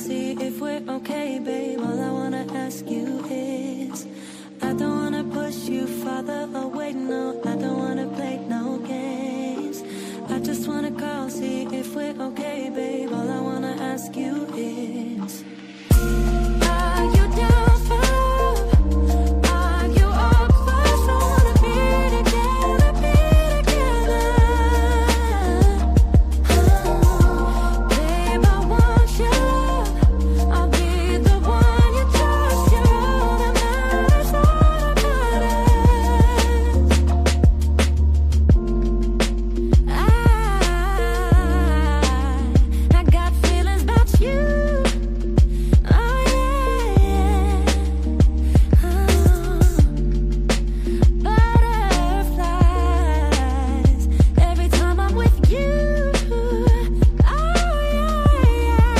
see if we're okay, babe. All I wanna ask you is, I don't wanna push you farther away, no. I don't wanna play no games. I just wanna call, see if we're okay, babe. All I wanna ask you is, are you down for love? Are you up for us? I wanna be together, be together. Babe, I want your love. I'll be the one you trust. You're all that matters, all that matters. I got feelings about you. Oh yeah, yeah. Butterflies every time I'm with you. Oh yeah.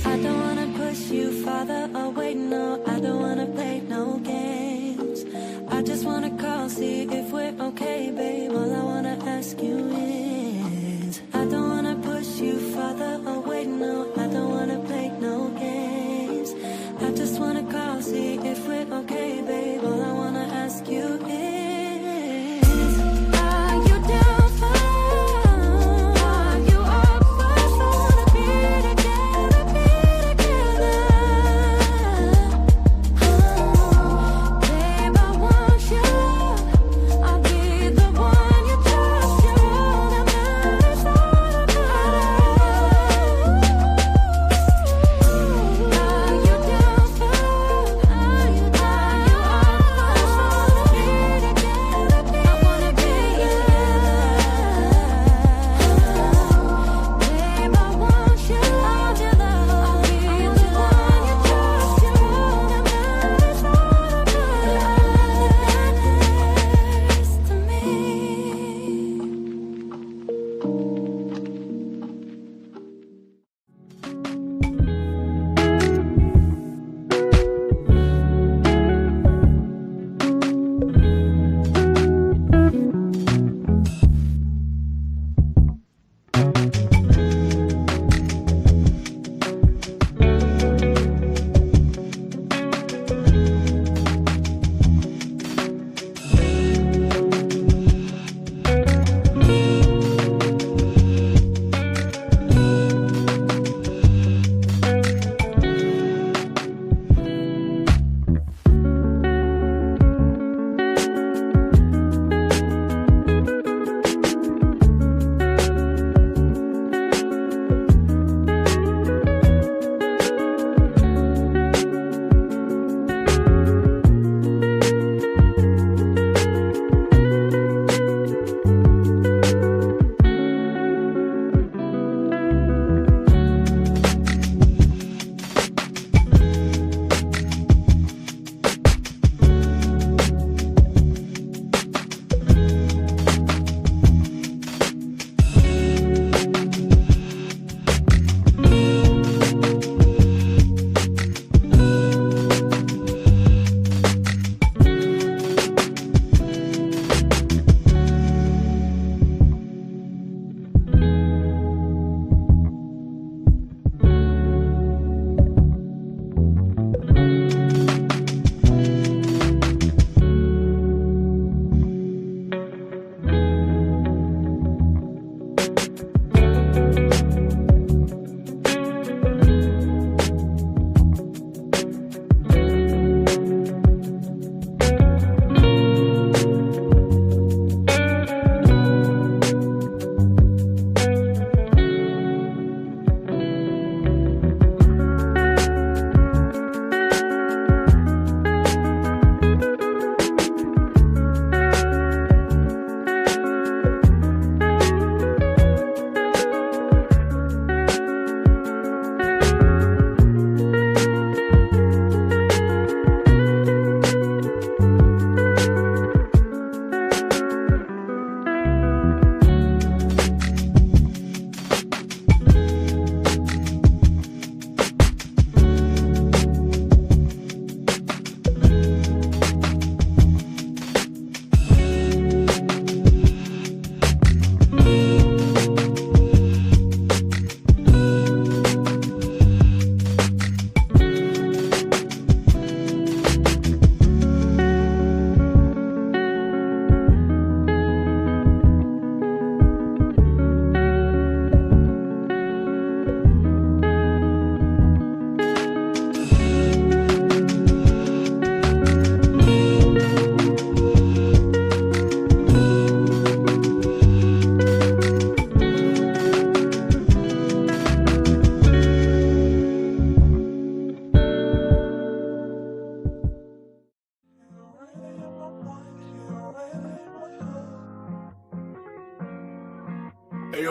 I don't wanna push you farther away, no. I don't wanna play no games. I just wanna call, see if we're okay, babe. All I wanna ask you is, I don't wanna push you farther away, no. I don't wanna play no games. I just wanna call, see if we're okay, babe. All I wanna ask you is, are you down for love? Are you up for us? I wanna be together, be together. Babe, I want your love. I'll be the one you trust. You're all that matters, all that matters. Are you down for love? Are you down?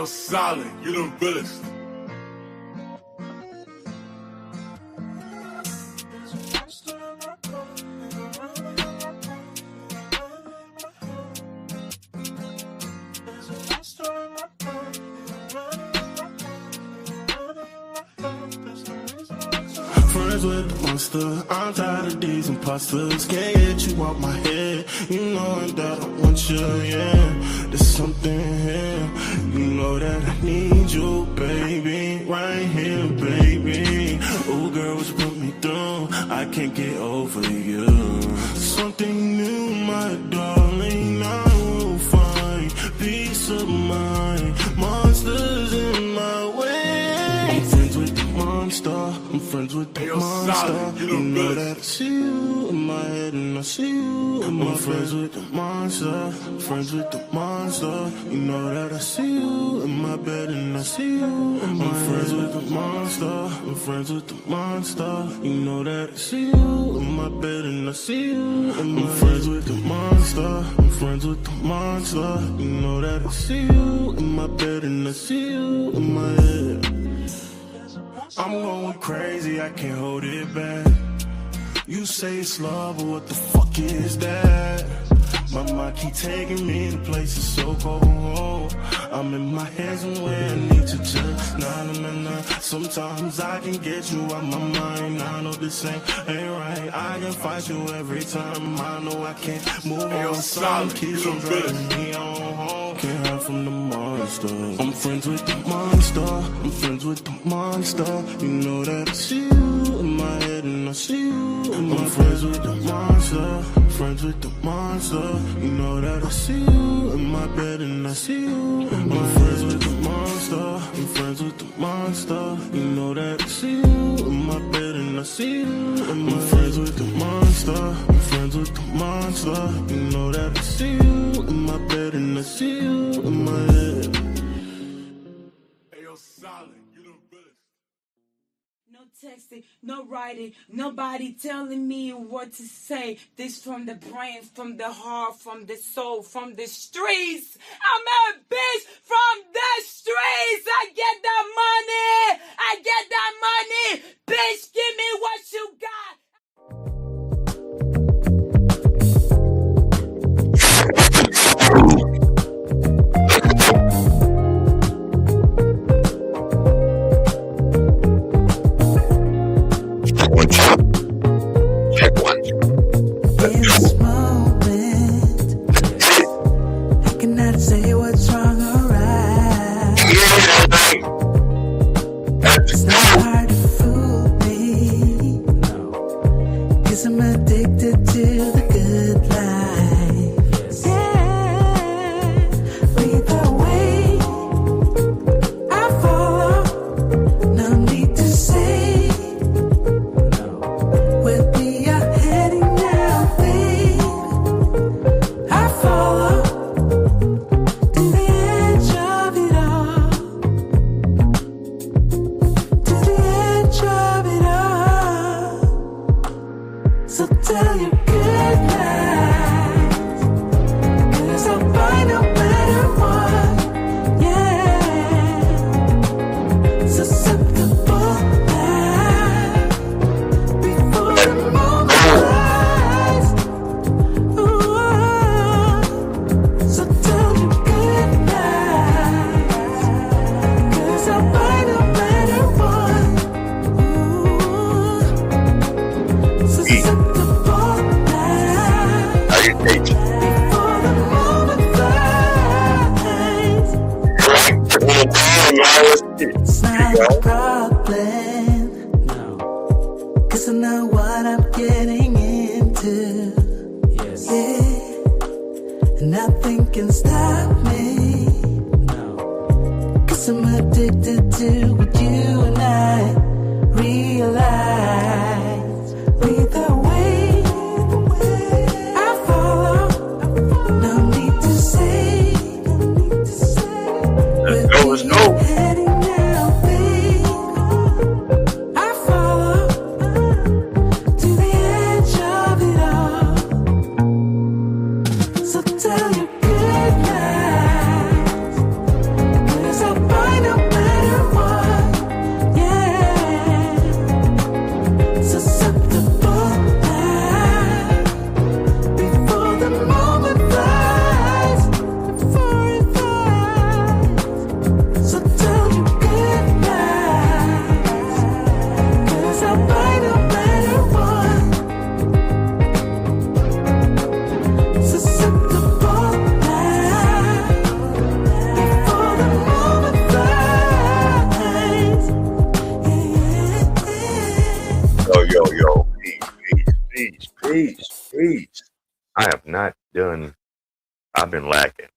solid, you the realest. Friends with the monster, I'm tired of these imposters. Can't get you out my head, you know that I want you, yeah. There's something here, you know that I need you, baby. Right here, baby. Oh, girl, what's put me through? I can't get over you. Something new, my darling, I will find peace of mind. Monsters in my way. I'm friends with the monster, I'm friends with the monster. You know that I see you in my head and I see you in my friends with the monster, friends with the monster. You know that I see you in my bed and I see you in my friends with the monster, I'm friends with the monster. You know that I see you in my bed and I see you in my friends with the monster, I'm friends with the monster. You know that I see you in my bed and I see you in my head. I'm going crazy, I can't hold it back. You say it's love, but what the fuck is that? My mind keep taking me to places so cold. I'm in my head somewhere, I need to just nah. Sometimes I can get you out my mind. I know this ain't right. I can fight you every time. I know I can't move on. Some keeps on driving me on home. Can't hide from the monster. I'm friends with the monster, I'm friends with the monster. You know that I see you in my head and I see you in my friends with the monster, friends with the monster. You know that I see you in my bed and I see you in my friends with the monster, I'm friends with the monster. You know that I see you in my bed and I see you in my friends with the monster, I'm friends with the monster. You know that I see you in my bed and I see you in my head. Solid, you the realest. No texting, no writing, nobody telling me what to say. This from the brain, from the heart, from the soul, from the streets. I'm a bitch from the streets. I get that money. I get that money. Bitch, give me what you got. I have not done. I've been lacking.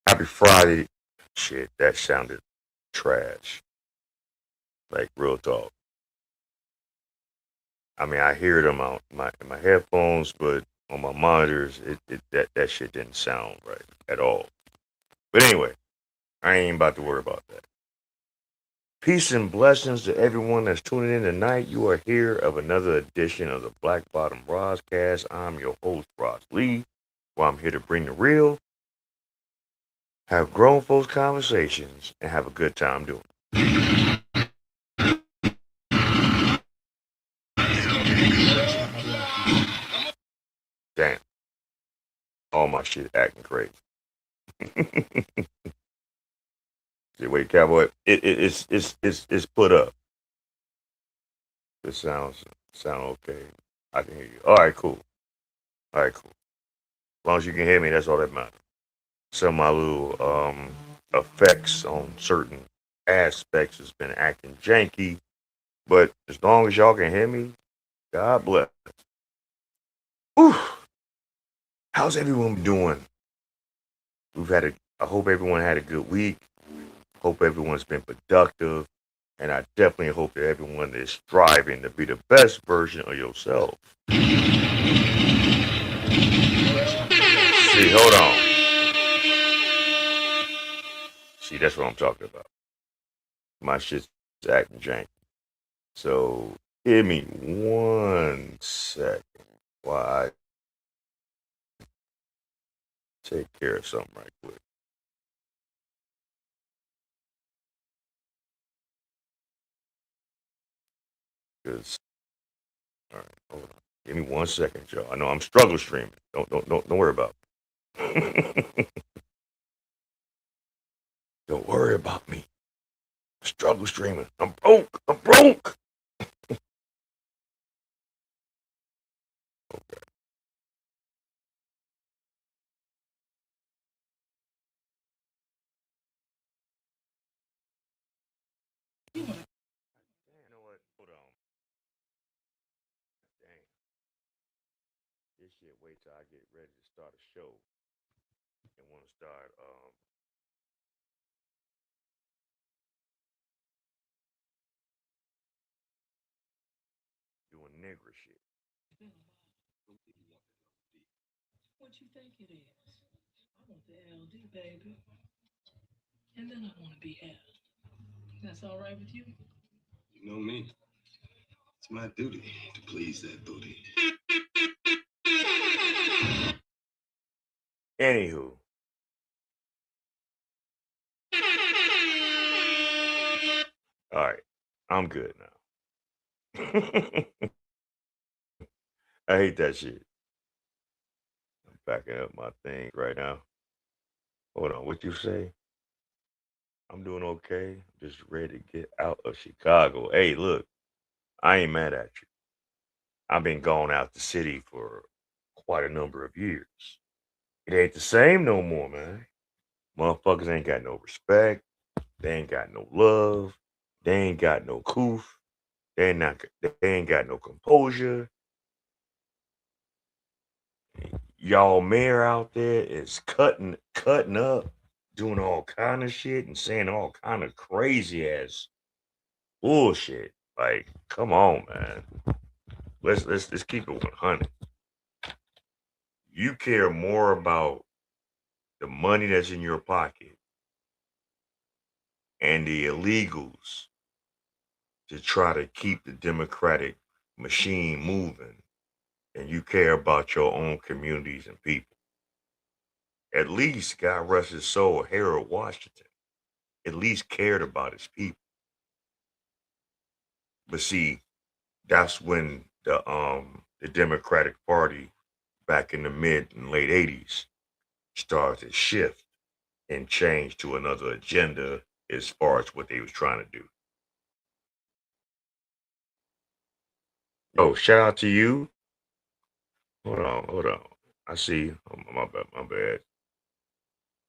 Happy Friday. Shit, that sounded trash. Like real talk. I mean, I hear it on my headphones, but on my monitors, that shit didn't sound right at all. But anyway, I ain't about to worry about that. Peace and blessings to everyone that's tuning in tonight. You are here of another edition of the Black Bottom Broadcast. I'm your host, Ross Lee, where I'm here to bring the real, have grown folks conversations, and have a good time doing it. Damn, all my shit acting crazy. See, wait, cowboy, it's put up. It sound okay. I can hear you. All right, cool. All right, cool. As long as you can hear me, that's all that matters. Some of my little effects on certain aspects has been acting janky, but as long as y'all can hear me, God bless. Whew. How's everyone doing? I hope everyone had a good week. Hope everyone's been productive. And I definitely hope that everyone is striving to be the best version of yourself. See, hold on. See, that's what I'm talking about. My shit's acting janky. So give me 1 second while I take care of something right quick. Cause all right, hold on. Give me 1 second, y'all. I know I'm struggle streaming. Don't worry about it. Don't worry about me. Struggle streaming. I'm broke. I'm broke. Okay. You know what? Hold on. Dang. This shit. Wait till I get ready to start a show and want to start doing nigger shit. What you think it is? I want the LD, baby. And then I want to be L. That's all right with you? You know me. It's my duty to please that booty. Anywho. All right. I'm good now. I hate that shit. I'm backing up my thing right now. Hold on. What you say? I'm doing okay. Just ready to get out of Chicago. Hey, look, I ain't mad at you. I've been gone out the city for quite a number of years. It ain't the same no more, man. Motherfuckers ain't got no respect. They ain't got no love. They ain't got no coof. They ain't got no composure. Y'all mayor out there is cutting up, doing all kind of shit and saying all kind of crazy ass bullshit. Like, come on, man. Let's keep it 100. You care more about the money that's in your pocket and the illegals to try to keep the democratic machine moving, and you care about your own communities and people. At least, God rest his soul, Harold Washington at least cared about his people. But see, that's when the Democratic Party back in the mid and late 80s started to shift and change to another agenda as far as what they was trying to do. Oh, shout out to you. Hold on. I see. Oh, my bad.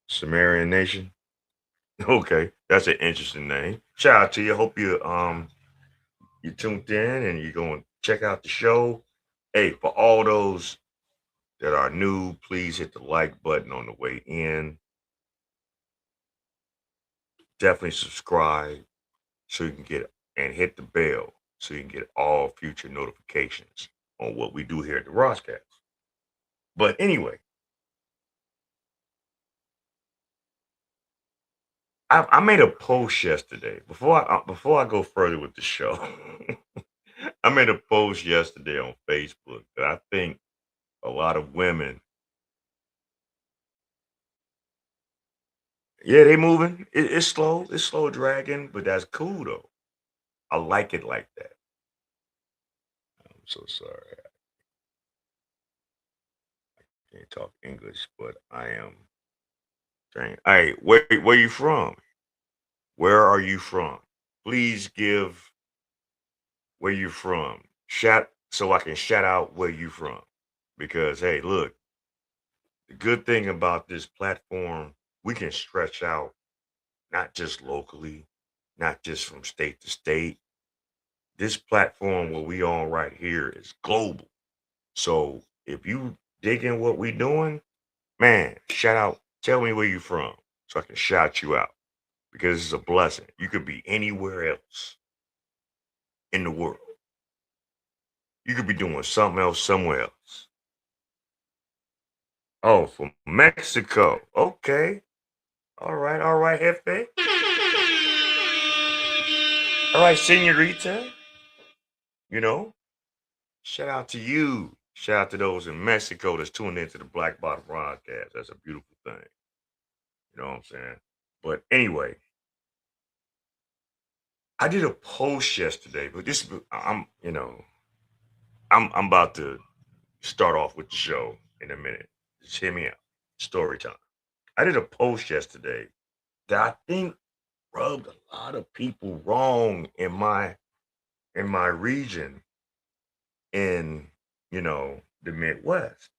Sumerian Nation. Okay, that's an interesting name. Shout out to you. Hope you tuned in and you're gonna check out the show. Hey, for all those that are new, please hit the like button on the way in. Definitely subscribe so you can get and hit the bell so you can get all future notifications on what we do here at the Roscast. But anyway, I made a post yesterday before I go further with the show. I made a post yesterday on Facebook that I think a lot of women, yeah, they moving. It's slow dragging, but that's cool though. I like it like that. I'm so sorry I can't talk English, but I am trying. Hey, where you from? Where are you from? Please give where you from. Shout so I can shout out where you from. Because hey, look, the good thing about this platform, we can stretch out not just locally, not just from state to state. This platform where we on right here is global. So if you digging what we doing, man, shout out, tell me where you from so I can shout you out because it's a blessing. You could be anywhere else in the world. You could be doing something else somewhere else. Oh, from Mexico. Okay. All right, Jefe. All right, senorita. You know, shout out to you. Shout out to those in Mexico that's tuned into the Black Bottom Broadcast. That's a beautiful thing. You know what I'm saying? But anyway, I did a post yesterday, but I'm about to start off with the show in a minute. Just hear me out. Story time. I did a post yesterday that I think rubbed a lot of people wrong in my region in the Midwest.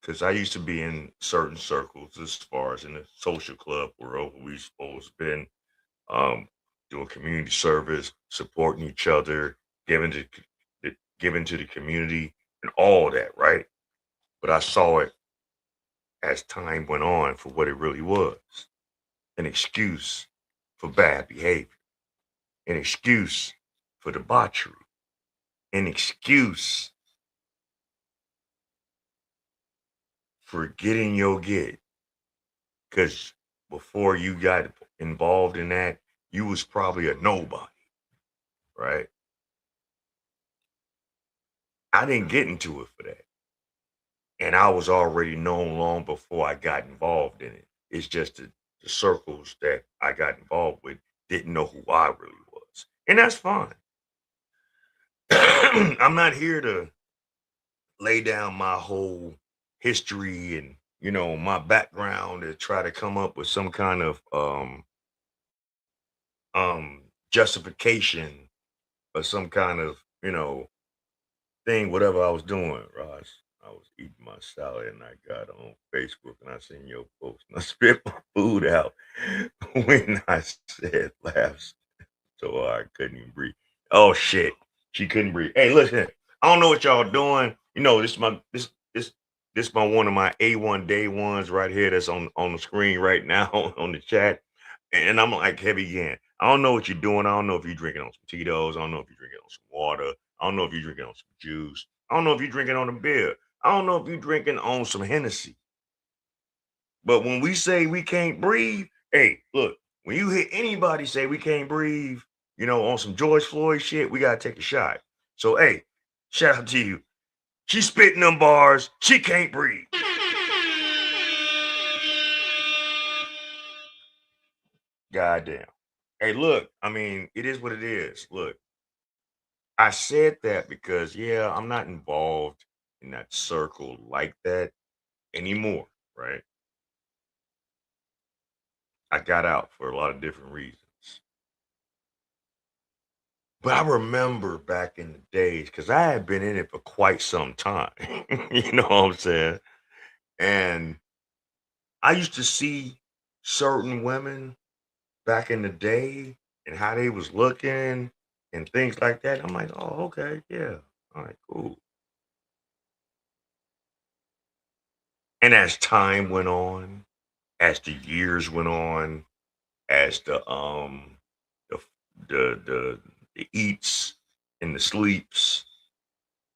Because I used to be in certain circles as far as in the social club world where we supposed to been um, doing community service, supporting each other, giving to giving to the community, and all that, right? But I saw it as time went on for what it really was: an excuse for bad behavior, an excuse for debauchery, an excuse for getting your get. Because before you got involved in that, you was probably a nobody, right? I didn't get into it for that. And I was already known long before I got involved in it. It's just the circles that I got involved with didn't know who I really was. And that's fine. I'm not here to lay down my whole history and, my background to try to come up with some kind of justification or some kind of, thing, whatever I was doing, Ross. I was eating my salad and I got on Facebook and I seen your post and I spit my food out when I said laughs so I couldn't even breathe. Oh shit. She couldn't breathe. Hey, listen, I don't know what y'all doing. This my one of my A1 day ones right here that's on the screen right now on the chat. And I'm like heavy again. I don't know what you're doing. I don't know if you're drinking on some Tito's. I don't know if you're drinking on some water. I don't know if you're drinking on some juice. I don't know if you're drinking on a beer. I don't know if you're drinking on some Hennessy. But when we say we can't breathe, hey, look, when you hear anybody say we can't breathe, on some George Floyd shit, we gotta take a shot. So hey, shout out to you. She spitting them bars. She can't breathe. Goddamn. Hey, look, I mean, it is what it is. Look, I said that because yeah, I'm not involved in that circle like that anymore, right? I got out for a lot of different reasons. But I remember back in the days, because I had been in it for quite some time. You know what I'm saying? And I used to see certain women back in the day and how they was looking. and things like that. I'm like, oh, okay, yeah, all right, cool. And as time went on, as the years went on, as the the eats and the sleeps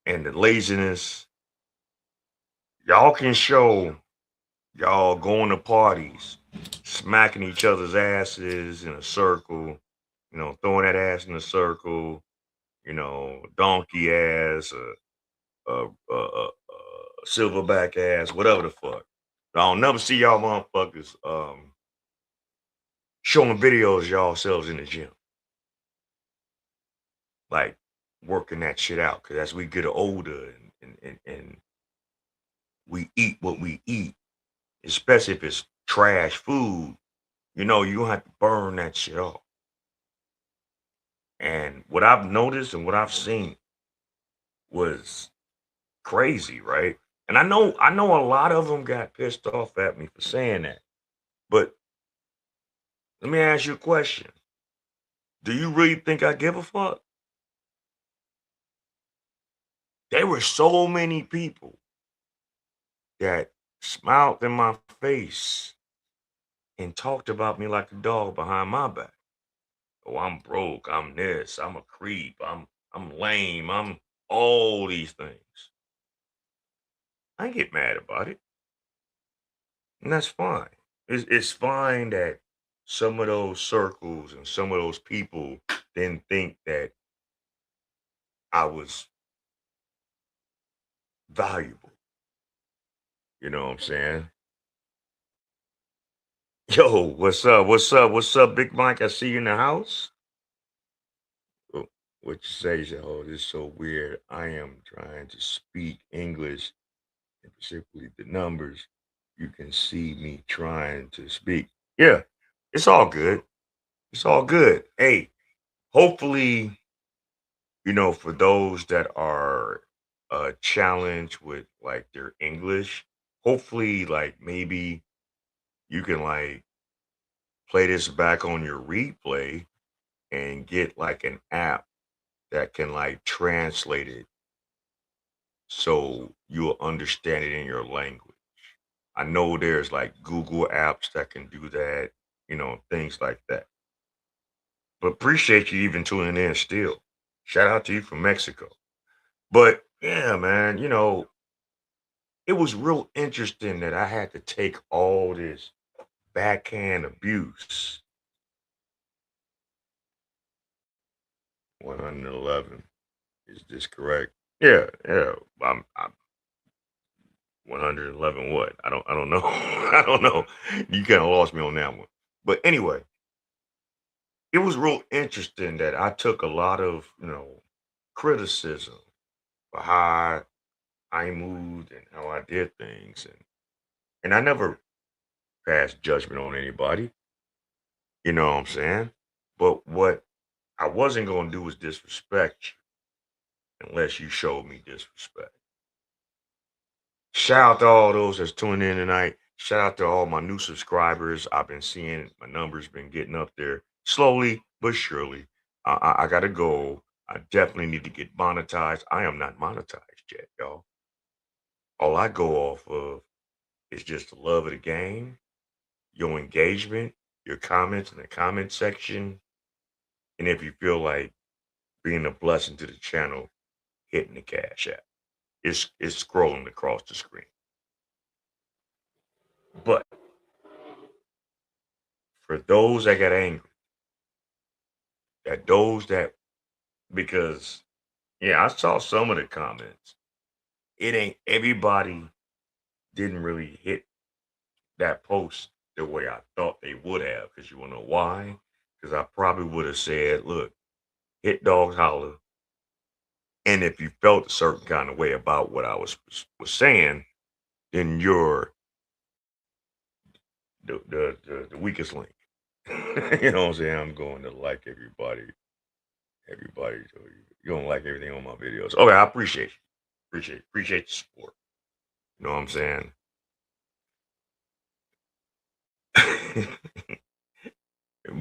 and the laziness, y'all can show y'all going to parties, smacking each other's asses in a circle, throwing that ass in a circle, donkey ass, silverback ass, whatever the fuck. I'll never see y'all motherfuckers showing videos of y'all selves in the gym, like working that shit out. Cause as we get older and we eat what we eat, especially if it's trash food, you gonna have to burn that shit off. And what I've noticed and what I've seen was crazy, right? And I know a lot of them got pissed off at me for saying that. But let me ask you a question. Do you really think I give a fuck? There were so many people that smiled in my face and talked about me like a dog behind my back. Oh, I'm broke. I'm this. I'm a creep. I'm lame. I'm all these things. I ain't get mad about it, and that's fine. It's fine that some of those circles and some of those people didn't think that I was valuable. You know what I'm saying? Yo, what's up? What's up? What's up, Big Mike? I see you in the house. Oh, what you say? You say, oh, this is so weird. I am trying to speak English, and particularly the numbers. You can see me trying to speak. Yeah, it's all good. It's all good. Hey, hopefully, for those that are challenged with like their English, hopefully, like maybe you can like play this back on your replay and get like an app that can like translate it so you'll understand it in your language. I know there's like Google apps that can do that, things like that. But appreciate you even tuning in still. Shout out to you from Mexico. But yeah, man, it was real interesting that I had to take all this backhand abuse. 111. Is this correct? Yeah, yeah. I'm 111 what? I don't know. I don't know. You kind of lost me on that one. But anyway, it was real interesting that I took a lot of, criticism for how I moved and how I did things and I never passed judgment on anybody, you know what I'm saying? But what I wasn't going to do was disrespect you unless you showed me disrespect. Shout out to all those that's tuning in tonight. Shout out to all my new subscribers. I've been seeing my numbers been getting up there slowly but surely. I got a goal. I definitely need to get monetized. I am not monetized yet, y'all. All I go off of is just the love of the game, your engagement, your comments in the comment section, and if you feel like being a blessing to the channel, hitting the cash app. It's scrolling across the screen. But for those that got angry, that those that because yeah, I saw some of the comments. It ain't everybody didn't really hit that post the way I thought they would have. Because you wanna know why? Because I probably would have said, look, hit dog holler. And if you felt a certain kind of way about what I was saying, then you're the weakest link. You know what I'm saying? I'm going to like everybody. Everybody, so you don't like everything on my videos. Okay, I appreciate you. Appreciate the support. You know what I'm saying?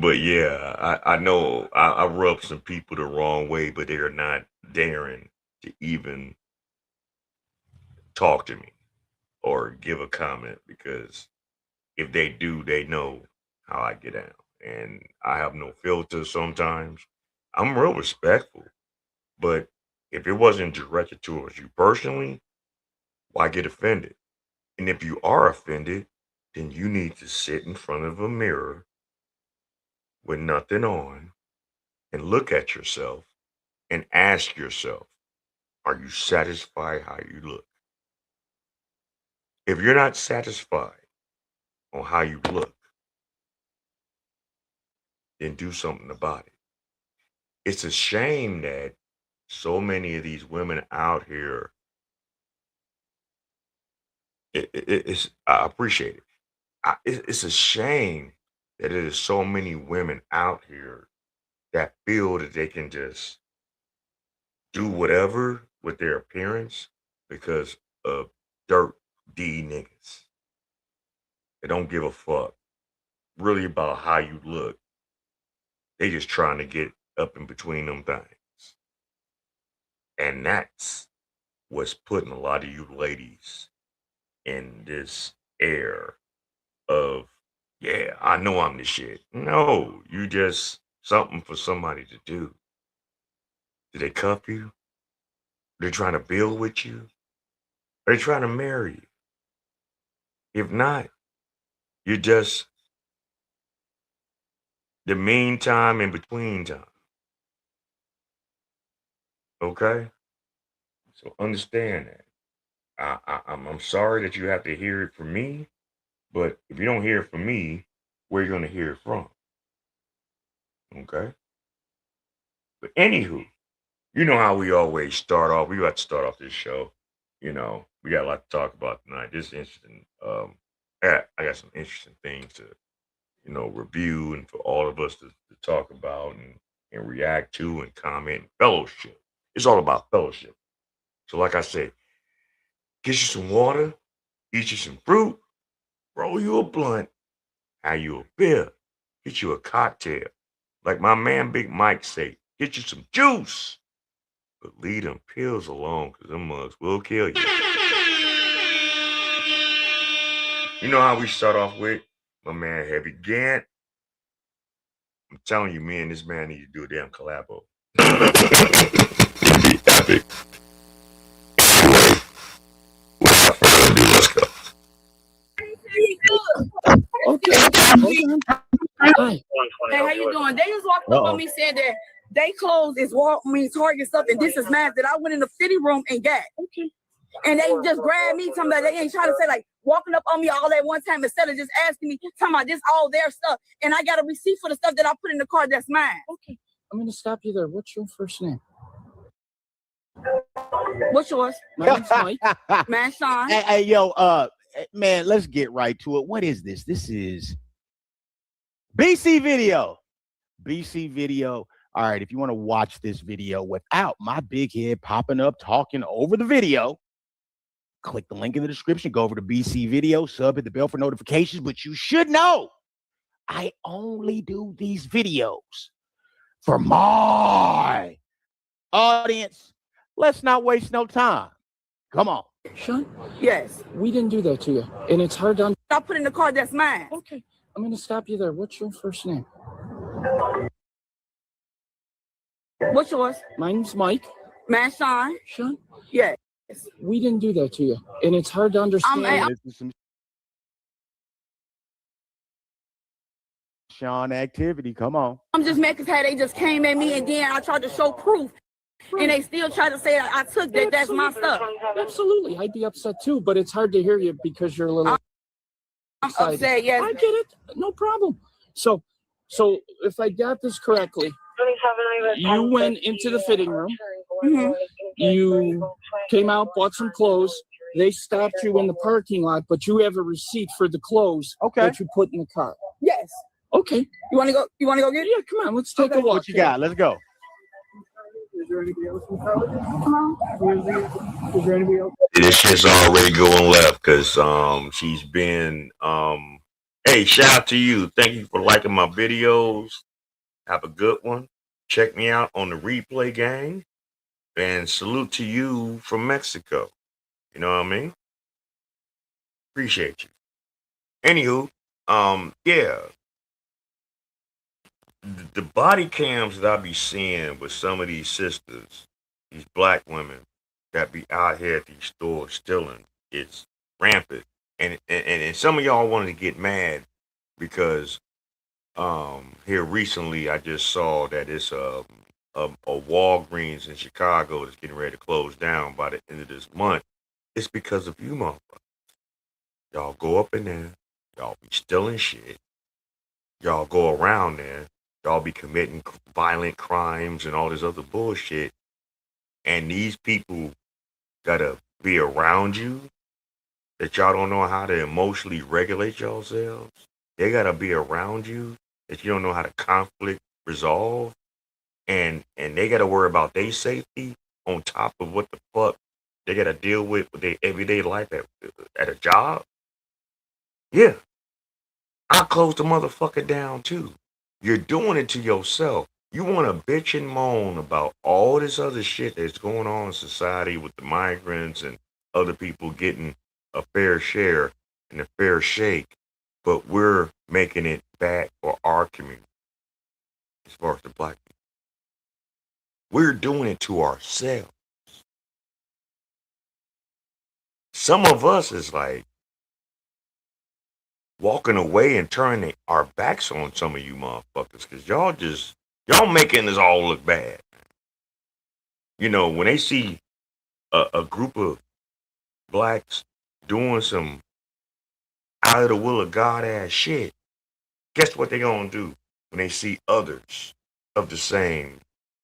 But yeah, I know I rub some people the wrong way, but they're not daring to even talk to me or give a comment because if they do, they know how I get down. And I have no filter sometimes. I'm real respectful, but if it wasn't directed towards you personally, why get offended? And if you are offended, then you need to sit in front of a mirror with nothing on and look at yourself and ask yourself, are you satisfied how you look? If you're not satisfied on how you look, then do something about it. It's a shame that so many of these women out here, I appreciate it. It's a shame that there's so many women out here that feel that they can just do whatever with their appearance because of dirt D niggas. They don't give a fuck really about how you look. They just trying to get up in between them things. And that's what's putting a lot of you ladies in this air of, yeah, I know I'm the shit. No, you just something for somebody to do. Do they cuff you? Are they trying to build with you? Are they trying to marry you? If not, you're just the meantime in between time. Okay? So understand that. I'm sorry that you have to hear it from me, but if you don't hear it from me, where you gonna hear it from? Okay? But anywho, you know how we always start off. We got to start off this show. You know, we got a lot to talk about tonight. This is interesting. I got some interesting things to, review and for all of us to talk about and react to and comment and fellowship. It's all about fellowship. So, like I said, get you some water, eat you some fruit, roll you a blunt, have you a beer, get you a cocktail. Like my man Big Mike say, get you some juice. But leave them pills alone, because them mugs will kill you. You know how we start off with my man Heavy Gant? I'm telling you, me and this man need to do a damn collabo. It'd be epic. Anyway, without further ado, let's go. Okay. Hi. Hey, how you doing? They just walked up on me saying that they clothes is Target stuff, and this is mask that I went in the fitting room and got. Okay. And they just grabbed me, talking about they ain't trying to say like walking up on me all at one time instead of just asking me, talking about this all their stuff. And I got a receipt for the stuff that I put in the car that's mine. Okay. I'm gonna stop you there. What's your first name? What's yours? My name's Mike. Man, Sean. Hey, yo, man, let's get right to it. What is this? This is BC Video. BC Video. All right, if you want to watch this video without my big head popping up, talking over the video, click the link in the description, go over to BC Video, sub, hit the bell for notifications. But you should know, I only do these videos for my audience. Let's not waste no time. Come on. Sean? Yes. We didn't do that to you. And it's hard to I put in the car that's mine. Okay. I'm gonna stop you there. What's your first name? What's yours? My name's Mike. Man, Sean. Sean? Yes. We didn't do that to you. And it's hard to understand. This is some Sean activity. Come on. I'm just mad because how they just came at me and then I tried to show proof. And they still try to say I took that. That's my stuff. Absolutely. I'd be upset too, but it's hard to hear you because you're a little I'm upset, yes. I get it. No problem. So if I got this correctly, you went into the fitting room. Mm-hmm. You came out, bought some clothes. They stopped you in the parking lot, but you have a receipt for the clothes that you put in the car. Yes. Okay. You want to go? You want to go get it? Yeah, come on. Let's take a walk. What you got? Let's go. Is there anybody else in college? Is there anybody else? This shit's already going left because she's been Hey, shout out to you. Thank you for liking my videos. Have a good one. Check me out on the replay gang. And salute to you from Mexico. You know what I mean? Appreciate you. Anywho, yeah, the body cams that I be seeing with some of these sisters, these black women that be out here at these stores stealing, it's rampant. And some of y'all wanted to get mad because here recently I just saw that it's a Walgreens in Chicago that's getting ready to close down by the end of this month. It's because of you motherfuckers. Y'all go up in there, y'all be stealing shit, y'all go around there, y'all be committing violent crimes and all this other bullshit, and these people gotta be around you that y'all don't know how to emotionally regulate yourselves. They gotta be around you that you don't know how to conflict resolve, and they gotta worry about their safety on top of what the fuck they gotta deal with their everyday life at a job. Yeah, I close the motherfucker down too. You're doing it to yourself. You want to bitch and moan about all this other shit that's going on in society with the migrants and other people getting a fair share and a fair shake, but we're making it bad for our community as far as the black people. We're doing it to ourselves. Some of us is like walking away and turning our backs on some of you motherfuckers because y'all making this all look bad. You know, when they see a group of blacks doing some out of the will of God ass shit, guess what they gonna do when they see others of the same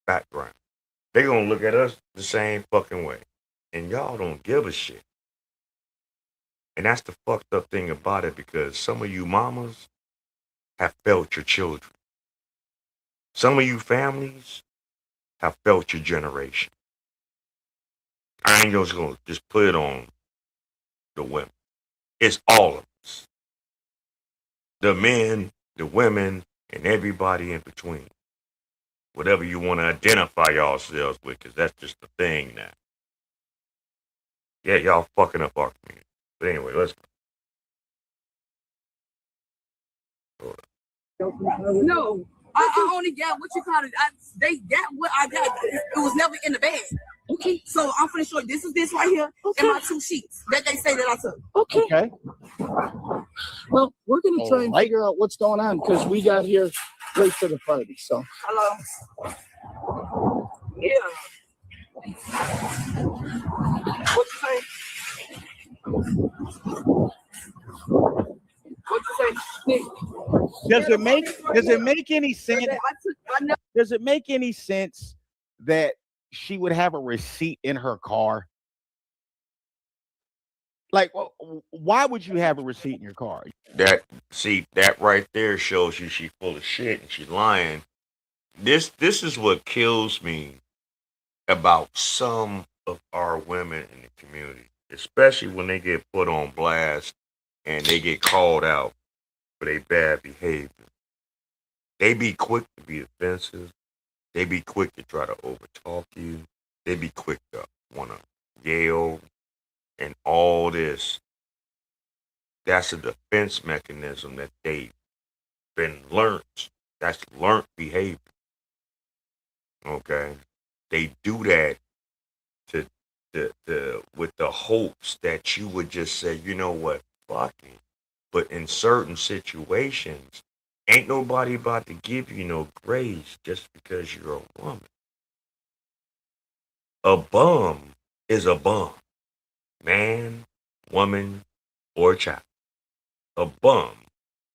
background? They gonna look at us the same fucking way. And y'all don't give a shit. And that's the fucked up thing about it because some of you mamas have felt your children. Some of you families have felt your generation. I ain't just gonna just put it on the women. It's all of us. The men, the women, and everybody in between. Whatever you want to identify yourselves with, because that's just the thing now. Yeah, y'all fucking up our community. But anyway, let's go. No, I only got what you call it. They got what I got. It was never in the bag. Okay. So I'm finna show you. This is this right here, and my 2 sheets that they say that I took. Okay. Well, we're going to try and figure out what's going on because we got here late for the party. So. Hello. Yeah. What you say? What you say? Does it make any sense? Does it make any sense that she would have a receipt in her car? Like, why would you have a receipt in your car? That right there shows you she's full of shit and she's lying. This is what kills me about some of our women in the community, especially when they get put on blast and they get called out for their bad behavior. They be quick to be offensive. They be quick to try to overtalk you. They be quick to want to yell and all this. That's a defense mechanism that they've been learned. That's learned behavior. Okay? They do that with the hopes that you would just say, you know what, fuck it. But in certain situations, ain't nobody about to give you no grace just because you're a woman. A bum is a bum. Man, woman, or child. A bum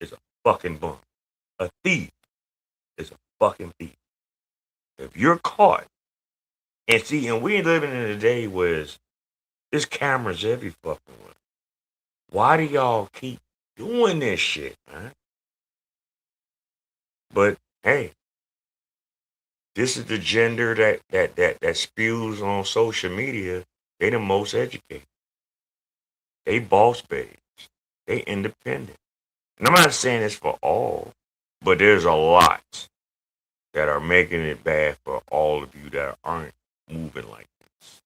is a fucking bum. A thief is a fucking thief. If you're caught, and we living in a day where there's cameras every fucking way. Why do y'all keep doing this shit, man? But hey, this is the gender that spews on social media. They the most educated. They boss babes. They independent. And I'm not saying it's for all, but there's a lot that are making it bad for all of you that aren't moving like this.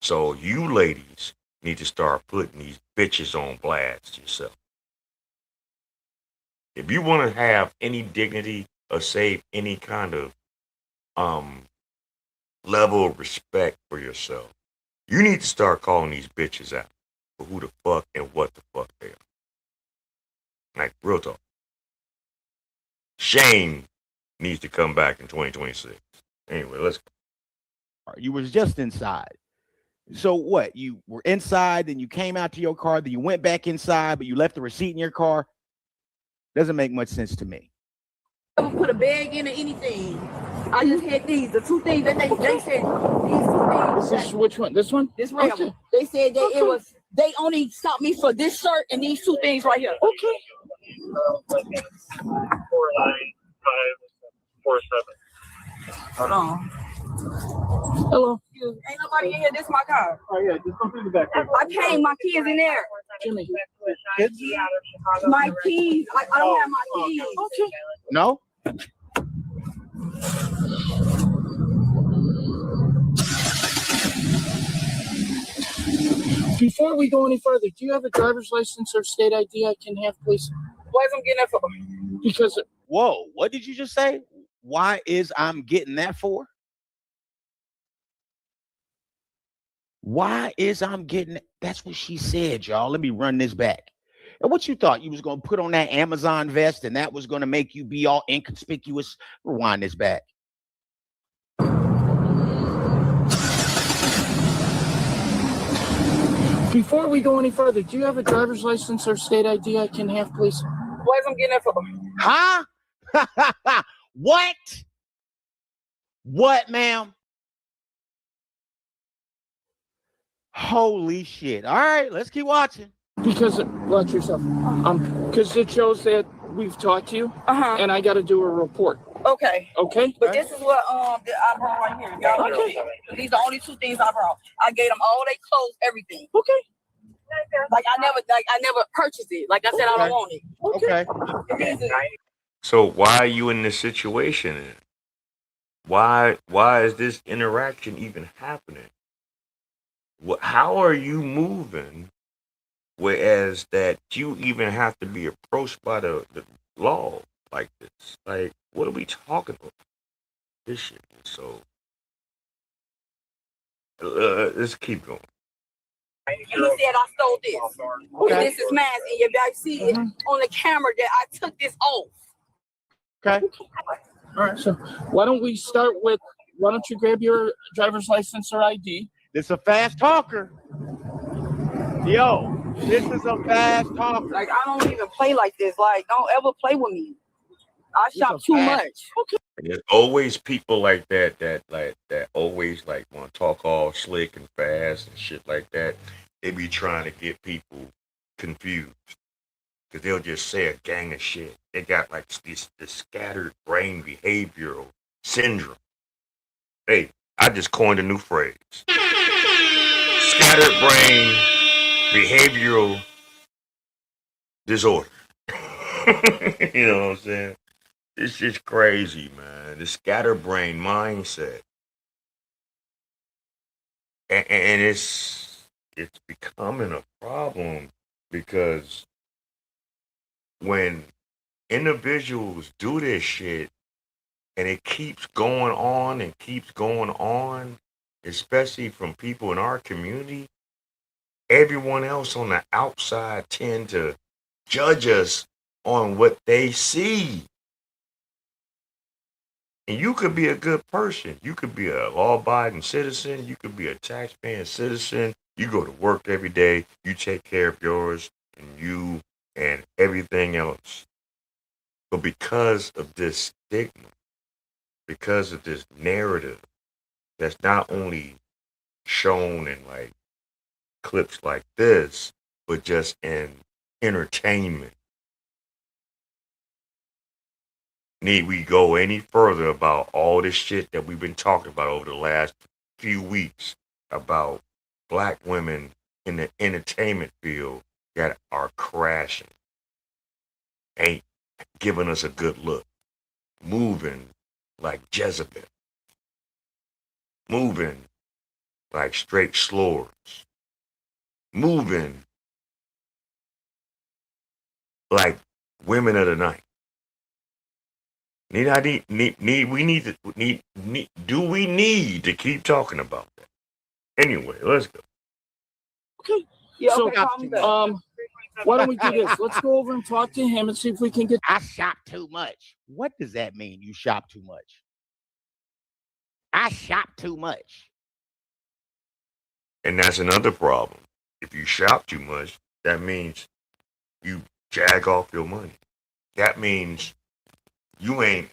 So you ladies need to start putting these bitches on blast yourself. If you want to have any dignity or save any kind of um level of respect for yourself, you need to start calling these bitches out for who the fuck and what the fuck they are. Like real talk. Shame needs to come back in 2026. Anyway, let's go. You was just inside. So what? You were inside, then you came out to your car, then you went back inside, but you left the receipt in your car. Doesn't make much sense to me. Never put a bag in or anything. I just had the two things that they said, these two things. This is which one? This one? This red one. They said that it was, they only stopped me for this shirt and these two things right here. Okay. 49547. Hold on. Hello. Ain't nobody in here. This is my car. Oh, yeah, just come through the back. I came, my kids in there. Jimmy. Kids? My keys. I don't have my keys. Okay. No? Before we go any further, do you have a driver's license or state ID I can have, please? Why is I'm getting that for? Because Whoa, what did you just say? Why is I'm getting that for? Why is I'm getting that's what she said, y'all. Let me run this back. And what you thought you was gonna put on that Amazon vest and that was gonna make you be all inconspicuous? Rewind this back. before we go any further, do you have a driver's license or state ID I can have, please? Why is I'm getting that for? Huh? What? What, ma'am? Holy shit. All right, let's keep watching. Because watch yourself. Because it shows that we've talked to you, and I got to do a report. Okay. Okay. But this is what that I brought right here. Y'all okay. These are the only two things I brought. I gave them all their clothes, everything. Okay. Like I never purchased it. Like I said, I don't want it. Okay. So why are you in this situation? Why is this interaction even happening? How are you moving? Whereas that you even have to be approached by the law like this. Like, what are we talking about? This shit is so. Let's keep going. And he said I stole this. Okay. And this is mine, and you guys see it on the camera that I took this off. Okay. All right. So why don't we start with? Why don't you grab your driver's license or ID? This is a fast talker. Yo, this is a fast talker. Like I don't even play like this. Like don't ever play with me. I shop too much. Okay. There's always people like that always like want to talk all slick and fast and shit like that. They be trying to get people confused because they'll just say a gang of shit. They got like this scattered brain behavioral syndrome. Hey, I just coined a new phrase. Scattered brain behavioral disorder. You know what I'm saying? It's just crazy, man. The scatterbrain mindset, and it's becoming a problem because when individuals do this shit and it keeps going on and keeps going on, especially from people in our community, everyone else on the outside tend to judge us on what they see. And you could be a good person. You could be a law-abiding citizen. You could be a tax-paying citizen. You go to work every day. You take care of yours and you and everything else. But because of this stigma, because of this narrative that's not only shown in like clips like this, but just in entertainment, need we go any further about all this shit that we've been talking about over the last few weeks about black women in the entertainment field that are crashing? ain't giving us a good look. Moving like Jezebel. Moving like straight slurs. Moving like women of the night. Do we need to keep talking about that? Anyway, let's go. Okay. Yeah, so, why don't we do this? Let's go over and talk to him and see if we can get. I shop too much. What does that mean? You shop too much? I shop too much. And that's another problem. If you shop too much, that means you jag off your money. That means you ain't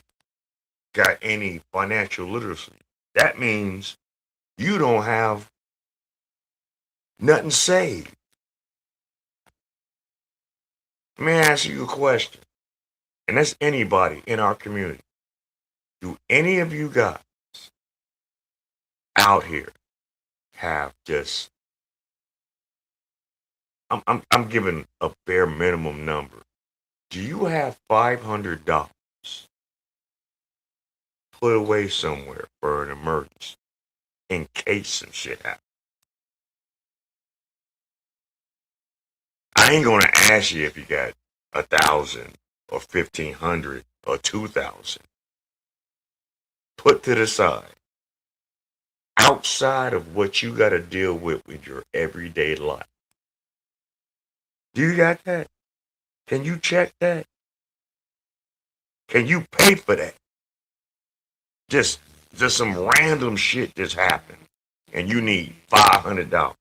got any financial literacy. That means you don't have nothing saved. Let me ask you a question, and that's anybody in our community. Do any of you guys out here have just, I'm giving a bare minimum number. Do you have $500 put away somewhere for an emergency in case some shit happens? I ain't gonna ask you if you got 1,000 or 1,500 or 2,000. Put to the side. Outside of what you gotta deal with your everyday life. Do you got that? Can you check that? Can you pay for that? Just some random shit just happened and you need $500.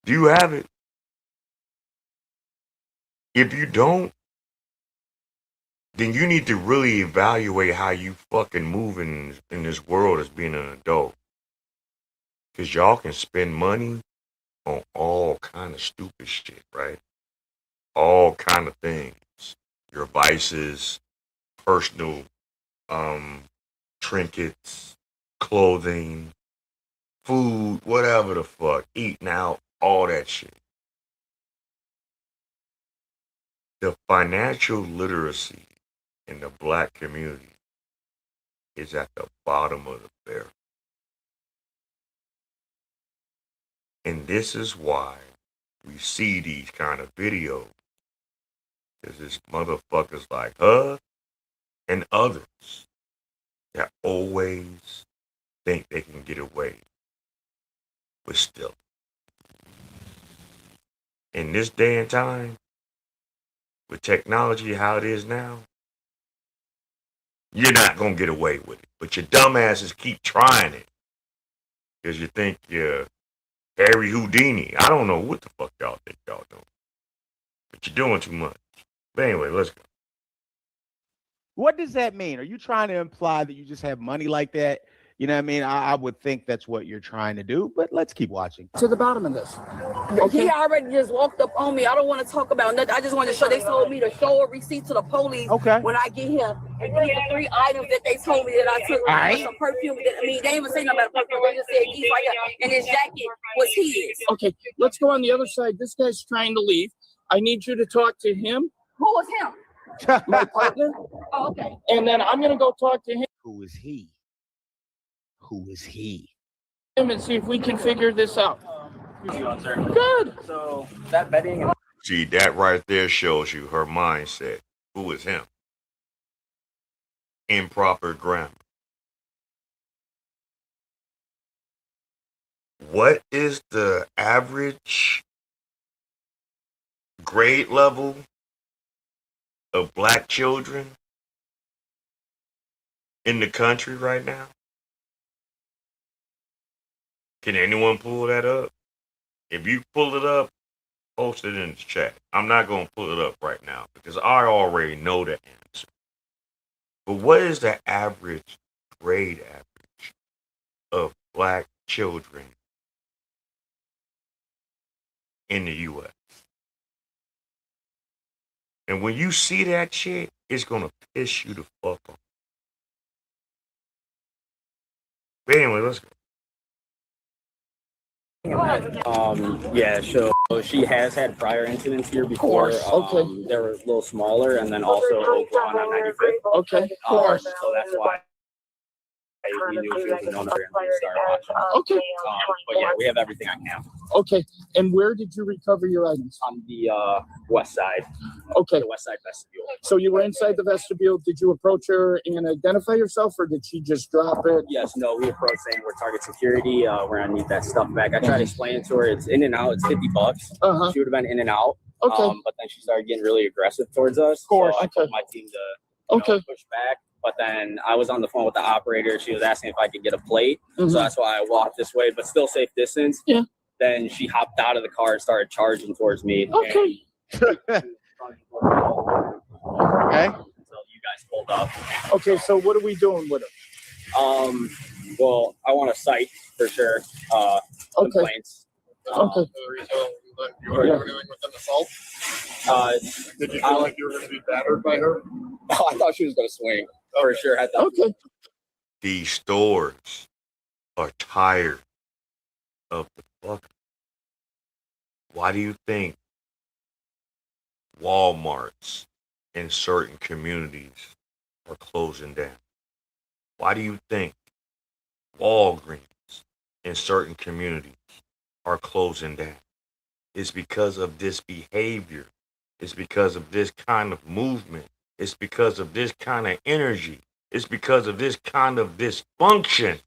Do you have it? If you don't, then you need to really evaluate how you fucking move in this world as being an adult. Because y'all can spend money on all kind of stupid shit, right? All kind of things. Your vices, personal trinkets, clothing, food, whatever the fuck, eating out, all that shit. The financial literacy in the black community is at the bottom of the barrel. And this is why we see these kind of videos. Because this motherfuckers like her and others that always think they can get away with still. In this day and time, with technology how it is now, you're not going to get away with it. But your dumbasses keep trying it. Because you think you're Harry Houdini. I don't know what the fuck y'all think y'all doing. But you're doing too much. But anyway, let's go. What does that mean? Are you trying to imply that you just have money like that? You know what I mean? I would think that's what you're trying to do, but let's keep watching. To the bottom of this. Okay. He already just walked up on me. I don't want to talk about nothing. I just want to show. They told me to show a receipt to the police when I get here. And these are 3 items that they told me that I took. Some perfume. I mean, they didn't even say nothing about perfume. They just said these right here. And this jacket was his. Okay, let's go on the other side. This guy's trying to leave. I need you to talk to him. Who was him? My partner. Oh, okay. And then I'm going to go talk to him. Who is he? Who is he? And see if we can figure this out. Good. So that betting and See, that right there shows you her mindset. Who is him? Improper grammar. What is the average grade level of black children in the country right now? Can anyone pull that up? If you pull it up, post it in the chat. I'm not going to pull it up right now because I already know the answer. But what is the average grade average of black children in the U.S.? And when you see that shit, it's going to piss you the fuck off. But anyway, let's go. Yeah, so she has had prior incidents here before. Okay. They were a little smaller, and then also one on 95th. Okay. Of course. So that's why we knew she was a no-no and we started watching. Okay. But yeah, we have everything on camera. Okay. And where did you recover your items? On the west side. Okay. The west side vestibule. So you were inside the vestibule. Did you approach her and identify yourself, or did she just drop it? Yes, no, we approached saying we're target security. We're gonna need that stuff back. I tried to explain it to her. It's in and out. It's $50. She would have been in and out. Okay. But then she started getting really aggressive towards us. Of course. So I told my team to push back. But then I was on the phone with the operator. She was asking if I could get a plate. So that's why I walked this way, but still safe distance. Yeah. Then she hopped out of the car and started charging towards me. Okay. Okay. So you guys pulled up. Okay, so what are we doing with her? Well, I want to cite for sure. Complaints. Okay. You were dealing with an assault? Did you feel like you were going to be battered by her? Oh, I thought she was going to swing for sure. Okay. These stores are tired of the fuck. Why do you think Walmarts in certain communities are closing down? Why do you think Walgreens in certain communities are closing down? It's because of this behavior. It's because of this kind of movement. It's because of this kind of energy. It's because of this kind of dysfunction.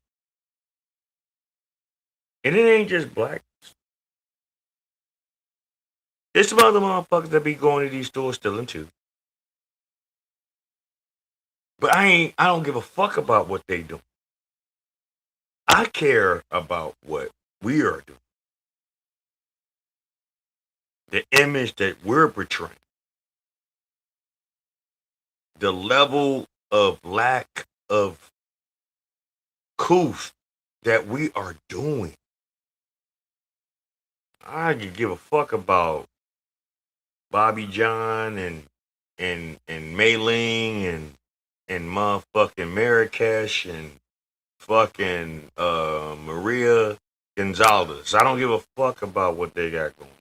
And it ain't just black. There's some other motherfuckers that be going to these stores stealing too. But I don't give a fuck about what they do. I care about what we are doing. The image that we're portraying. The level of lack of couth that we are doing. I could give a fuck about Bobby John and Mei Ling and motherfucking Marrakesh and fucking Maria Gonzalez. I don't give a fuck about what they got going on.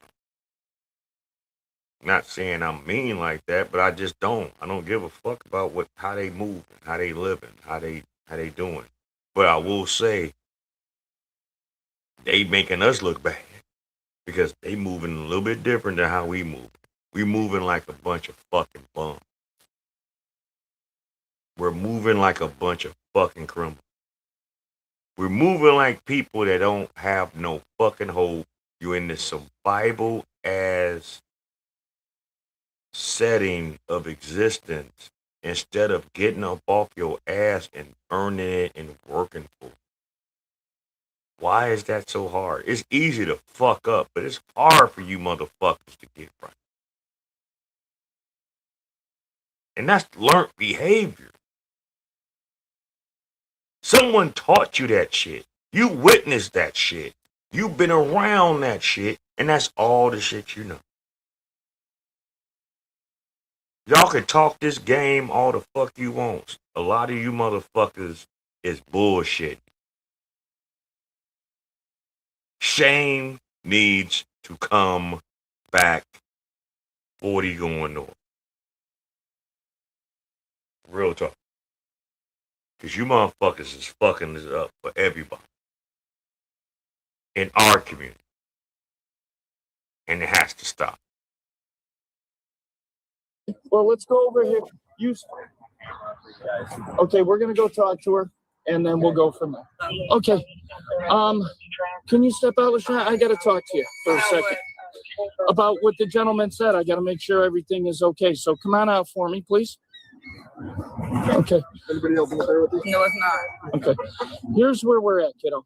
Not saying I'm mean like that, but I just don't. I don't give a fuck about how they moving, how they living, how they doing. But I will say they making us look bad because they moving a little bit different than how we move. We moving like a bunch of fucking bums. We're moving like a bunch of fucking criminals. We're moving like people that don't have no fucking hope. You're in this survival ass setting of existence instead of getting up off your ass and earning it and working for it. Why is that so hard? It's easy to fuck up, but it's hard for you motherfuckers to get right. And that's learned behavior. Someone taught you that shit. You witnessed that shit. You've been around that shit, and that's all the shit you know. Y'all can talk this game all the fuck you want. A lot of you motherfuckers is bullshit. Shame needs to come back 40 going north. Real talk. Because you motherfuckers is fucking this up for everybody. In our community. And it has to stop. Well, let's go over here. Okay, we're gonna go talk to her, and then we'll go from there. Okay. Can you step out, LaShawn? I gotta talk to you for a second about what the gentleman said. I gotta make sure everything is okay. So come on out for me, please. Okay. Anybody else there with you? No, it's not. Okay. Here's where we're at, kiddo.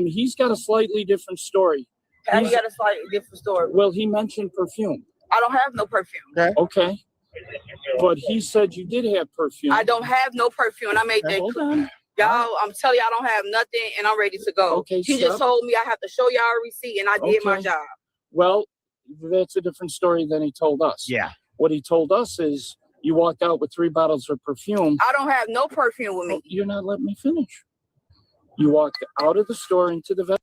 He's got a slightly different story. How you got a slightly different story? Well, he mentioned perfume. I don't have no perfume. Okay. But he said you did have perfume. I don't have no perfume. And I made that Hold on. Y'all, I'm telling you, I don't have nothing, and I'm ready to go. Okay, he just told me I have to show y'all a receipt, and I did my job. Well, that's a different story than he told us. Yeah. What he told us is you walked out with 3 bottles of perfume. I don't have no perfume with me. You're not letting me finish. You walked out of the store into the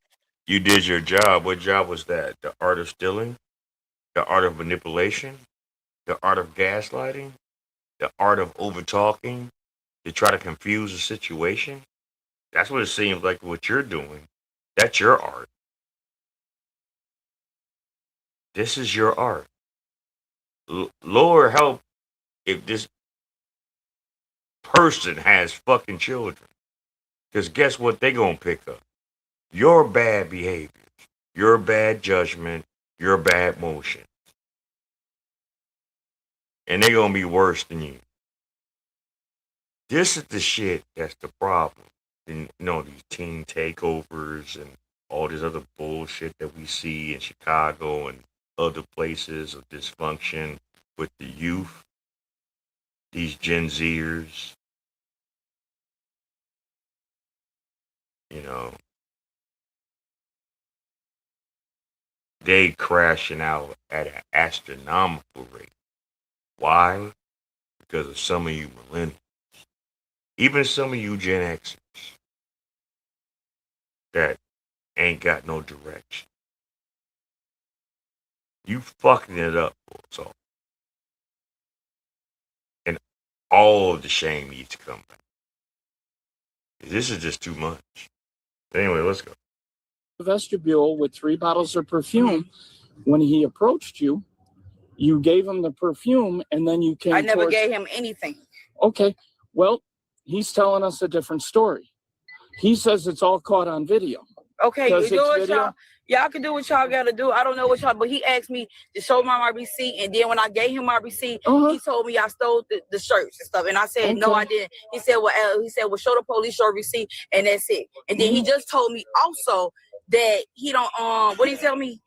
You did your job. What job was that? The art of stealing? The art of manipulation? The art of gaslighting? The art of overtalking to try to confuse a situation? That's what it seems like what you're doing. That's your art. This is your art. Lord help if this person has fucking children. Because guess what they going to pick up? Your bad behavior, your bad judgment, your bad motion. And they going to be worse than you. This is the shit that's the problem. And, these teen takeovers and all this other bullshit that we see in Chicago and other places of dysfunction with the youth, these Gen Zers, they crashing out at an astronomical rate. Why? Because of some of you millennials, even some of you Gen Xers that ain't got no direction. You fucking it up for us all. And all of the shame needs to come back. This is just too much. Anyway, let's go. Vestibule with 3 bottles of perfume. When he approached you, you gave him the perfume, and then you came. I never gave him anything. Okay, well, he's telling us a different story. He says it's all caught on video. Okay, you do what y'all can do what y'all gotta do. I don't know what y'all, but he asked me to show my receipt, and then when I gave him my receipt, he told me I stole the shirts and stuff, and I said no, I didn't. He said, well, show the police your receipt, and that's it. And then he just told me also that he don't what did he tell me?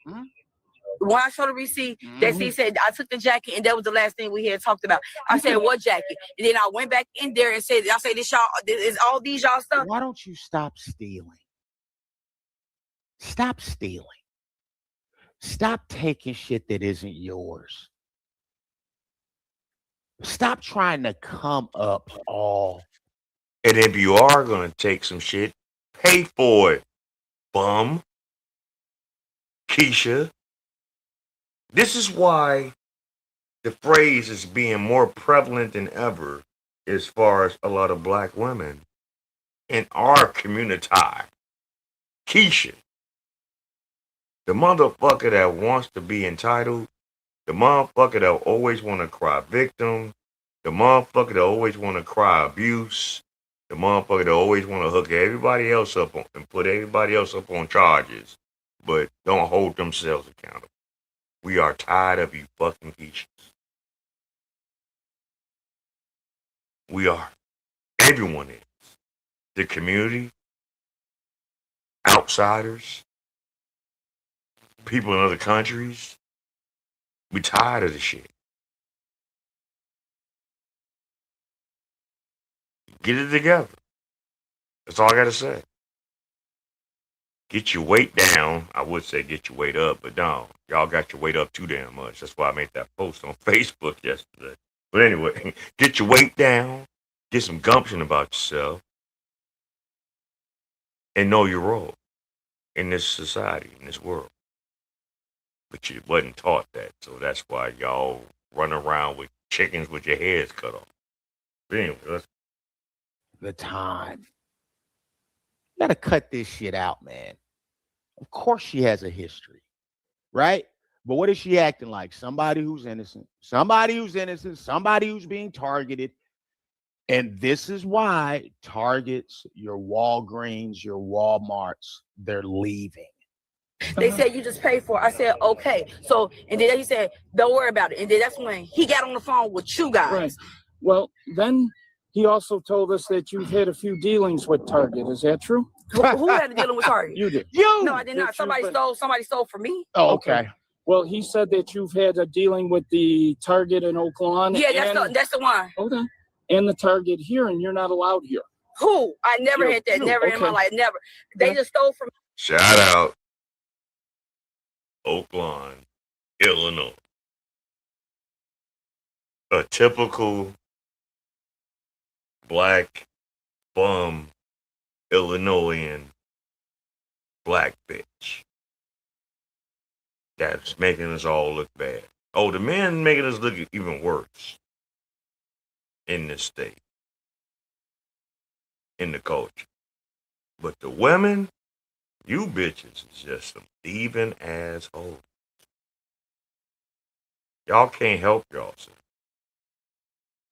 When I showed the receipt, he said I took the jacket, and that was the last thing we had talked about. I said, what jacket? And then I went back in there and said, I said, this is all these y'all stuff. Why don't you stop stealing? Stop stealing. Stop taking shit that isn't yours. Stop trying to come up all. And if you are going to take some shit, pay for it, bum. Keisha. This is why the phrase is being more prevalent than ever as far as a lot of black women in our community. Keisha. The motherfucker that wants to be entitled, the motherfucker that always want to cry victim, the motherfucker that always want to cry abuse, the motherfucker that always want to hook everybody else up on and put everybody else up on charges, but don't hold themselves accountable. We are tired of you fucking Keishas. We are. Everyone is. The community, outsiders, people in other countries. We tired of the shit. Get it together. That's all I gotta say. Get your weight down. I would say get your weight up, but no. Y'all got your weight up too damn much. That's why I made that post on Facebook yesterday. But anyway, get your weight down. Get some gumption about yourself. And know your role in this society, in this world. But you wasn't taught that. So that's why y'all run around with chickens with your heads cut off. But anyway, the time. You gotta cut this shit out, man. Of course she has a history, right? But what is she acting like? Somebody who's innocent, somebody who's being targeted. And this is why Targets, your Walgreens, your Walmarts, they're leaving. They said you just pay for it. I said, okay. So, and then he said, don't worry about it. And then that's when he got on the phone with you guys. Right. Well, then he also told us that you've had a few dealings with Target. Is that true? Who had a dealing with Target? You did. No, I did not. Somebody stole from me. Oh, okay. Well, he said that you've had a dealing with the Target in Oak Lawn. Yeah, that's the one. Okay. And the Target here, and you're not allowed here. Who? I never had that. Never in my life. Never. They just stole from me. Shout out. Oak Lawn, Illinois. A typical black bum Illinoisan black bitch that's making us all look bad. Oh, the men making us look even worse in this state, in the culture. But the women, you bitches is just some thieving assholes. Y'all can't help yourself.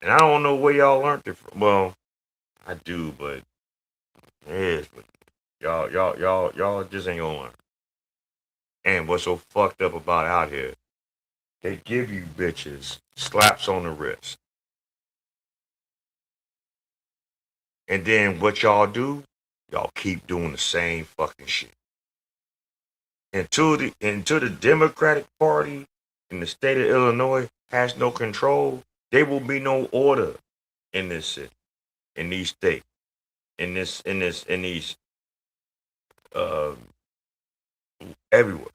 And I don't know where y'all learned it from. Well, I do, but yes, but y'all just ain't gonna learn. And what's so fucked up about out here, they give you bitches slaps on the wrist. And then what y'all do, y'all keep doing the same fucking shit. Until the Democratic Party in the state of Illinois has no control, there will be no order in this city, in these states, in these uh everywhere.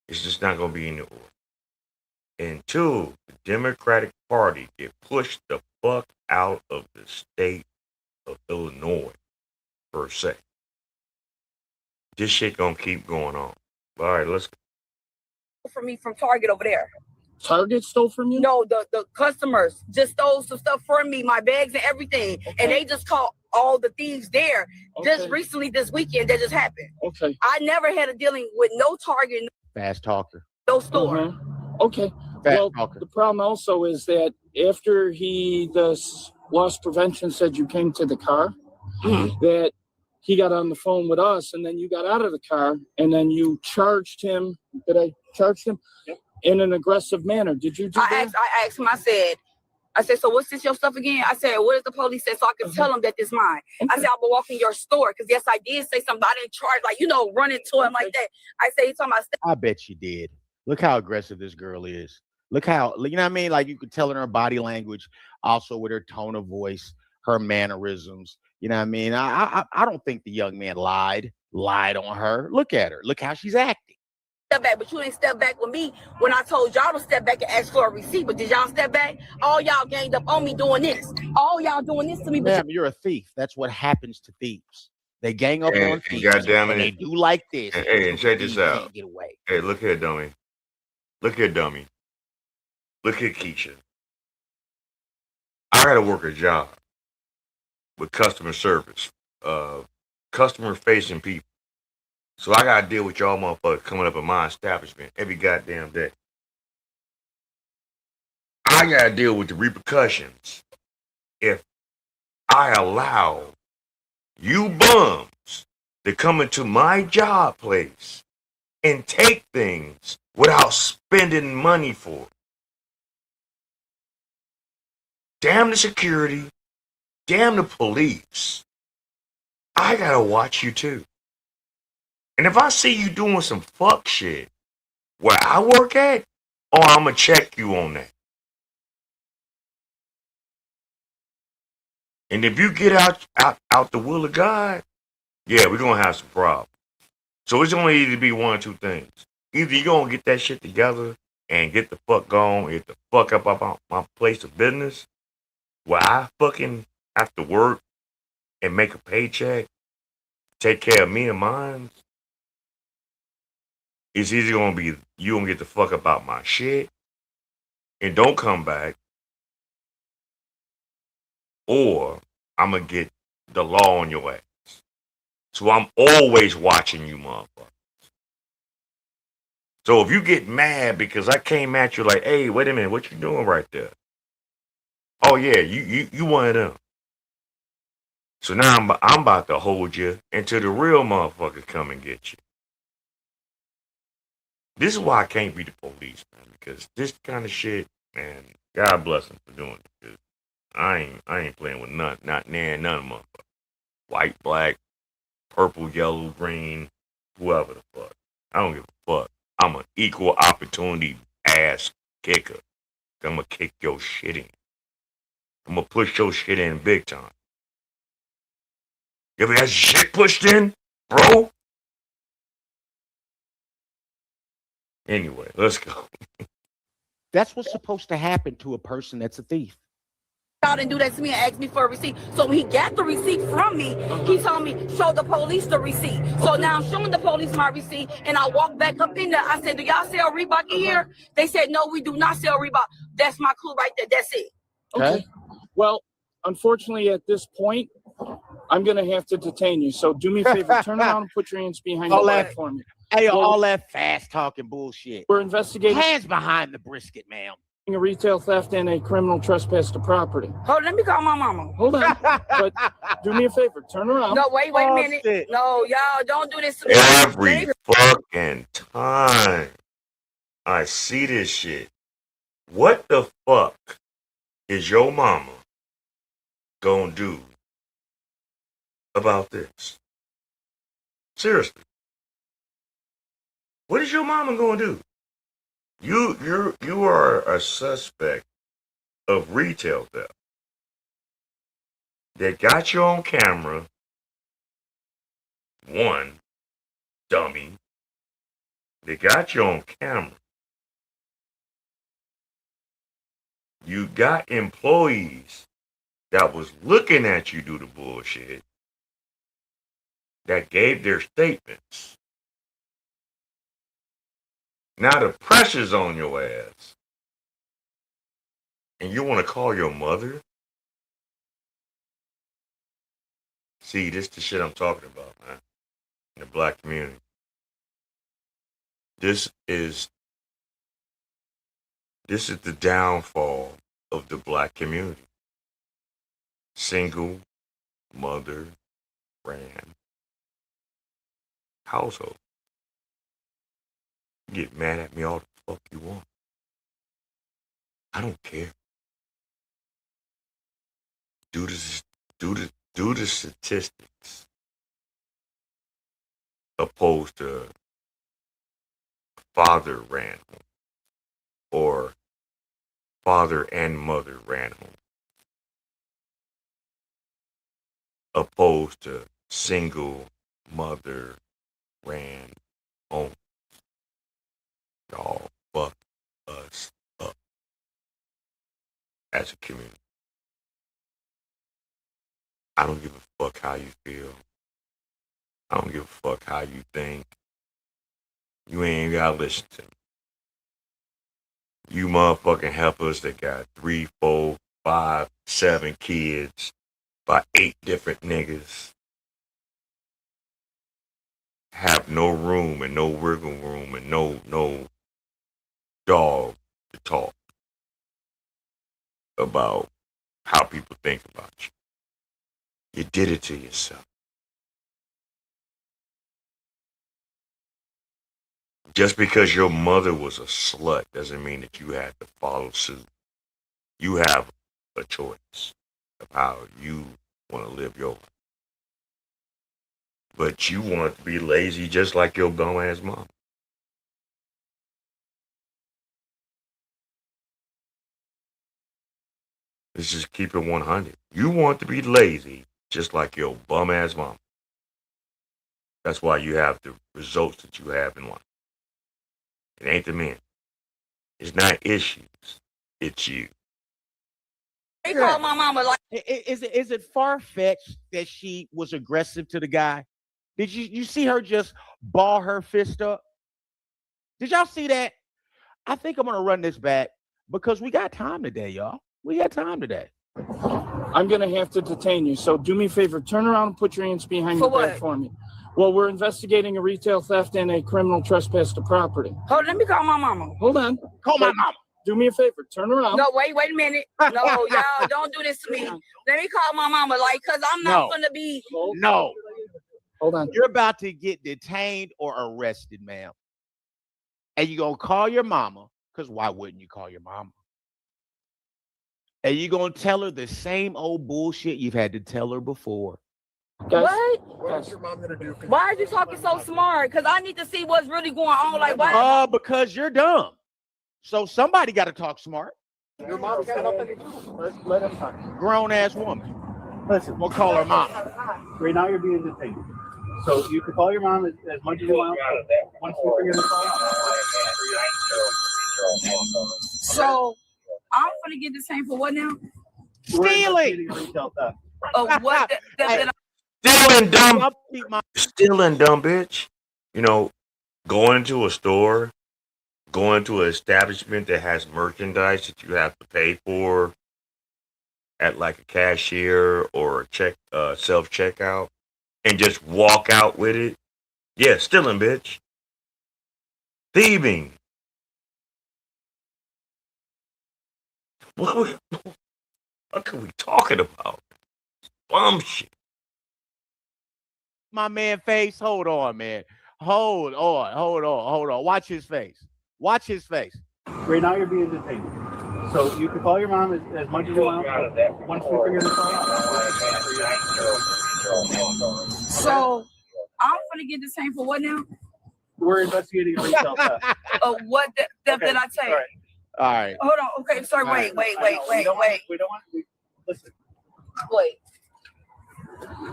It's just not gonna be any order. Until the Democratic Party get pushed the fuck out of the state of Illinois, per se. This shit gonna keep going on. All right, let's go. For me from Target over there. Target stole from you? No, the customers just stole some stuff from me, my bags and everything. Okay. And they just caught all the thieves there just recently this weekend that just happened. Okay. I never had a dealing with no Target, Fast talker. no store. Okay. Fast Well, talker. the problem also is that after the loss prevention said you came to the car, that he got on the phone with us, and then you got out of the car, and then you charged him. Did I charge him? Yep. In an aggressive manner? Did you do that? I asked him, I said, so what's this your stuff again? I said, what is the police said so I can tell them that this mine? Okay. I said, I'm gonna walk in your store, because yes, I did say something, but I didn't charge, like, run into him like that. I say, he's talking about I bet you did. Look how aggressive this girl is. Look how, you know what I mean? Like, you could tell in her body language, also with her tone of voice, her mannerisms. You know what I mean? I don't think the young man lied on her. Look at her. Look how she's acting. Step back, but you didn't step back with me when I told y'all to step back and ask for a receipt. But did y'all step back? All y'all ganged up on me doing this. All y'all doing this to me. Ma'am, you're a thief. That's what happens to thieves. They gang up on thieves. Goddamn it. And they do like this. And check this out. Can't get away. Hey, look here, dummy. Look here, dummy. Look here, Keisha. I gotta work a job with customer service, customer facing people. So I gotta deal with y'all motherfuckers coming up in my establishment every goddamn day. I gotta deal with the repercussions if I allow you bums to come into my job place and take things without spending money for it. Damn the security, damn the police. I gotta watch you too. And if I see you doing some fuck shit where I work at, I'm gonna check you on that. And if you get out the will of God, yeah, we're gonna have some problems. So it's only either be one or two things. Either you're gonna get that shit together and get the fuck gone, get the fuck up about my place of business, where I fucking have to work and make a paycheck, take care of me and mine. It's either gonna be you gonna get the fuck up out my shit and don't come back, or I'm gonna get the law on your ass. So I'm always watching you, motherfucker. So if you get mad because I came at you like, hey, wait a minute, what you doing right there? Oh yeah, you one of them. So now I'm about to hold you until the real motherfuckers come and get you. This is why I can't be the police, man, because this kind of shit, man, God bless them for doing it. 'Cause I ain't playing with none of motherfuckers. White, black, purple, yellow, green, whoever the fuck. I don't give a fuck. I'm an equal opportunity ass kicker. I'm gonna kick your shit in. I'm gonna push your shit in big time. You ever had shit pushed in, bro? Anyway, let's go. That's what's supposed to happen to a person that's a thief. out and do that to me and ask me for a receipt. So when he got the receipt from me, he told me, show the police the receipt. So now I'm showing the police my receipt, and I walked back up in there. I said, do y'all sell Reebok in here? They said, no, we do not sell Reebok. That's my clue right there. That's it. Okay. Well, unfortunately, at this point, I'm going to have to detain you. So do me a favor, turn around and put your hands behind your back for me. Hey, all that fast talking bullshit. We're investigating hands behind the brisket, ma'am. A retail theft and a criminal trespass to property. Hold on, let me call my mama. Hold on. But do me a favor, turn around. No, wait a minute. Shit. No, y'all don't do this to me. Every fucking time I see this shit, what the fuck is your mama gonna do about this? Seriously. What is your mama gonna do? You are a suspect of retail theft. They got you on camera. One, dummy. They got you on camera. You got employees that was looking at you do the bullshit that gave their statements. Now the pressure's on your ass. And you want to call your mother? See, this is the shit I'm talking about, man. In the black community. This is the downfall of the black community. Single mother ran household. You get mad at me all the fuck you want. I don't care. Do the statistics opposed to father ran home or father and mother ran home opposed to single mother ran home. Y'all fuck us up as a community. I don't give a fuck how you feel. I don't give a fuck how you think. You ain't gotta listen to me. You motherfucking helpers that got 3, 4, 5, 7 kids by 8 different niggas have no room and no wiggle room and no dog to talk about how people think about you. You did it to yourself. Just because your mother was a slut doesn't mean that you had to follow suit. You have a choice of how you want to live your life. But you want to be lazy just like your bum ass mom. Let's just keep it 100. You want to be lazy just like your bum ass mom. That's why you have the results that you have in life. It ain't the men. It's not issues. It's you. They call my mama like. Is it far-fetched that she was aggressive to the guy? Did you see her just ball her fist up? Did y'all see that? I think I'm gonna run this back because we got time today, y'all. We got time today. I'm going to have to detain you. So do me a favor, turn around and put your hands behind your back for me. Well, we're investigating a retail theft and a criminal trespass to property. Hold on, let me call my mama. Hold on. Call my mama. Do me a favor, turn around. No, wait a minute. No, y'all don't do this to me. Let me call my mama, like, cause I'm not gonna be. No. Hold on. You're about to get detained or arrested, ma'am. And you're gonna call your mama, because why wouldn't you call your mama? And you're gonna tell her the same old bullshit you've had to tell her before. Guys, What? What's your mom gonna do? Why are you talking so smart? Cause I need to see what's really going on. Like, why? Because you're dumb. So somebody got to talk smart. Your mom's got up in let him talk. Grown ass woman. Listen, We'll call her mom. right now you're being detained. So you can call your mom as much as you want. Once we figure this all out. So I'm gonna get detained for what now? Stealing. Retail theft. What? Stealing, dumb. Stealing, dumb bitch. You know, going to a store, going to an establishment that has merchandise that you have to pay for at like a cashier or a self checkout, and just walk out with it. Yeah, stealing, bitch. Thieving. What are we talking about? Bum shit. My man face. Hold on, man. Hold on. Watch his face. Watch his face. Right now you're being detained. So you can call your mom as much as you want. Once we figure this out. So I'm gonna get detained for what now? We're investigating a retail theft. What theft did I take? All right. Hold on. Okay, sorry. Wait. We don't want. Listen. Wait.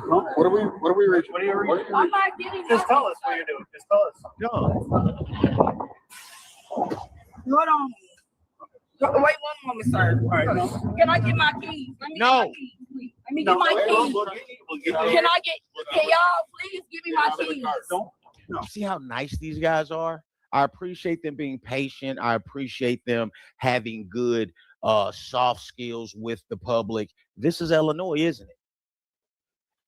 Well, what are we reaching? What are you reaching? I'm not getting. Just tell us what you're doing. Just tell us. No. Hold on. Wait one moment, sir. All right. No. Can I get my keys? Let me No. get my keys, please. Let me get my keys. Can y'all please give me my keys? No. See how nice these guys are? I appreciate them being patient. I appreciate them having good soft skills with the public. This is Illinois, isn't it?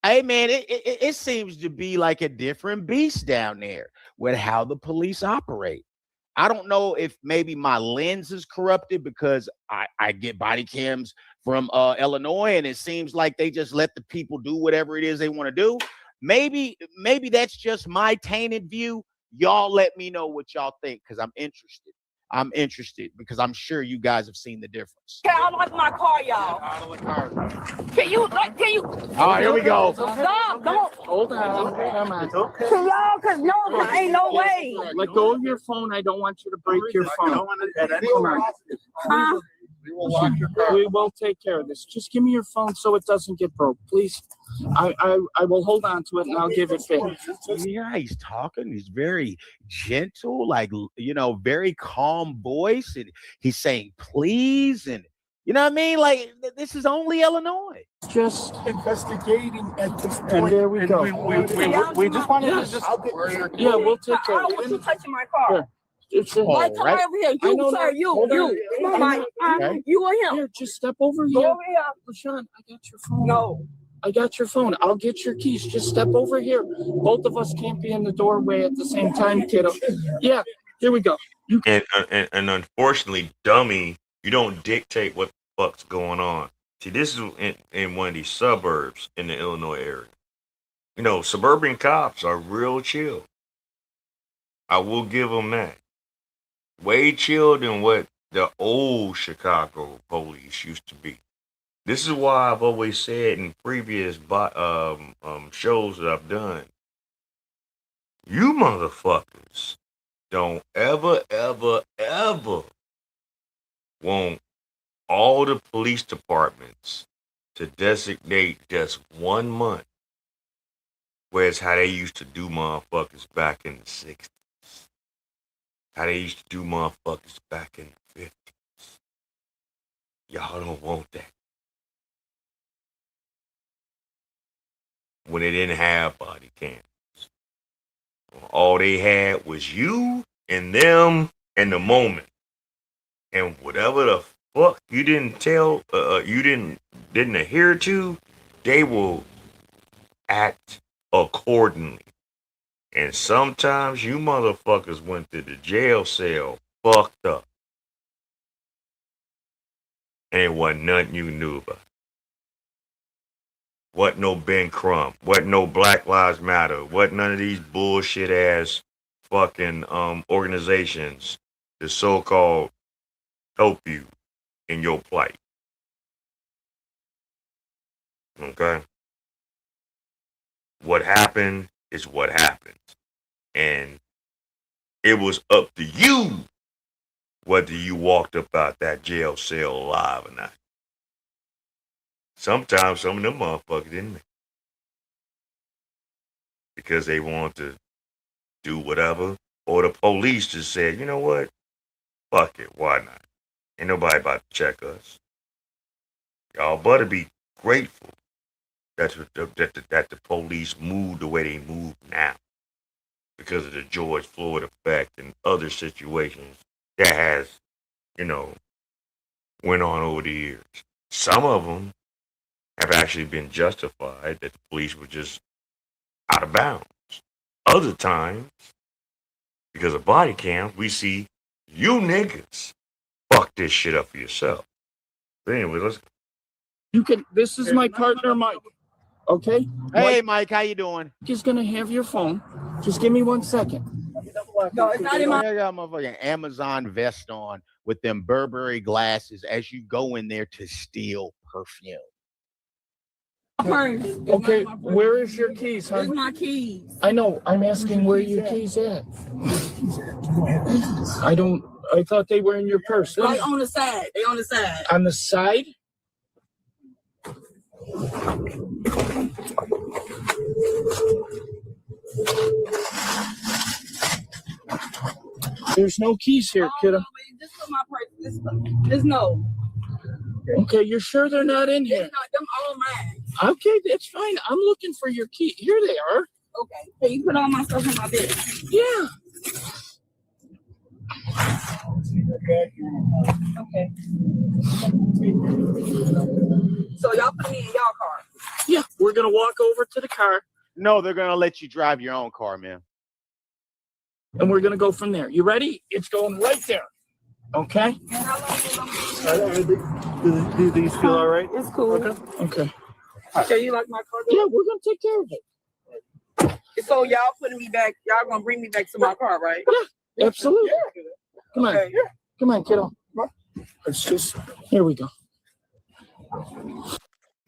Hey, man, it seems to be like a different beast down there with how the police operate. I don't know if maybe my lens is corrupted because I get body cams from Illinois, and it seems like they just let the people do whatever it is they want to do. Maybe that's just my tainted view. Y'all let me know what y'all think because I'm interested. I'm interested because I'm sure you guys have seen the difference. Can I unlock my car, y'all? Can you? All right, here we go. Stop! Don't. Hold on. Come on. Can y'all? Cause no, ain't no way. Let go of your phone. I don't want you to break your phone. We will lock your car. We will take care of this. Just give me your phone so it doesn't get broke, please. I will hold on to it and I'll give it back. Yeah, he's talking. He's very gentle, like, very calm voice. And he's saying, please. And you know what I mean? Like, this is only Illinois. Just investigating at this point. And there we go. We just wanted to just. Yeah, we'll take care I of don't want you it. touching my car. It's Right, come right. over here. I know You, sir, that. you. You or him. Here, just step over Go here. over here. LaShawn, I got your phone. No. I got your phone. I'll get your keys. Just step over here. Both of us can't be in the doorway at the same time, kiddo. Yeah, here we go. And unfortunately, dummy, you don't dictate what the fuck's going on. See, this is in one of these suburbs in the Illinois area. You know, suburban cops are real chill. I will give them that. Way chill than what the old Chicago police used to be. This is why I've always said in previous shows that I've done, you motherfuckers don't ever want all the police departments to designate just 1 month, whereas how they used to do motherfuckers back in the 60s. How they used to do motherfuckers back in the 50s. Y'all don't want that. When they didn't have body cams. All they had was you and them and the moment. And whatever the fuck you didn't tell, you didn't adhere to, they will act accordingly. And sometimes you motherfuckers went to the jail cell fucked up. And it wasn't nothing you knew about. What no Ben Crump, what no Black Lives Matter, what none of these bullshit ass fucking organizations that so-called help you in your plight. Okay? What happened is what happened. And it was up to you whether you walked up out that jail cell alive or not. Sometimes some of them motherfuckers didn't make it. Because they wanted to do whatever. Or the police just said, you know what? Fuck it, why not? Ain't nobody about to check us. Y'all better be grateful that the police move the way they move now because of the George Floyd effect and other situations that has, you know, went on over the years. Some of them have actually been justified that the police were just out of bounds. Other times, because of body cams, we see you niggas fuck this shit up for yourself. But anyway, let's. You can. This is my partner, Mike. Okay. Hey, Mike, how you doing? He's gonna have your phone. Just give me 1 second. No, it's not in my. I got a motherfucking Amazon vest on with them Burberry glasses as you go in there to steal perfume. Purse. Okay, where is your keys, Where's hon? my keys? I know. I'm asking where your keys at. I don't. I thought they were in your purse. Right on the side. They on the side. On the side? There's no keys here, kiddo. Just put my purse. Just no. Okay, you're sure they're not in here? Them all mine. Okay, that's fine. I'm looking for your key. Here they are. Okay. Can you put all my stuff in my bed? Yeah. Okay. So y'all put me in y'all car. Yeah, we're gonna walk over to the car. No, they're gonna let you drive your own car, man. And we're gonna go from there. You ready? It's going right there. Okay? Do these feel all right? It's cool. Okay. Okay, you like my car? Yeah, we're gonna take care of it. So y'all putting me back, y'all gonna bring me back to my car, right? Yeah, absolutely. Come on. Okay. Come on, kiddo. It's just, here we go.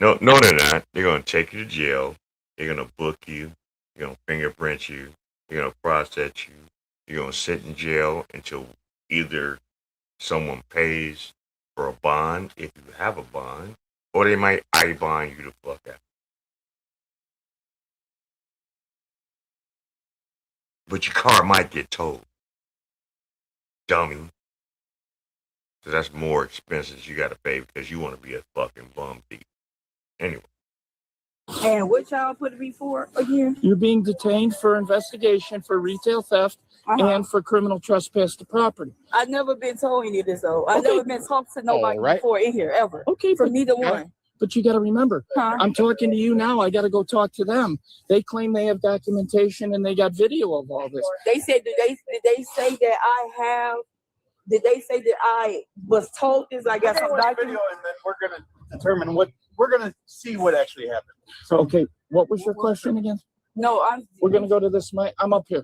No, they're not. They're gonna take you to jail. They're gonna book you. They're gonna fingerprint you. They're gonna process you. You're gonna sit in jail until either someone pays for a bond, if you have a bond, or they might I-bond you the fuck out. But your car might get towed. Dummy. So that's more expenses you gotta pay because you wanna be a fucking bum thief. Anyway. And what y'all put me for again? You're being detained for investigation for retail theft and for criminal trespass to property. I've never been told any of this though. I've never been talked to nobody All right. before in here ever. Okay, From neither one. But you got to remember, I'm talking to you now. I got to go talk to them. They claim they have documentation and they got video of all this. They said, did they say that I have? Did they say that I was told this? I got some video, document. and then we're gonna determine what we're gonna see what actually happened. So, okay, what was your question again? No, We're going to go to this mic. I'm up here.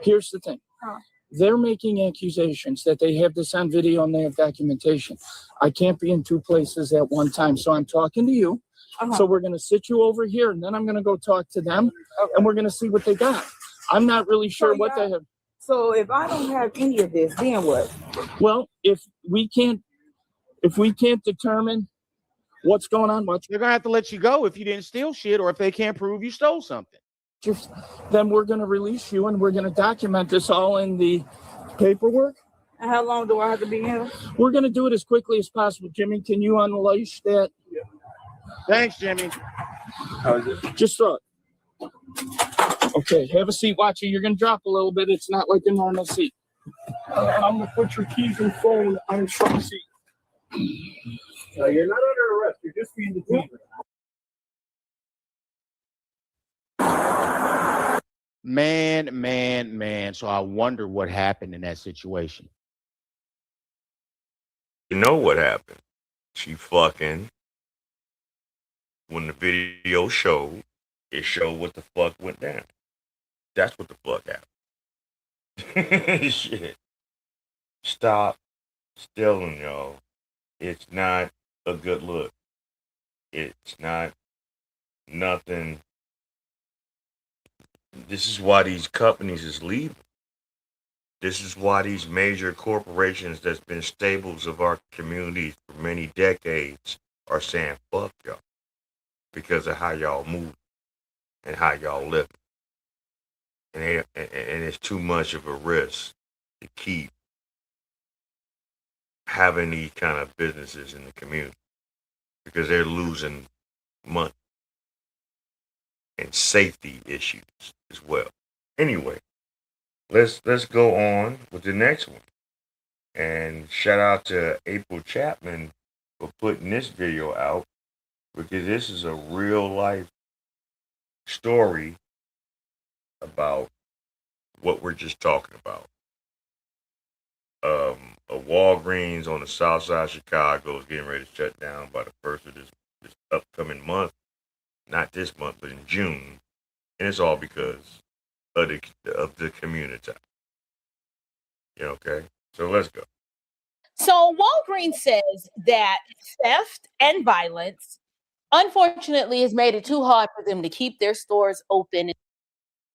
Here's the thing. They're making accusations that they have this on video and they have documentation. I can't be in two places at one time. So I'm talking to you. So we're going to sit you over here and then I'm going to go talk to them and we're going to see what they got. I'm not really sure what they have. So if I don't have any of this, then what? Well, if we can't determine what's going on, they're going to have to let you go if you didn't steal shit or if they can't prove you stole something. Then we're going to release you and we're going to document this all in the paperwork. And how long do I have to be here? We're going to do it as quickly as possible. Jimmy, can you unleash that? Thanks, Jimmy. How is it? Just throw it. Okay, have a seat. Watch it. You're going to drop a little bit. It's not like a normal seat. I'm going to put your keys and phone on the front seat. No, you're not under arrest. You're just being detained. Man. So I wonder what happened in that situation. You know what happened? She fucking, when the video showed, it showed what the fuck went down. That's what the fuck happened. Shit. Stop stealing, y'all. It's not a good look. It's not nothing. This is why these companies is leaving. This is why these major corporations that's been staples of our communities for many decades are saying fuck y'all. Because of how y'all move and how y'all live. And it's too much of a risk to keep having these kind of businesses in the community. because they're losing money and safety issues as well. Anyway, let's go on with the next one. And shout out to April Chapman for putting this video out, because this is a real life story about what we're just talking about. A Walgreens on the south side of Chicago is getting ready to shut down by the first of this upcoming month. Not this month, but in June. And it's all because of the community. Yeah, okay? So let's go. So Walgreens says that theft and violence, unfortunately, has made it too hard for them to keep their stores open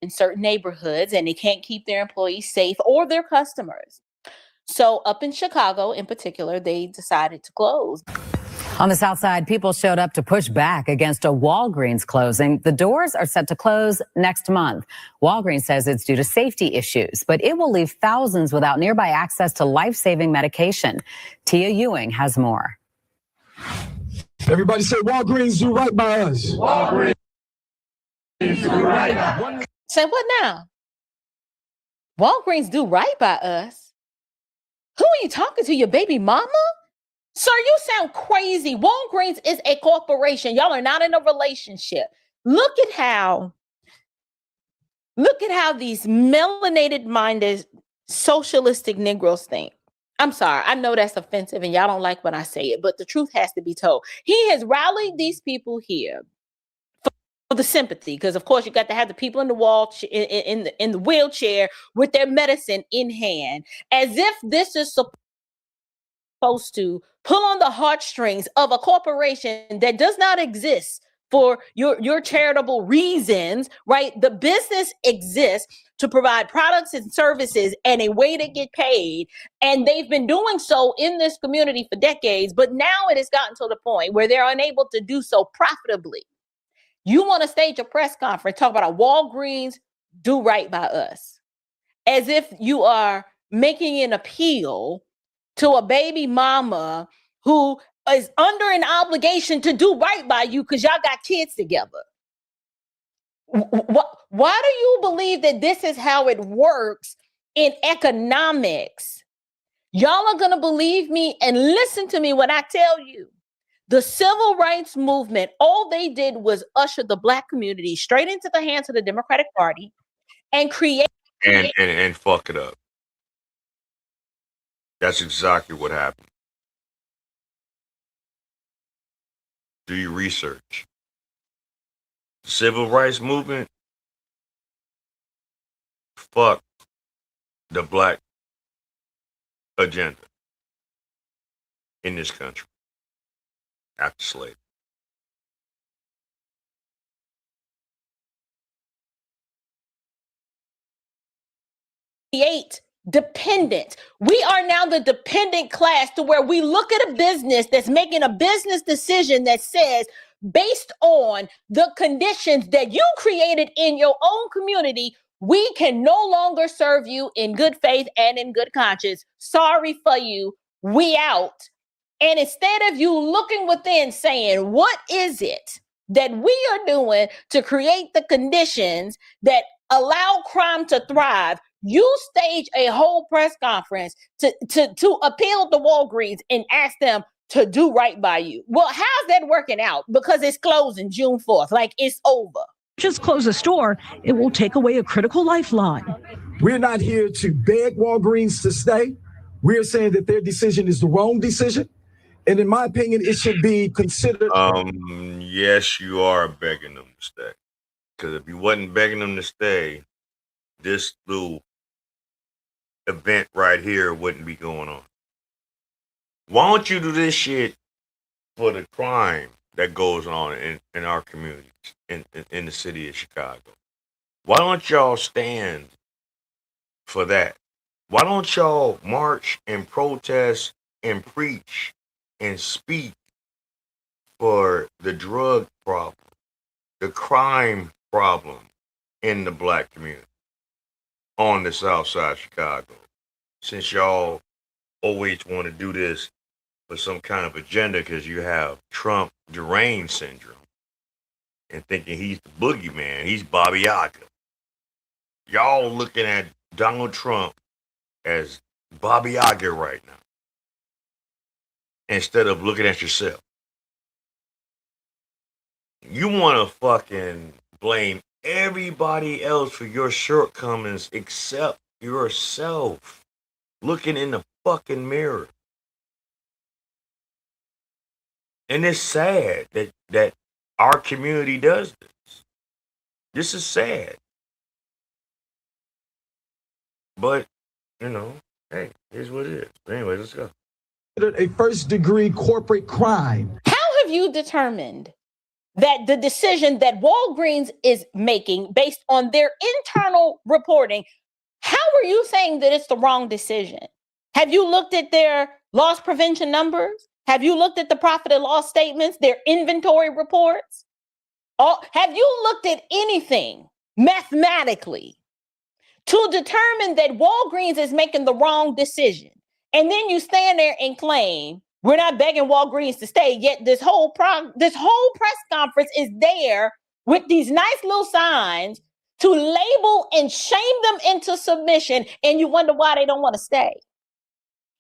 in certain neighborhoods, and they can't keep their employees safe or their customers. So up in Chicago in particular, they decided to close. On the south side, people showed up to push back against a Walgreens closing. The doors are set to close next month. Walgreens says it's due to safety issues, but it will leave thousands without nearby access to life-saving medication. Tia Ewing has more. Everybody say Walgreens do right by us. Walgreens do right by us. Say what now? Walgreens do right by us? Who are you talking to, your baby mama? Sir, you sound crazy. Walgreens is a corporation. Y'all are not in a relationship. Look at how these melanated-minded socialistic Negroes think. I'm sorry. I know that's offensive and y'all don't like when I say it, but the truth has to be told. He has rallied these people here for the sympathy, because of course you got to have the people in the in the wheelchair with their medicine in hand, as if this is supposed to pull on the heartstrings of a corporation that does not exist for your charitable reasons, right? The business exists to provide products and services and a way to get paid. And they've been doing so in this community for decades, but now it has gotten to the point where they're unable to do so profitably. You want to stage a press conference, talk about a Walgreens do right by us, as if you are making an appeal to a baby mama who is under an obligation to do right by you because y'all got kids together. Why do you believe that this is how it works in economics? Y'all are going to believe me and listen to me when I tell you. The civil rights movement, all they did was usher the Black community straight into the hands of the Democratic Party and create and fuck it up. That's exactly what happened. Do your research. Civil rights movement, fuck the Black agenda in this country after slavery. Dependent. We are now the dependent class, to where we look at a business that's making a business decision that says, based on the conditions that you created in your own community, we can no longer serve you in good faith and in good conscience. Sorry for you. We out. And instead of you looking within saying, what is it that we are doing to create the conditions that allow crime to thrive, you stage a whole press conference to appeal to Walgreens and ask them to do right by you. Well, how's that working out? Because it's closing June 4th. Like, it's over. Just close a store. It will take away a critical lifeline. We're not here to beg Walgreens to stay. We're saying that their decision is the wrong decision. And in my opinion, it should be considered. Yes, you are begging them to stay. Because if you wasn't begging them to stay, this little event right here wouldn't be going on. Why don't you do this shit for the crime that goes on in our communities, in the city of Chicago? Why don't y'all stand for that? Why don't y'all march and protest and preach and speak for the drug problem, the crime problem in the Black community on the south side of Chicago? Since y'all always want to do this for some kind of agenda because you have Trump deranged syndrome and thinking he's the boogeyman. He's Bobby Yaga. Y'all looking at Donald Trump as Bobby Yaga right now instead of looking at yourself. You want to fucking blame everybody else for your shortcomings except yourself. Looking in the fucking mirror. And it's sad that our community does this. This is sad. But, you know, hey, here's what it is. But anyway, let's go. A first-degree corporate crime. How have you determined that the decision that Walgreens is making based on their internal reporting, how are you saying that it's the wrong decision? Have you looked at their loss prevention numbers? Have you looked at the profit and loss statements, their inventory reports? Have you looked at anything mathematically to determine that Walgreens is making the wrong decision? And then you stand there and claim, we're not begging Walgreens to stay, yet this whole press conference is there with these nice little signs to label and shame them into submission, and you wonder why they don't want to stay.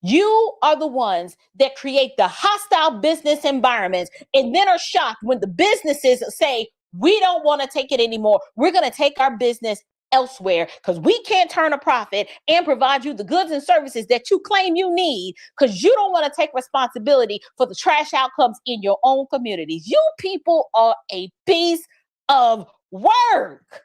You are the ones that create the hostile business environments and then are shocked when the businesses say, we don't want to take it anymore. We're going to take our business elsewhere because we can't turn a profit and provide you the goods and services that you claim you need because you don't want to take responsibility for the trash outcomes in your own communities. You people are a piece of work.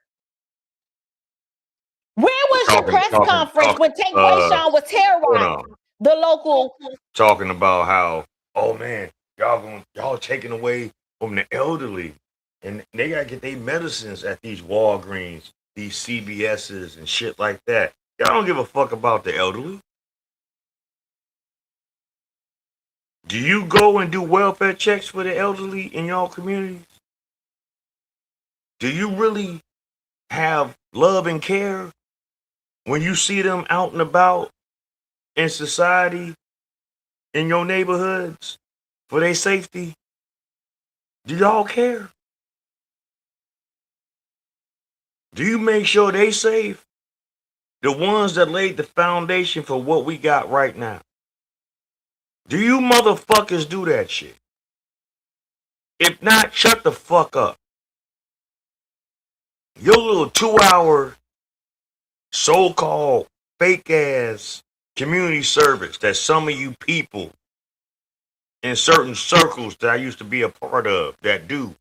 Where was your press conference when Tank Wayshawn was terrorizing the local? Talking about how, oh man, y'all taking away from the elderly, and they gotta get their medicines at these Walgreens, these CVS's and shit like that. Y'all don't give a fuck about the elderly. Do you go and do welfare checks for the elderly in y'all communities? Do you really have love and care when you see them out and about in society, in your neighborhoods, for their safety? Do y'all care? Do you make sure they safe? The ones that laid the foundation for what we got right now. Do you motherfuckers do that shit? If not, shut the fuck up. Your little 2-hour so-called fake ass community service that some of you people in certain circles that I used to be a part of that do.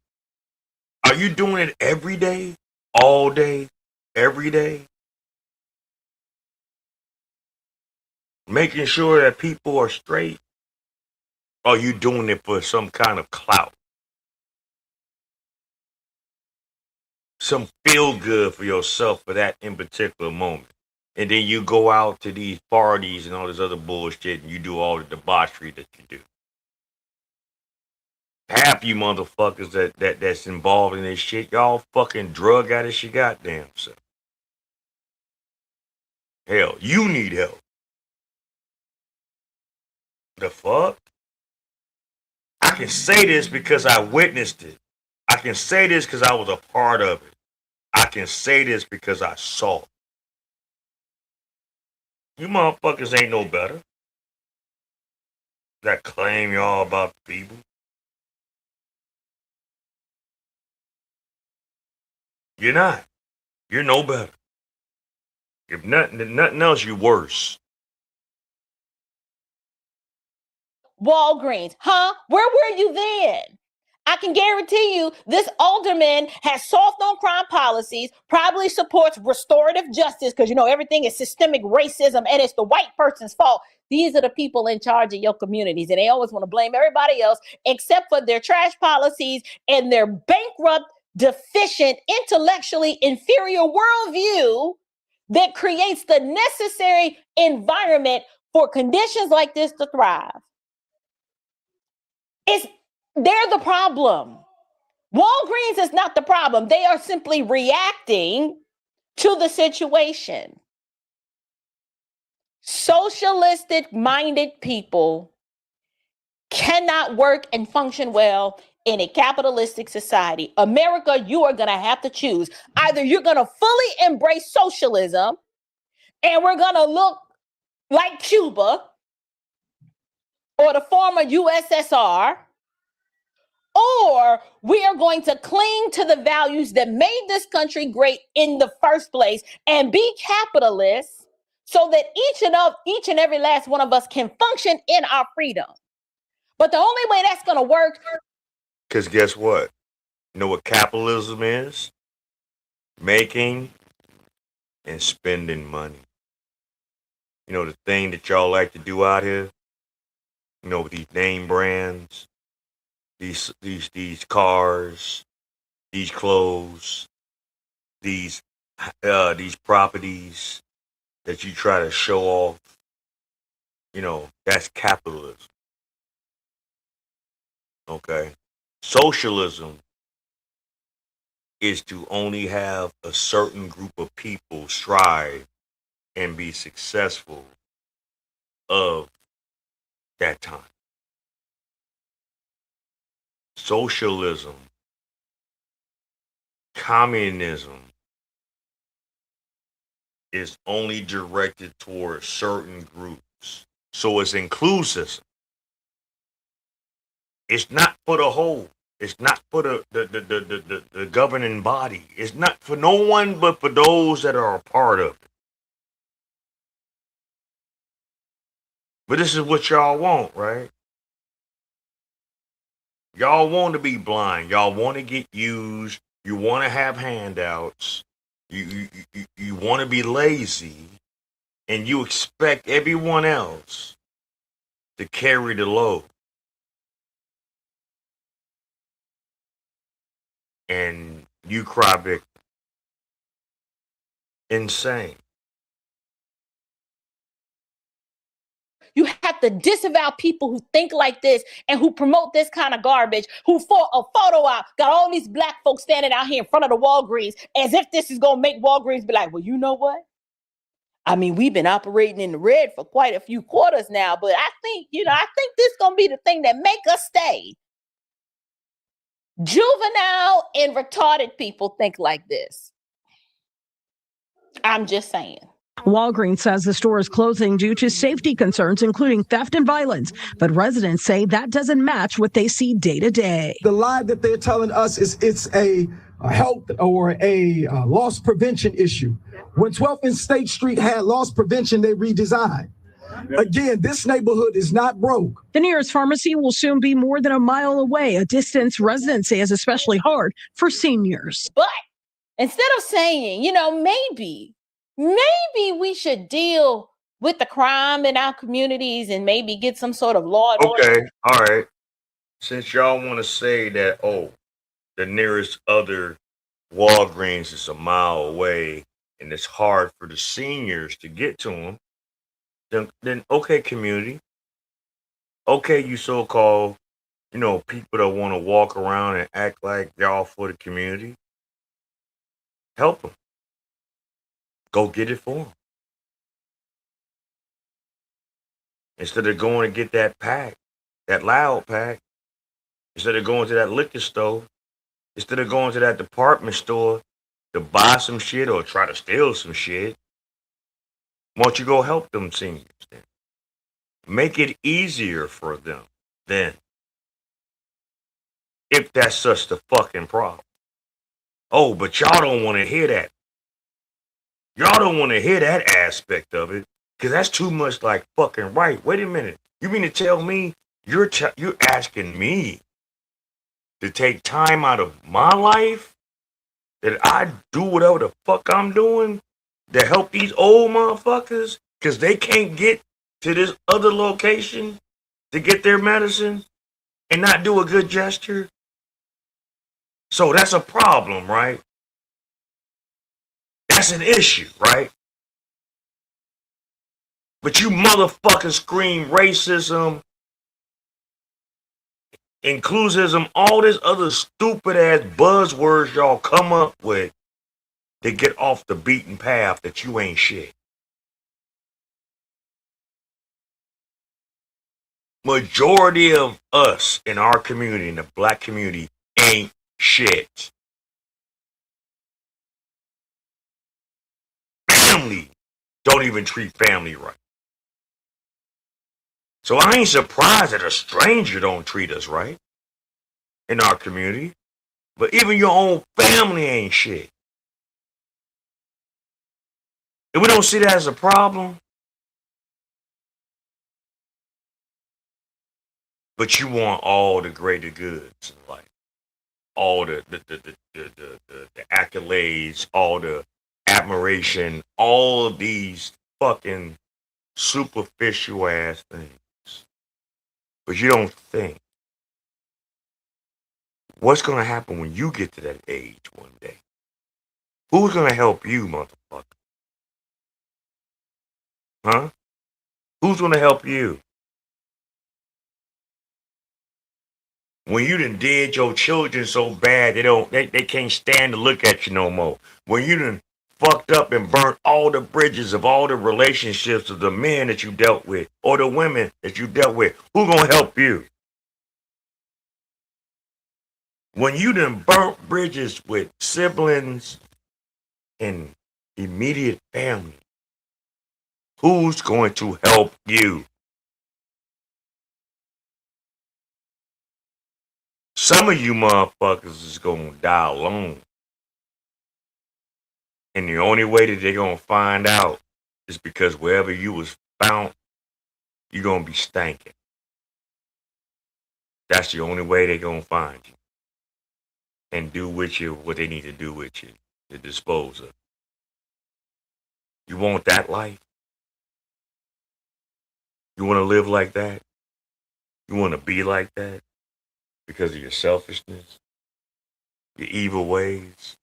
Are you doing it every day? All day? Every day? Making sure that people are straight? Or are you doing it for some kind of clout? Some feel good for yourself for that in particular moment. And then you go out to these parties and all this other bullshit and you do all the debauchery that you do. Half you motherfuckers that's involved in this shit, y'all fucking drug out of your goddamn self. Hell, you need help. The fuck? I can say this because I witnessed it. I can say this because I was a part of it. I can say this because I saw it. You motherfuckers ain't no better. That claim y'all about people. You're not. You're no better. If nothing else, you're worse. Walgreens, huh? Where were you then? I can guarantee you this alderman has soft on crime policies, probably supports restorative justice because, you know, everything is systemic racism and it's the white person's fault. These are the people in charge of your communities, and they always want to blame everybody else except for their trash policies and their bankrupt, deficient, intellectually inferior worldview that creates the necessary environment for conditions like this to thrive. They're the problem. Walgreens is not the problem. They are simply reacting to the situation. Socialistic minded people cannot work and function well in a capitalistic society. America, you are going to have to choose. Either you're going to fully embrace socialism and we're going to look like Cuba or the former USSR, or we are going to cling to the values that made this country great in the first place and be capitalists so that each and every last one of us can function in our freedom. But the only way that's going to work. Because guess what? You know what capitalism is? Making and spending money. You know, the thing that y'all like to do out here, you know, with these name brands, these cars, these clothes, these properties that you try to show off, you know, that's capitalism. Okay? Socialism is to only have a certain group of people strive and be successful of that time. Socialism, communism is only directed towards certain groups. So it's inclusive. It's not for the whole. It's not for the governing body. It's not for no one but for those that are a part of it. But this is what y'all want, right? Y'all want to be blind. Y'all want to get used. You want to have handouts. You want to be lazy. And you expect everyone else to carry the load. And you cry victim. Insane. You have to disavow people who think like this and who promote this kind of garbage, who for a photo op got all these black folks standing out here in front of the Walgreens as if this is going to make Walgreens be like, well, you know what? I mean, we've been operating in the red for quite a few quarters now, but I think this is going to be the thing that make us stay. Juvenile and retarded people think like this. I'm just saying. Walgreens says the store is closing due to safety concerns, including theft and violence. But residents say that doesn't match what they see day to day. The lie that they're telling us is it's a health or a loss prevention issue. When 12th and State Street had loss prevention, they redesigned. Again, this neighborhood is not broke. The nearest pharmacy will soon be more than a mile away, a distance residents say is especially hard for seniors. But instead of saying, maybe we should deal with the crime in our communities and maybe get some sort of law and order. Okay, all right. Since y'all want to say that, the nearest other Walgreens is a mile away and it's hard for the seniors to get to them, then okay, community. Okay, you so-called, people that want to walk around and act like y'all for the community. Help them. Go get it for them. Instead of going to get that pack, that loud pack, instead of going to that liquor store, instead of going to that department store to buy some shit or try to steal some shit, why don't you go help them seniors then? Make it easier for them then. If that's such the fucking problem. Oh, but y'all don't want to hear that. Y'all don't want to hear that aspect of it because that's too much like fucking right. Wait a minute. You mean to tell me you're asking me to take time out of my life that I do whatever the fuck I'm doing to help these old motherfuckers because they can't get to this other location to get their medicine and not do a good gesture? So that's a problem, right? That's an issue, right? But you motherfuckers scream racism, inclusism, all this other stupid ass buzzwords y'all come up with to get off the beaten path that you ain't shit. Majority of us in our community, in the black community, ain't shit. Family don't even treat family right. So I ain't surprised that a stranger don't treat us right in our community. But even your own family ain't shit. If we don't see that as a problem, but you want all the greater goods in life, all the accolades, all the admiration, all of these fucking superficial ass things. But you don't think what's gonna happen when you get to that age one day? Who's gonna help you, motherfucker? Huh? Who's gonna help you? When you done did your children so bad they can't stand to look at you no more. When you done fucked up and burnt all the bridges of all the relationships of the men that you dealt with or the women that you dealt with, who gonna help you? When you done burnt bridges with siblings and immediate family, who's going to help you? Some of you motherfuckers is gonna die alone. And the only way that they're gonna find out is because wherever you was found, you're gonna be stanking. That's the only way they're gonna find you. And do with you what they need to do with you to dispose of. You want that life? You wanna live like that? You wanna be like that? Because of your selfishness, your evil ways,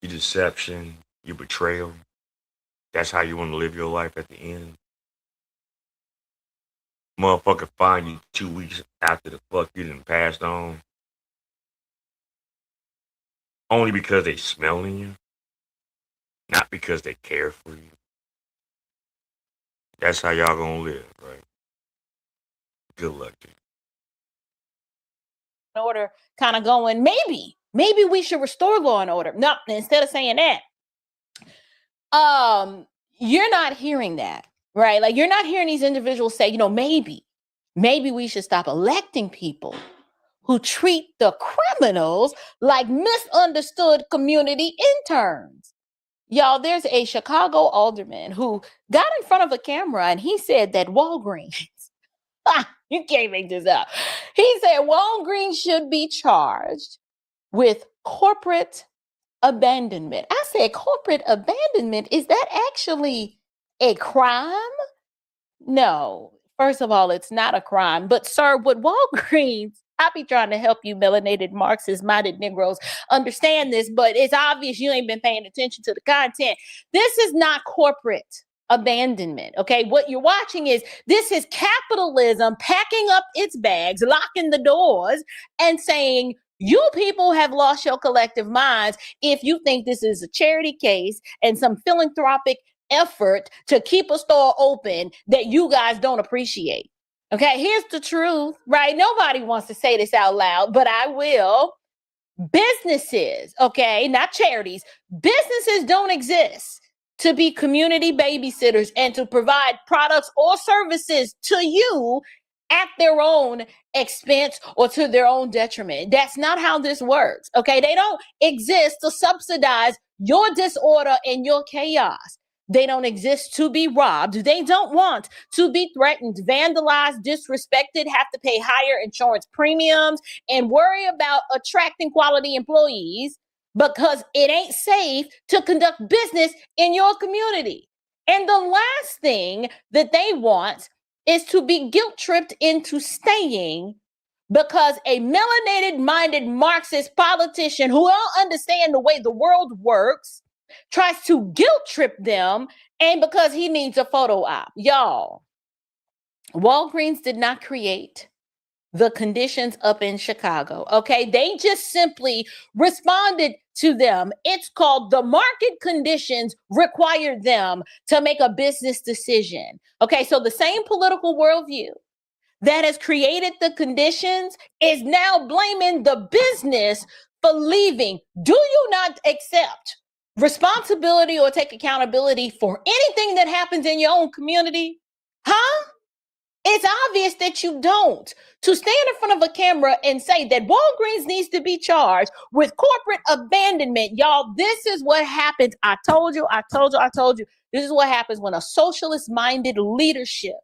your deception, your betrayal. That's how you wanna live your life at the end. Motherfucker find you 2 weeks after the fuck you done passed on. Only because they smelling you. Not because they care for you. That's how y'all gonna live, right? Good luck to you. Order kind of going, maybe we should restore law and order. No, instead of saying that, you're not hearing that, right? Like you're not hearing these individuals say, maybe we should stop electing people who treat the criminals like misunderstood community interns. Y'all, there's a Chicago alderman who got in front of a camera and he said that Walgreens, you can't make this up. He said Walgreens should be charged with corporate abandonment. I said, corporate abandonment, is that actually a crime? No. First of all, it's not a crime. But sir, with Walgreens, I be trying to help you melanated Marxist-minded Negroes understand this, but it's obvious you ain't been paying attention to the content. This is not corporate abandonment, okay? What you're watching this is capitalism packing up its bags, locking the doors, and saying, you people have lost your collective minds if you think this is a charity case and some philanthropic effort to keep a store open that you guys don't appreciate. Okay, here's the truth, right? Nobody wants to say this out loud, but I will. Businesses, okay, not charities, businesses don't exist to be community babysitters and to provide products or services to you at their own expense or to their own detriment. That's not how this works, okay? They don't exist to subsidize your disorder and your chaos. They don't exist to be robbed. They don't want to be threatened, vandalized, disrespected, have to pay higher insurance premiums, and worry about attracting quality employees because it ain't safe to conduct business in your community. And the last thing that they want is to be guilt-tripped into staying because a melanated-minded Marxist politician who don't understand the way the world works tries to guilt trip them, and because he needs a photo op. Y'all, Walgreens did not create the conditions up in Chicago. Okay, they just simply responded to them. It's called the market conditions required them to make a business decision. Okay, so the same political worldview that has created the conditions is now blaming the business for leaving. Do you not accept responsibility or take accountability for anything that happens in your own community? Huh? It's obvious that you don't. To stand in front of a camera and say that Walgreens needs to be charged with corporate abandonment, y'all, this is what happens. I told you. This is what happens when a socialist-minded leadership,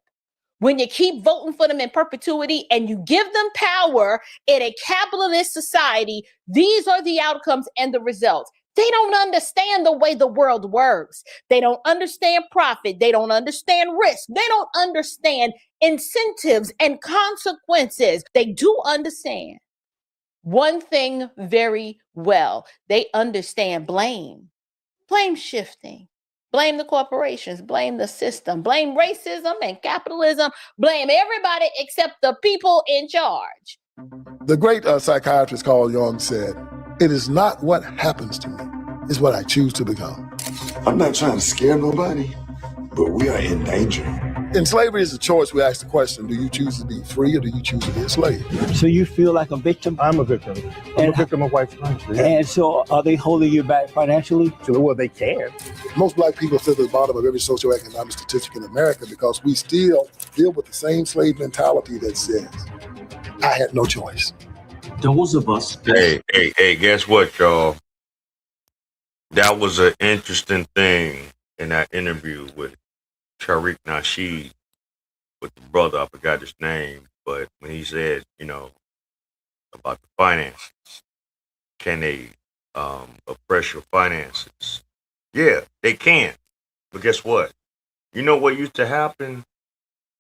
when you keep voting for them in perpetuity and you give them power in a capitalist society, these are the outcomes and the results. They don't understand the way the world works. They don't understand profit. They don't understand risk. They don't understand incentives and consequences. They do understand one thing very well. They understand blame shifting. Blame the corporations, blame the system, blame racism and capitalism, blame everybody except the people in charge. The great psychiatrist Carl Jung said, "It is not what happens to me, it's what I choose to become." I'm not trying to scare nobody, but we are in danger. In slavery is a choice. We ask the question, do you choose to be free or do you choose to be a slave? So you feel like a victim? I'm a victim. I'm a victim of white supremacy. And so are they holding you back financially? Well, they can. Most black people sit at the bottom of every socioeconomic statistic in America because we still deal with the same slave mentality that says, I had no choice. Those of us. Hey, guess what, y'all? That was an interesting thing in that interview with Tariq Nasheed, with the brother, I forgot his name, but when he said, about the finances, can they oppress your finances? Yeah, they can. But guess what? You know what used to happen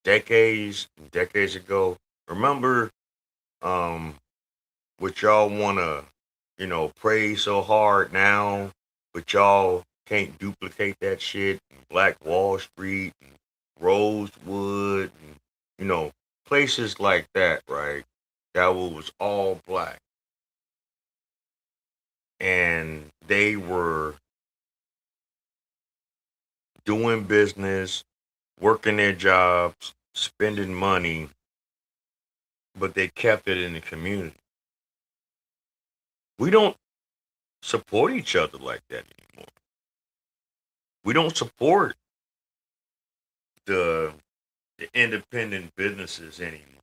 decades ago? Remember what y'all want to, praise so hard now, but y'all can't duplicate that shit in Black Wall Street and Rosewood and, places like that, right? That was all black. And they were doing business, working their jobs, spending money, but they kept it in the community. We don't support each other like that anymore. We don't support the independent businesses anymore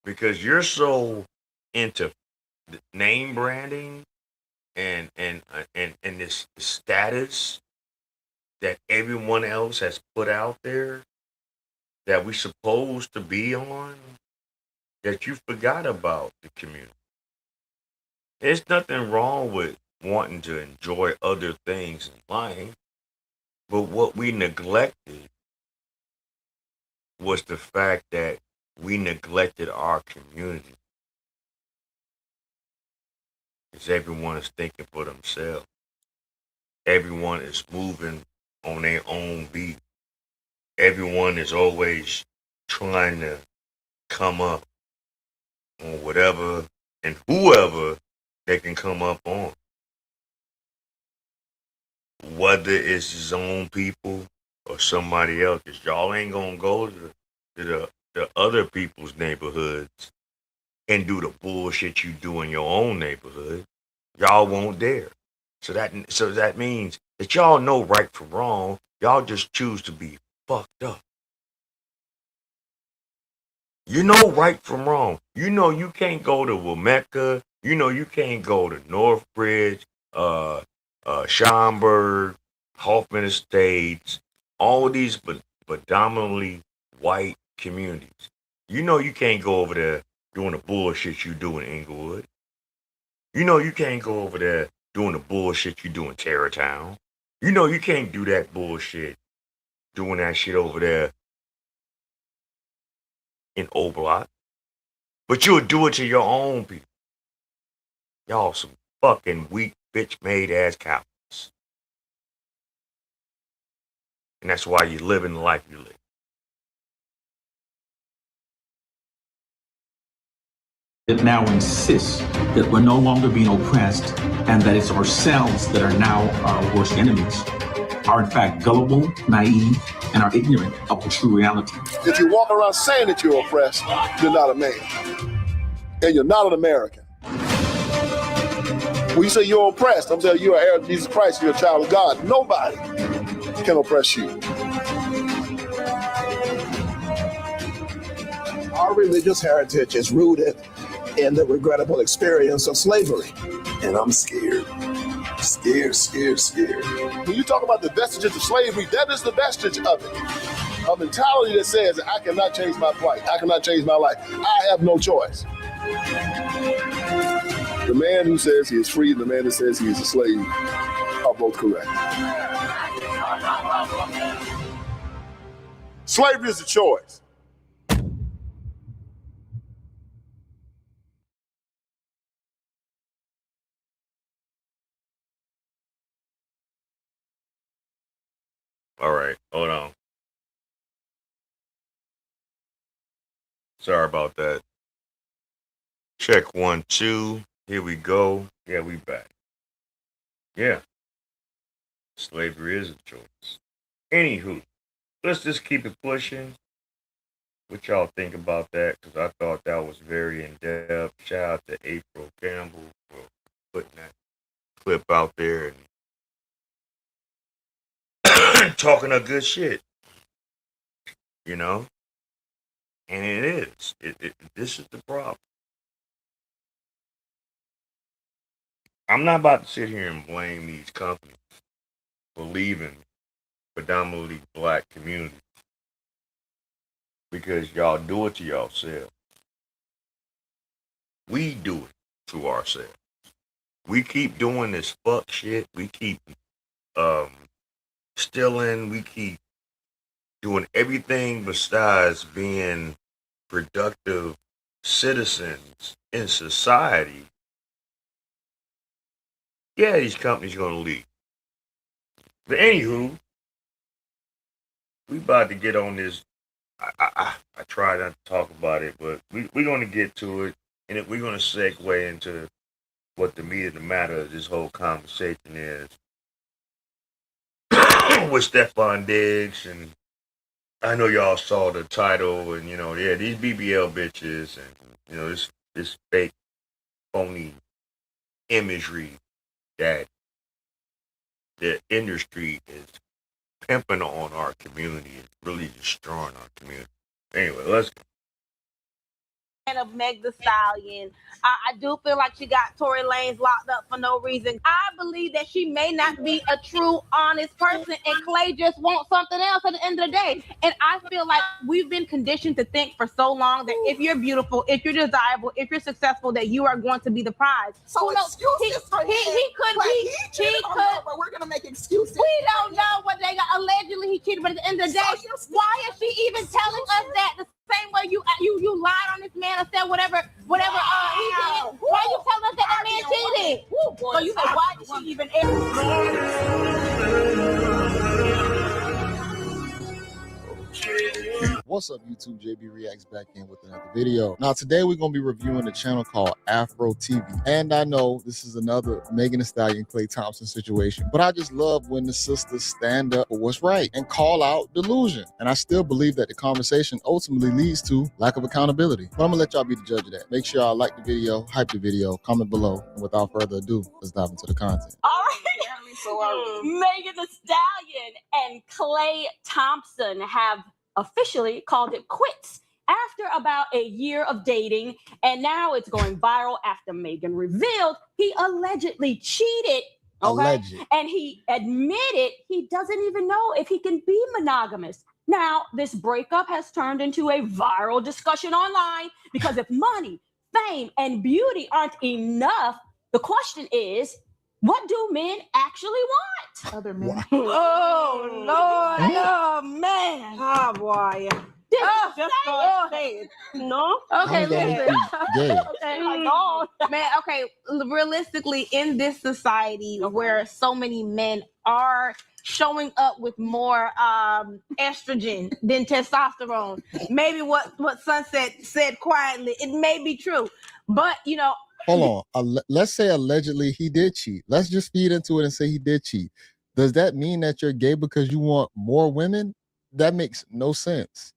because you're so into name branding and this status that everyone else has put out there that we're supposed to be on, that you forgot about the community. There's nothing wrong with wanting to enjoy other things in life, but what we neglected was the fact that we neglected our community. Because everyone is thinking for themselves. Everyone is moving on their own beat. Everyone is always trying to come up on whatever and whoever they can come up on. Whether it's his own people or somebody else's. Y'all ain't gonna go to the other people's neighborhoods and do the bullshit you do in your own neighborhood. Y'all won't dare. So that means that y'all know right from wrong. Y'all just choose to be fucked up. You know right from wrong. You know you can't go to Wameka. You know you can't go to Northbridge, Schaumburg, Hoffman Estates, all of these predominantly white communities. You know you can't go over there doing the bullshit you do in Inglewood. You know you can't go over there doing the bullshit you do in Tarrytown. You know you can't do that bullshit doing that shit over there in O'Block. But you'll do it to your own people. Y'all some fucking weak, bitch-made ass cowards. And that's why you live in the life you live. It now insists that we're no longer being oppressed and that it's ourselves that are now our worst enemies, are in fact gullible, naive, and are ignorant of the true reality. If you walk around saying that you're oppressed, you're not a man. And you're not an American. When you say you're oppressed, I'm saying you're an heir of Jesus Christ, you're a child of God. Nobody can oppress you. Our religious heritage is rooted in the regrettable experience of slavery. And I'm scared. Scared. When you talk about the vestiges of slavery, that is the vestige of it. A mentality that says I cannot change my plight, I cannot change my life, I have no choice. The man who says he is free and the man that says he is a slave are both correct. Slavery is a choice. All right, hold on. Sorry about that. Check 1, 2. Here we go. Yeah, we back. Yeah. Slavery is a choice. Anywho, let's just keep it pushing. What y'all think about that? Because I thought that was very in-depth. Shout out to April Campbell for putting that clip out there and talking a good shit. You know? And it is. This is the problem. I'm not about to sit here and blame these companies for leaving predominantly black communities because y'all do it to yourselves. We do it to ourselves. We keep doing this fuck shit. We keep stealing. We keep doing everything besides being productive citizens in society. Yeah, these companies gonna leave. But anywho, we about to get on this. I try not to talk about it, but we're gonna get to it, and we're gonna segue into what the meat of the matter of this whole conversation is with Stephon Diggs. And I know y'all saw the title, and yeah, these BBL bitches, and this fake, phony imagery that the industry is pimping on our community is really destroying our community. Anyway, let's go. Of Meg the Stallion. I do feel like she got Tory Lanez locked up for no reason. I believe that she may not be a true, honest person, and Clay just wants something else at the end of the day. And I feel like we've been conditioned to think for so long that if you're beautiful, if you're desirable, if you're successful, that you are going to be the prize. So excuses for him. He could. But we're gonna make excuses. We don't know what they got. Allegedly, he cheated, but at the end of the day, why is she even telling us that? The same way you lied on this man or said whatever he did. Why you telling us that man cheated? So you said, why did she even What's up, YouTube? JB Reacts back in with another video. Now, today we're going to be reviewing a channel called Afro TV. And I know this is another Megan Thee Stallion, Klay Thompson situation, but I just love when the sisters stand up for what's right and call out delusion. And I still believe that the conversation ultimately leads to lack of accountability. But I'm going to let y'all be the judge of that. Make sure y'all like the video, hype the video, comment below. And without further ado, let's dive into the content. All right. Megan Thee Stallion and Klay Thompson have officially called it quits after about a year of dating, and now it's going viral after Megan revealed he allegedly cheated. Alleged. And he admitted he doesn't even know if he can be monogamous. Now, this breakup has turned into a viral discussion online because if money, fame, and beauty aren't enough, the question is, what do men actually want? Other men. Oh, Lord. Oh, man. Oh, boy. Just go say it. No? Okay, listen. Man, okay, realistically, in this society where so many men are showing up with more estrogen than testosterone. Maybe what Sunset said quietly, it may be true. But, you know, Hold on. Let's say allegedly he did cheat. Let's just feed into it and say he did cheat. Does that mean that you're gay because you want more women? That makes no sense.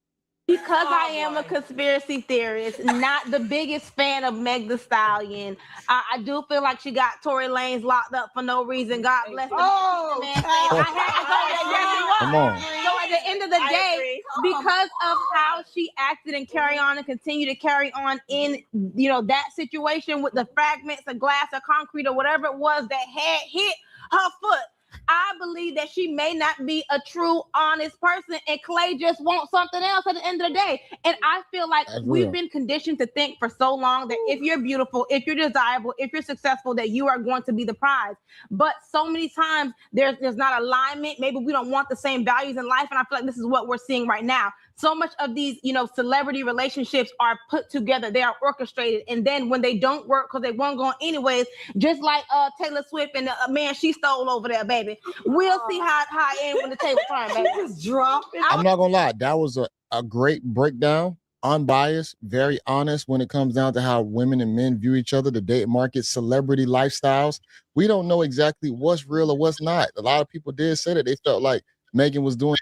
because I am a conspiracy theorist, not the biggest fan of Meg Thee Stallion, I do feel like she got Tory Lanez locked up for no reason. God bless the man. I had to go there. Yes, he was. Come on. So at the end of the day, because of how she acted and carry on and continue to carry on in, you know, that situation with the fragments of glass or concrete or whatever it was that had hit her foot, I believe that she may not be a true, honest person, and Clay just wants something else at the end of the day. And I feel like we've been conditioned to think for so long that if you're beautiful, if you're desirable, if you're successful, that you are going to be the prize. But so many times there's not alignment. Maybe we don't want the same values in life, and I feel like this is what we're seeing right now. So much of these, you know, celebrity relationships are put together. They are orchestrated, and then when they don't work because they won't go anyways, just like Taylor Swift and the man she stole over there, baby. We'll see how it ends when the table turns, baby. Just dropping. I'm not gonna lie, that was a great breakdown, unbiased, very honest when it comes down to how women and men view each other, the date market, celebrity lifestyles. We don't know exactly what's real or what's not. A lot of people did say that they felt like Megan was doing.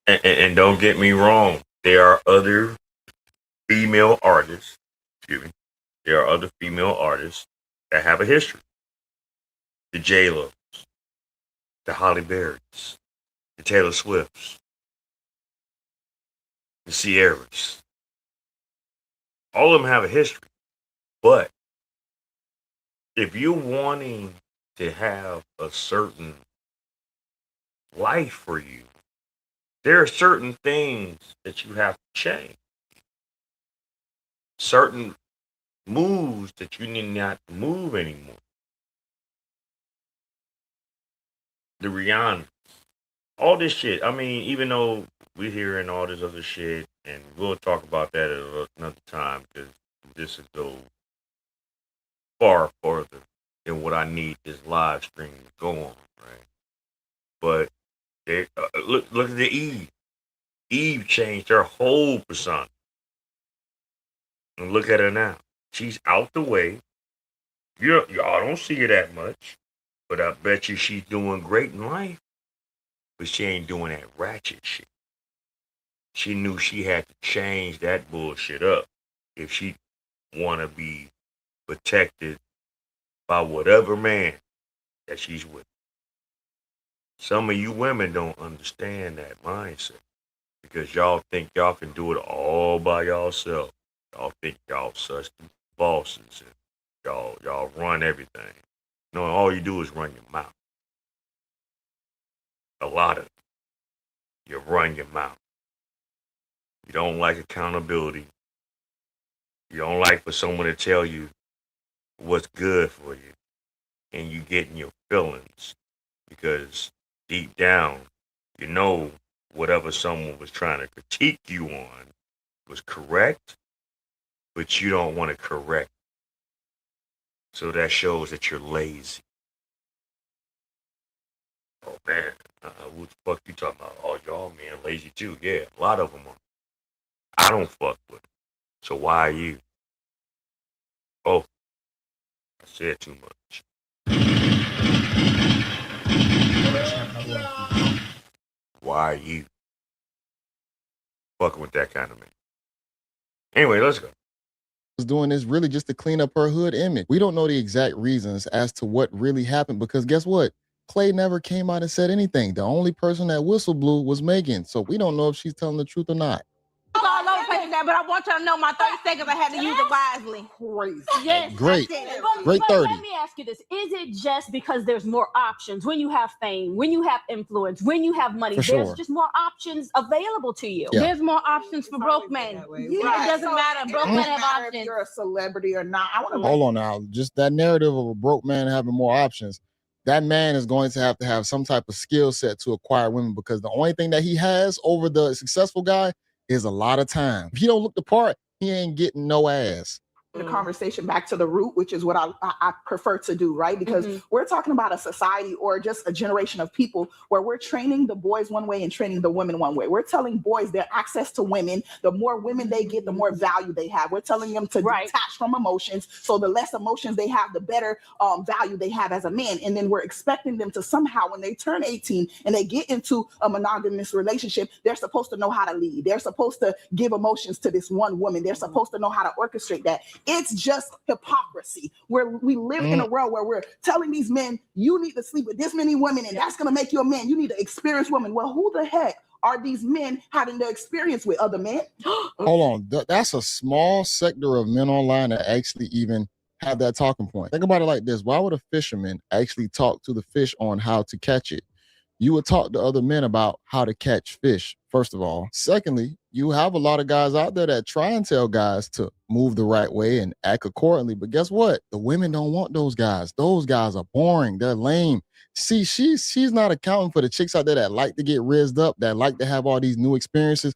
And don't get me wrong, there are other female artists. Excuse me. There are other female artists that have a history. The J-Los, the Holly Berrys, the Taylor Swifts, the Sierras. All of them have a history. But if you're wanting to have a certain life for you, there are certain things that you have to change. Certain moves that you need not to move anymore. The Rihanna. All this shit. I mean, even though we're hearing all this other shit, and we'll talk about that at another time, because this is go far further than what I need this live stream to go on, right? But they, look at the Eve. Eve changed her whole persona. And look at her now. She's out the way. Y'all don't see her that much. But I bet you she's doing great in life. But she ain't doing that ratchet shit. She knew she had to change that bullshit up if she want to be protected by whatever man that she's with. Some of you women don't understand that mindset because y'all think y'all can do it all by yourself. Y'all think y'all such bosses and y'all run everything. No, all you do is run your mouth. A lot of it. You run your mouth. You don't like accountability. You don't like for someone to tell you what's good for you. And you get in your feelings because deep down, you know whatever someone was trying to critique you on was correct, but you don't want to correct. So that shows that you're lazy. Oh man, what the fuck you talking about? Oh, y'all man lazy too. Yeah, a lot of them are. I don't fuck with them. So why are you? Oh, I said too much. Why are you fucking with that kind of man? Anyway, let's go. Was doing this really just to clean up her hood image. We don't know the exact reasons as to what really happened because guess what? Clay never came out and said anything. The only person that whistle blew was Megan. So we don't know if she's telling the truth or not. all over page that, but I want y'all to know my 30 seconds, I had to use it wisely. Crazy. Yes, Great. I did it. Great But 30. let me ask you this. Is it just because there's more options when you have fame, when you have influence, when you have money? For There's sure. just more options available to you. Yeah. There's more options for broke men. It doesn't matter. Broke men have If options. you're a celebrity or not. I want to Hold on now. Just that narrative of a broke man having more options. That man is going to have some type of skill set to acquire women because the only thing that he has over the successful guy is a lot of time. If he don't look the part, he ain't getting no ass. the conversation back to the root, which is what I prefer to do, right? Because we're talking about a society or just a generation of people where we're training the boys one way and training the women one way. We're telling boys their access to women, the more women they get, the more value they have. We're telling them to detach from emotions. So the less emotions they have, the better value they have as a man. And then we're expecting them to somehow, when they turn 18 and they get into a monogamous relationship, they're supposed to know how to lead. They're supposed to give emotions to this one woman. They're supposed to know how to orchestrate that. It's just hypocrisy where we live in a world where we're telling these men, you need to sleep with this many women and that's going to make you a man. You need to experience women. Well, who the heck are these men having the experience with other men? Hold on. That's a small sector of men online that actually even have that talking point. Think about it like this. Why would a fisherman actually talk to the fish on how to catch it? You would talk to other men about how to catch fish, first of all. Secondly, you have a lot of guys out there that try and tell guys to move the right way and act accordingly. But guess what? The women don't want those guys. Those guys are boring. They're lame. See, she's not accounting for the chicks out there that like to get rizzed up, that like to have all these new experiences.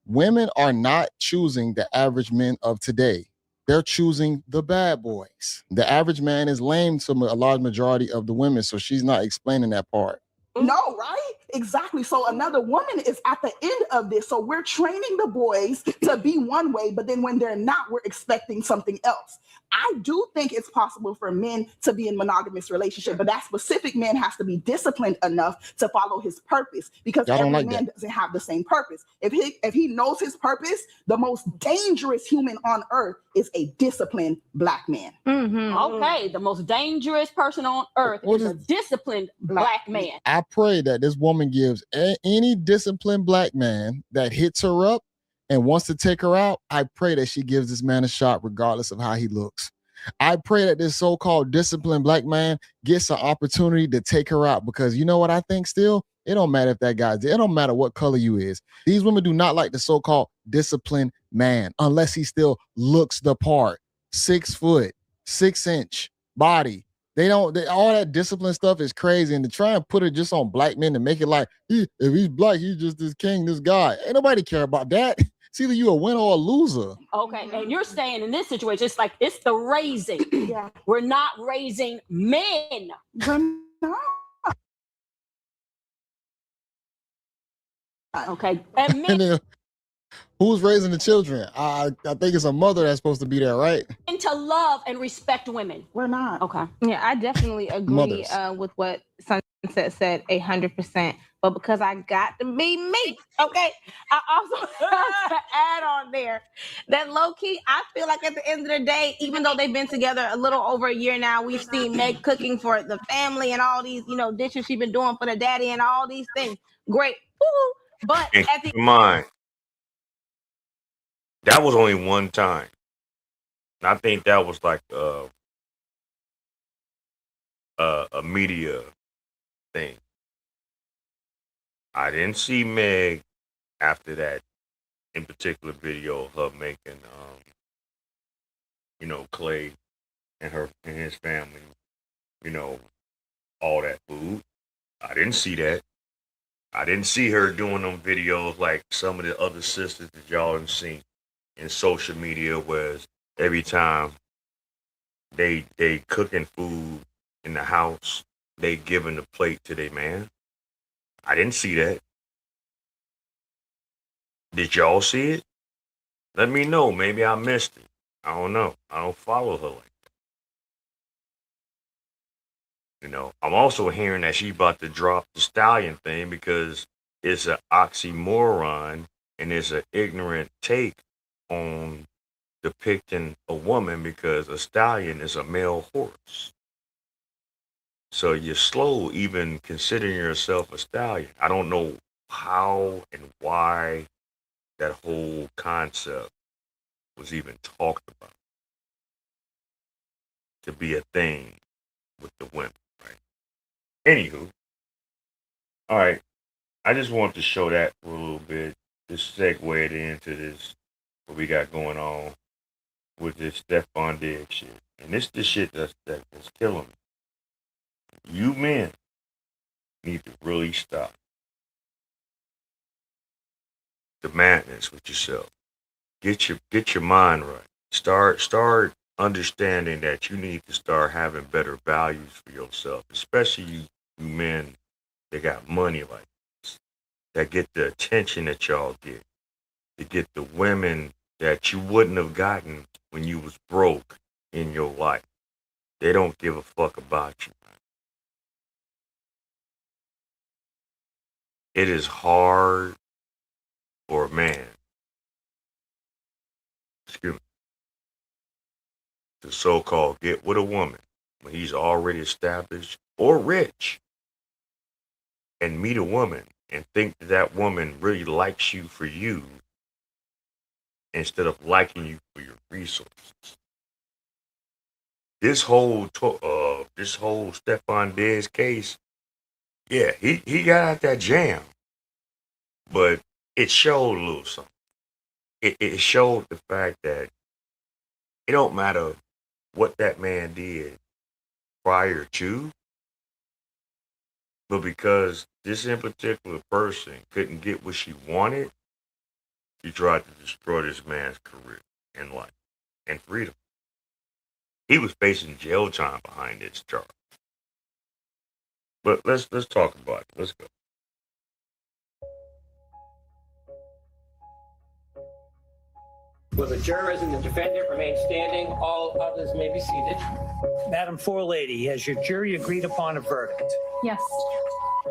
Women are not choosing the average men of today. They're choosing the bad boys. The average man is lame to a large majority of the women, so she's not explaining that part. No, right? Exactly. So another woman is at the end of this. So we're training the boys to be one way, but then when they're not, we're expecting something else. I do think it's possible for men to be in monogamous relationship, but that specific man has to be disciplined enough to follow his purpose because every man doesn't have the same purpose. If he knows his purpose, the most dangerous human on earth is a disciplined black man. Okay, the most dangerous person on earth is a disciplined black man. I pray that this woman gives any disciplined black man that hits her up and wants to take her out. I pray that she gives this man a shot regardless of how he looks. I pray that this so-called disciplined black man gets an opportunity to take her out because you know what I think still? It don't matter if that guy's there. It don't matter what color you is. These women do not like the so-called disciplined man unless he still looks the part. 6 foot, 6 inch body. All that discipline stuff is crazy. And to try and put it just on black men to make it like, if he's black, he's just this king, this guy. Ain't nobody care about that. It's either you a winner or a loser. Okay, and you're saying in this situation, it's like it's the raising. We're not raising men. Okay, and men. And then, who's raising the children? I think it's a mother that's supposed to be there, right? And to love and respect women. We're not. Okay. Yeah, I definitely agree with what Sunset said 100%. But because I got to be me, okay, I also have to add on there that low key, I feel like at the end of the day, even though they've been together a little over a year now, we've seen Meg cooking for the family and all these, dishes she's been doing for the daddy and all these things. Great. Woo-hoo. But And at the keep in mind, that was only one time. And I think that was like a media thing. I didn't see Meg after that in particular video of her making Clay and his family, all that food. I didn't see that. I didn't see her doing them videos like some of the other sisters that y'all have seen in social media, whereas every time they cooking food in the house, they giving the plate to their man. I didn't see that. Did y'all see it? Let me know. Maybe I missed it. I don't know. I don't follow her like that. I'm also hearing that she about to drop the stallion thing because it's an oxymoron and it's an ignorant take on depicting a woman because a stallion is a male horse. So you're slow even considering yourself a stallion. I don't know how and why that whole concept was even talked about to be a thing with the women, right? Anywho, all right. I just wanted to show that for a little bit. Just segue it into this, what we got going on with this Stephon Diggs shit. And this the shit that's killing me. You men need to really stop the madness with yourself. Get your mind right. Start understanding that you need to start having better values for yourself, especially you men that got money like this, that get the attention that y'all get, to get the women that you wouldn't have gotten when you was broke in your life. They don't give a fuck about you. It is hard for a man, to so-called get with a woman when he's already established or rich, and meet a woman and think that that woman really likes you for you instead of liking you for your resources. This whole Stephon Diggs case, yeah, he got out that jam, but it showed a little something. It showed the fact that it don't matter what that man did prior to, but because this in particular person couldn't get what she wanted, she tried to destroy this man's career and life and freedom. He was facing jail time behind this charge. But let's talk about it. Let's go. Will the jurors and the defendant remain standing? All others may be seated. Madam Forelady, has your jury agreed upon a verdict? Yes.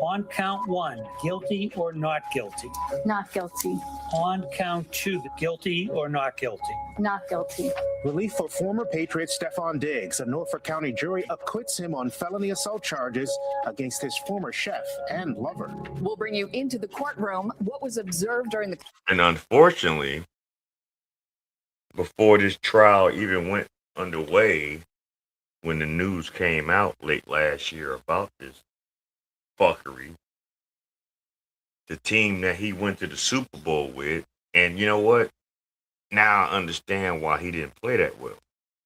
On count 1, guilty or not guilty? Not guilty. On count 2, guilty or not guilty? Not guilty. Relief for former Patriot Stephon Diggs. A Norfolk County jury acquits him on felony assault charges against his former chef and lover. We'll bring you into the courtroom. What was observed during the... And unfortunately, before this trial even went underway, when the news came out late last year about this fuckery, the team that he went to the Super Bowl with, and you know what? Now I understand why he didn't play that well.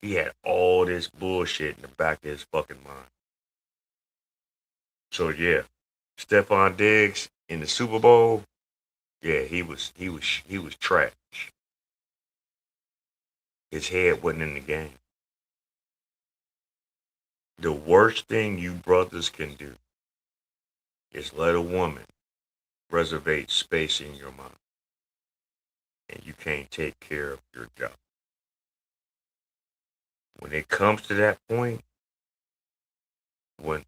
He had all this bullshit in the back of his fucking mind. So yeah, Stephon Diggs in the Super Bowl, yeah, he was trash. His head wasn't in the game. The worst thing you brothers can do is let a woman reserve space in your mind, and you can't take care of your job. When it comes to that point, when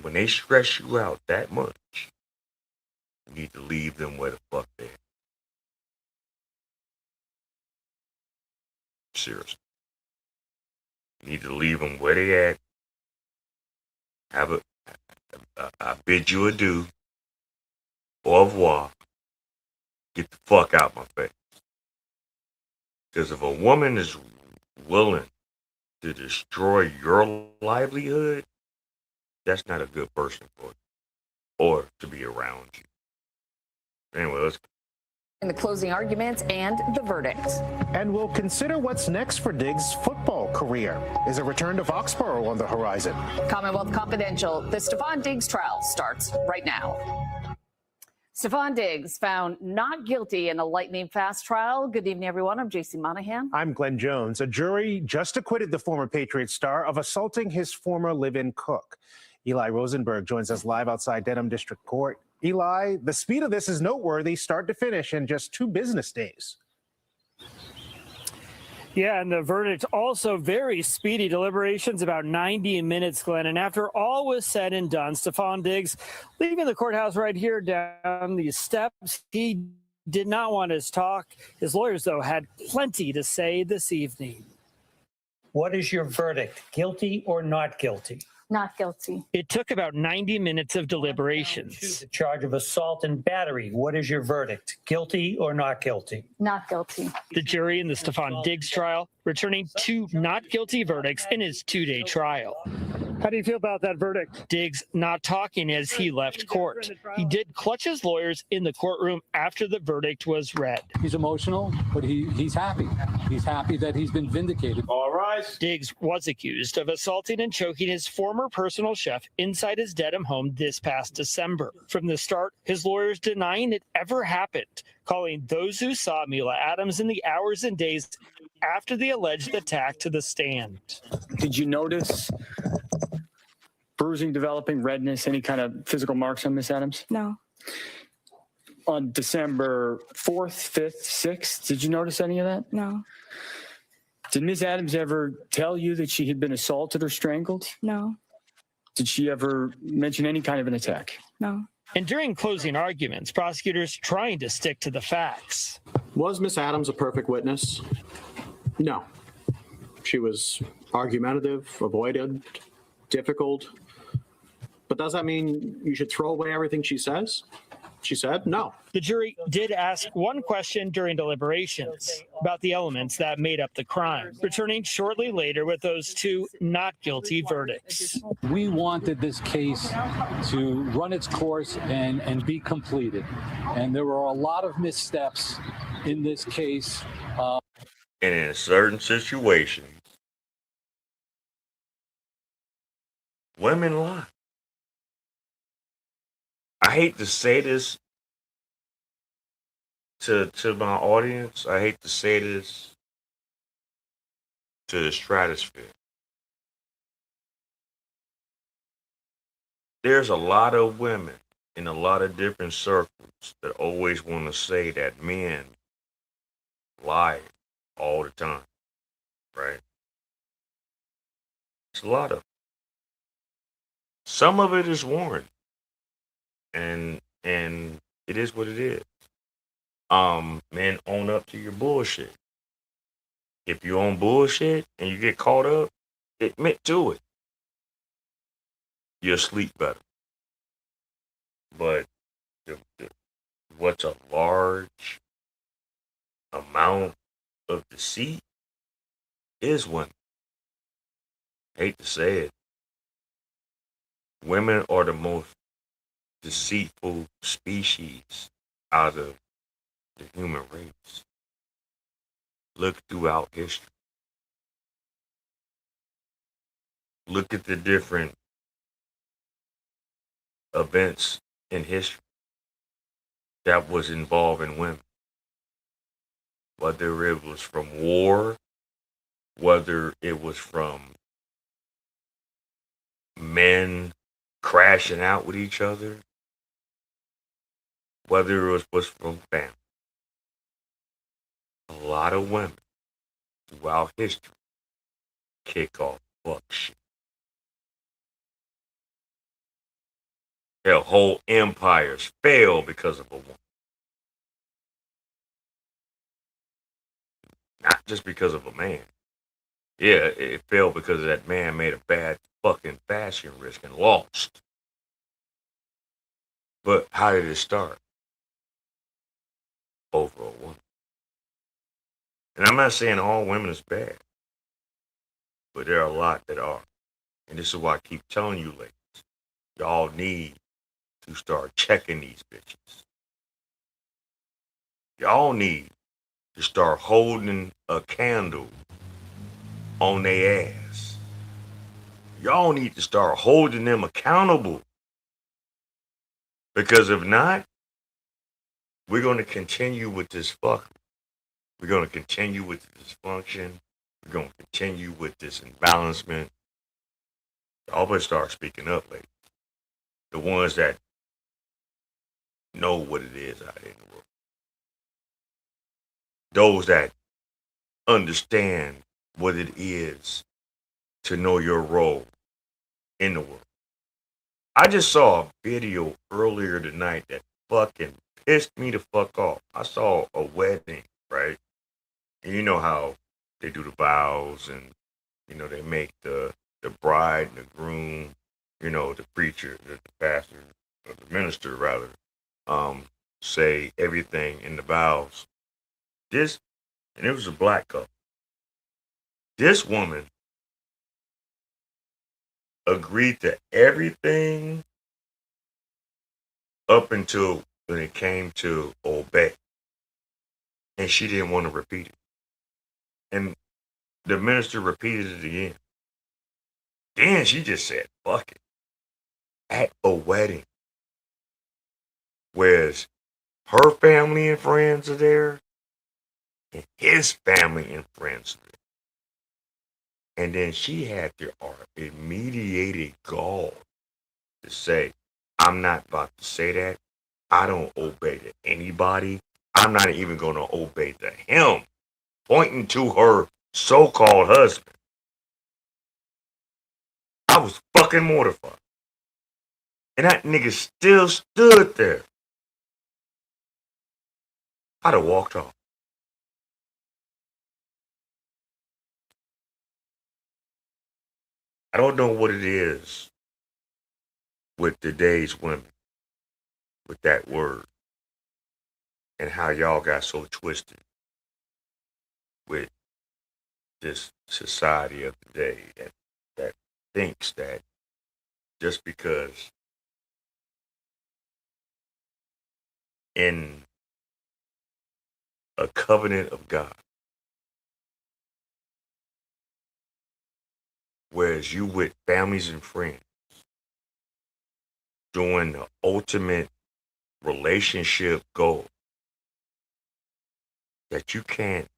they stress you out that much, you need to leave them where the fuck they are. Seriously. You need to leave them where they at. I bid you adieu. Au revoir. Get the fuck out my face. Because if a woman is willing to destroy your livelihood, that's not a good person for you or to be around you. Anyway, let's go. In the closing arguments and the verdict. And we'll consider what's next for Diggs' football career. Is a return to Foxborough on the horizon? Commonwealth Confidential, the Stephon Diggs trial starts right now. Stephon Diggs found not guilty in a lightning-fast trial. Good evening, everyone. I'm JC Monahan. I'm Glenn Jones. A jury just acquitted the former Patriot star of assaulting his former live-in cook. Eli Rosenberg joins us live outside Dedham District Court. Eli, the speed of this is noteworthy, start to finish in just 2 business days. Yeah, and the verdict also very speedy. Deliberations about 90 minutes, Glenn. And after all was said and done, Stephon Diggs leaving the courthouse right here down these steps. He did not want his talk. His lawyers, though, had plenty to say this evening. What is your verdict? Guilty or not guilty? Not guilty. It took about 90 minutes of deliberations. The charge of assault and battery. What is your verdict? Guilty or not guilty? Not guilty. The jury in the Stephon Diggs trial returning 2 not guilty verdicts in his 2-day trial. How do you feel about that verdict? Diggs not talking as he left court. He did clutch his lawyers in the courtroom after the verdict was read. He's emotional, but he's happy. He's happy that he's been vindicated. All right. Diggs was accused of assaulting and choking his former personal chef inside his Dedham home this past December. From the start, his lawyers denying it ever happened, calling those who saw Mila Adams in the hours and days after the alleged attack to the stand. Did you notice bruising, developing, redness, any kind of physical marks on Miss Adams? No. On December 4th, 5th, 6th, did you notice any of that? No. Did Miss Adams ever tell you that she had been assaulted or strangled? No. Did she ever mention any kind of an attack? No. And during closing arguments, prosecutors trying to stick to the facts. Was Miss Adams a perfect witness? No. She was argumentative, avoided, difficult. But does that mean you should throw away everything she says? She said no. The jury did ask one question during deliberations about the elements that made up the crime, returning shortly later with those two not guilty verdicts. We wanted this case to run its course and be completed. And there were a lot of missteps in this case. And in certain situations, women lie. I hate to say this to my audience. I hate to say this to the stratosphere. There's a lot of women in a lot of different circles that always want to say that men lie all the time, right? It's a lot of. Some of it is warranted. And it is what it is. Man, own up to your bullshit. If you own bullshit and you get caught up, admit to it. You'll sleep better. But what's a large amount of deceit is women. Hate to say it. Women are the most deceitful species out of the human race. Look throughout history. Look at the different events in history that was involving women. Whether it was from war, whether it was from men crashing out with each other, whether it was from family. A lot of women throughout history kick off fuck shit. Their whole empires fail because of a woman. Not just because of a man. Yeah, it failed because that man made a bad fucking fashion risk and lost. But how did it start? Over a woman. And I'm not saying all women is bad, but there are a lot that are. And this is why I keep telling you ladies, y'all need to start checking these bitches. Y'all need to start holding a candle on their ass. Y'all need to start holding them accountable. Because if not, we're going to continue with this fuck. We're going to continue with the dysfunction. We're going to continue with this imbalancement. Y'all better start speaking up, ladies. The ones that know what it is out there in the world. Those that understand what it is to know your role in the world. I just saw a video earlier tonight that fucking pissed me the fuck off. I saw a wedding, right? And you know how they do the vows and, you know, they make the bride and the groom, you know, the preacher, the pastor, or the minister rather, say everything in the vows. And it was a black couple. This woman agreed to everything up until when it came to obey. And she didn't want to repeat it. And the minister repeated it again. Then she just said, fuck it. At a wedding. Whereas her family and friends are there, and his family and friends are there. And then she had the immediate gall to say, I'm not about to say that. I don't obey to anybody. I'm not even going to obey to him. Pointing to her so-called husband. I was fucking mortified. And that nigga still stood there. I'd have walked off. I don't know what it is with today's women, with that word, and how y'all got so twisted with this society of today that thinks that just because in a covenant of God, whereas you with families and friends doing the ultimate relationship goal, that you can't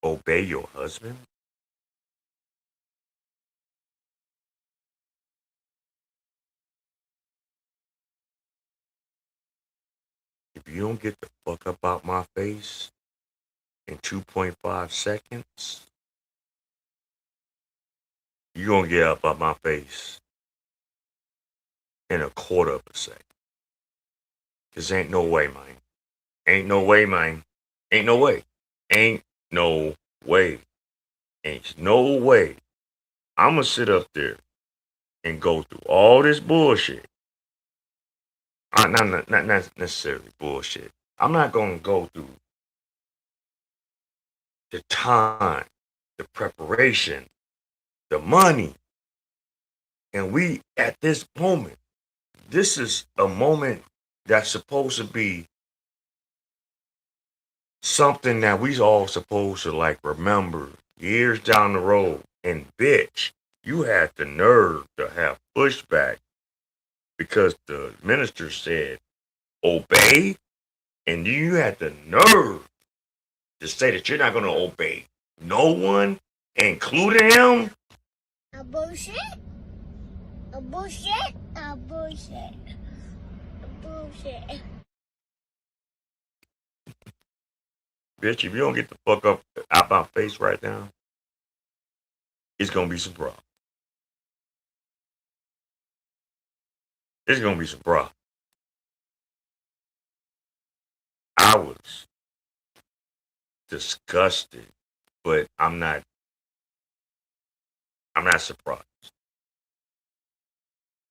obey your husband? If you don't get the fuck up out my face in 2.5 seconds, you're going to get up out my face in a quarter of a second. Because ain't no way, man. Ain't no way, man. Ain't no way. Ain't no way. Ain't no way. I'm going to sit up there and go through all this bullshit. Not necessarily bullshit. I'm not going to go through the time, the preparation, the money. And we, at this moment, this is a moment that's supposed to be something that we all supposed to like remember years down the road. And bitch, you had the nerve to have pushback because the minister said obey, and you had the nerve to say that you're not going to obey no one, including him. A bullshit. A bullshit. A bullshit. A bullshit. Bitch, if you don't get the fuck up out my face right now, it's going to be some problem. It's going to be some problem. I was disgusted, but I'm not surprised.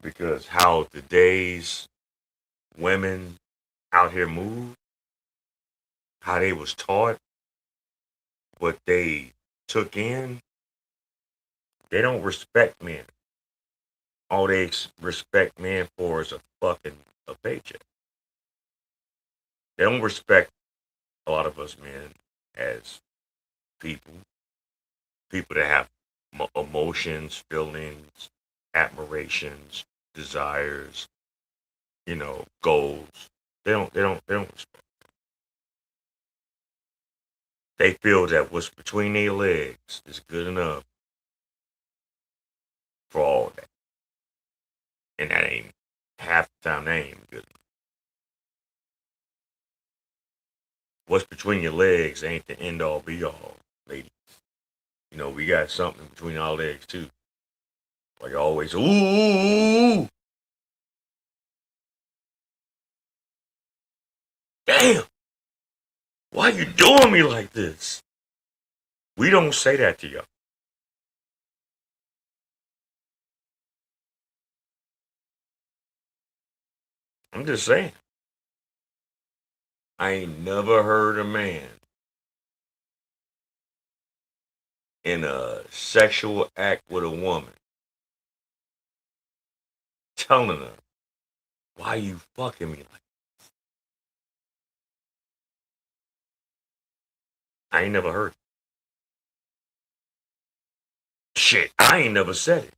Because how today's women out here move, how they was taught, what they took in, they don't respect men. All they respect men for is a paycheck. They don't respect a lot of us men as people that have emotions, feelings, admirations, desires, goals. They don't respect. They feel that what's between their legs is good enough for all that. And that ain't half the time, that ain't good enough. What's between your legs ain't the end all be all, ladies. We got something between our legs too. Like always, ooh, damn, why you doing me like this? We don't say that to y'all. I'm just saying. I ain't never heard a man in a sexual act with a woman telling her, why you fucking me like I ain't never heard it. Shit, I ain't never said it.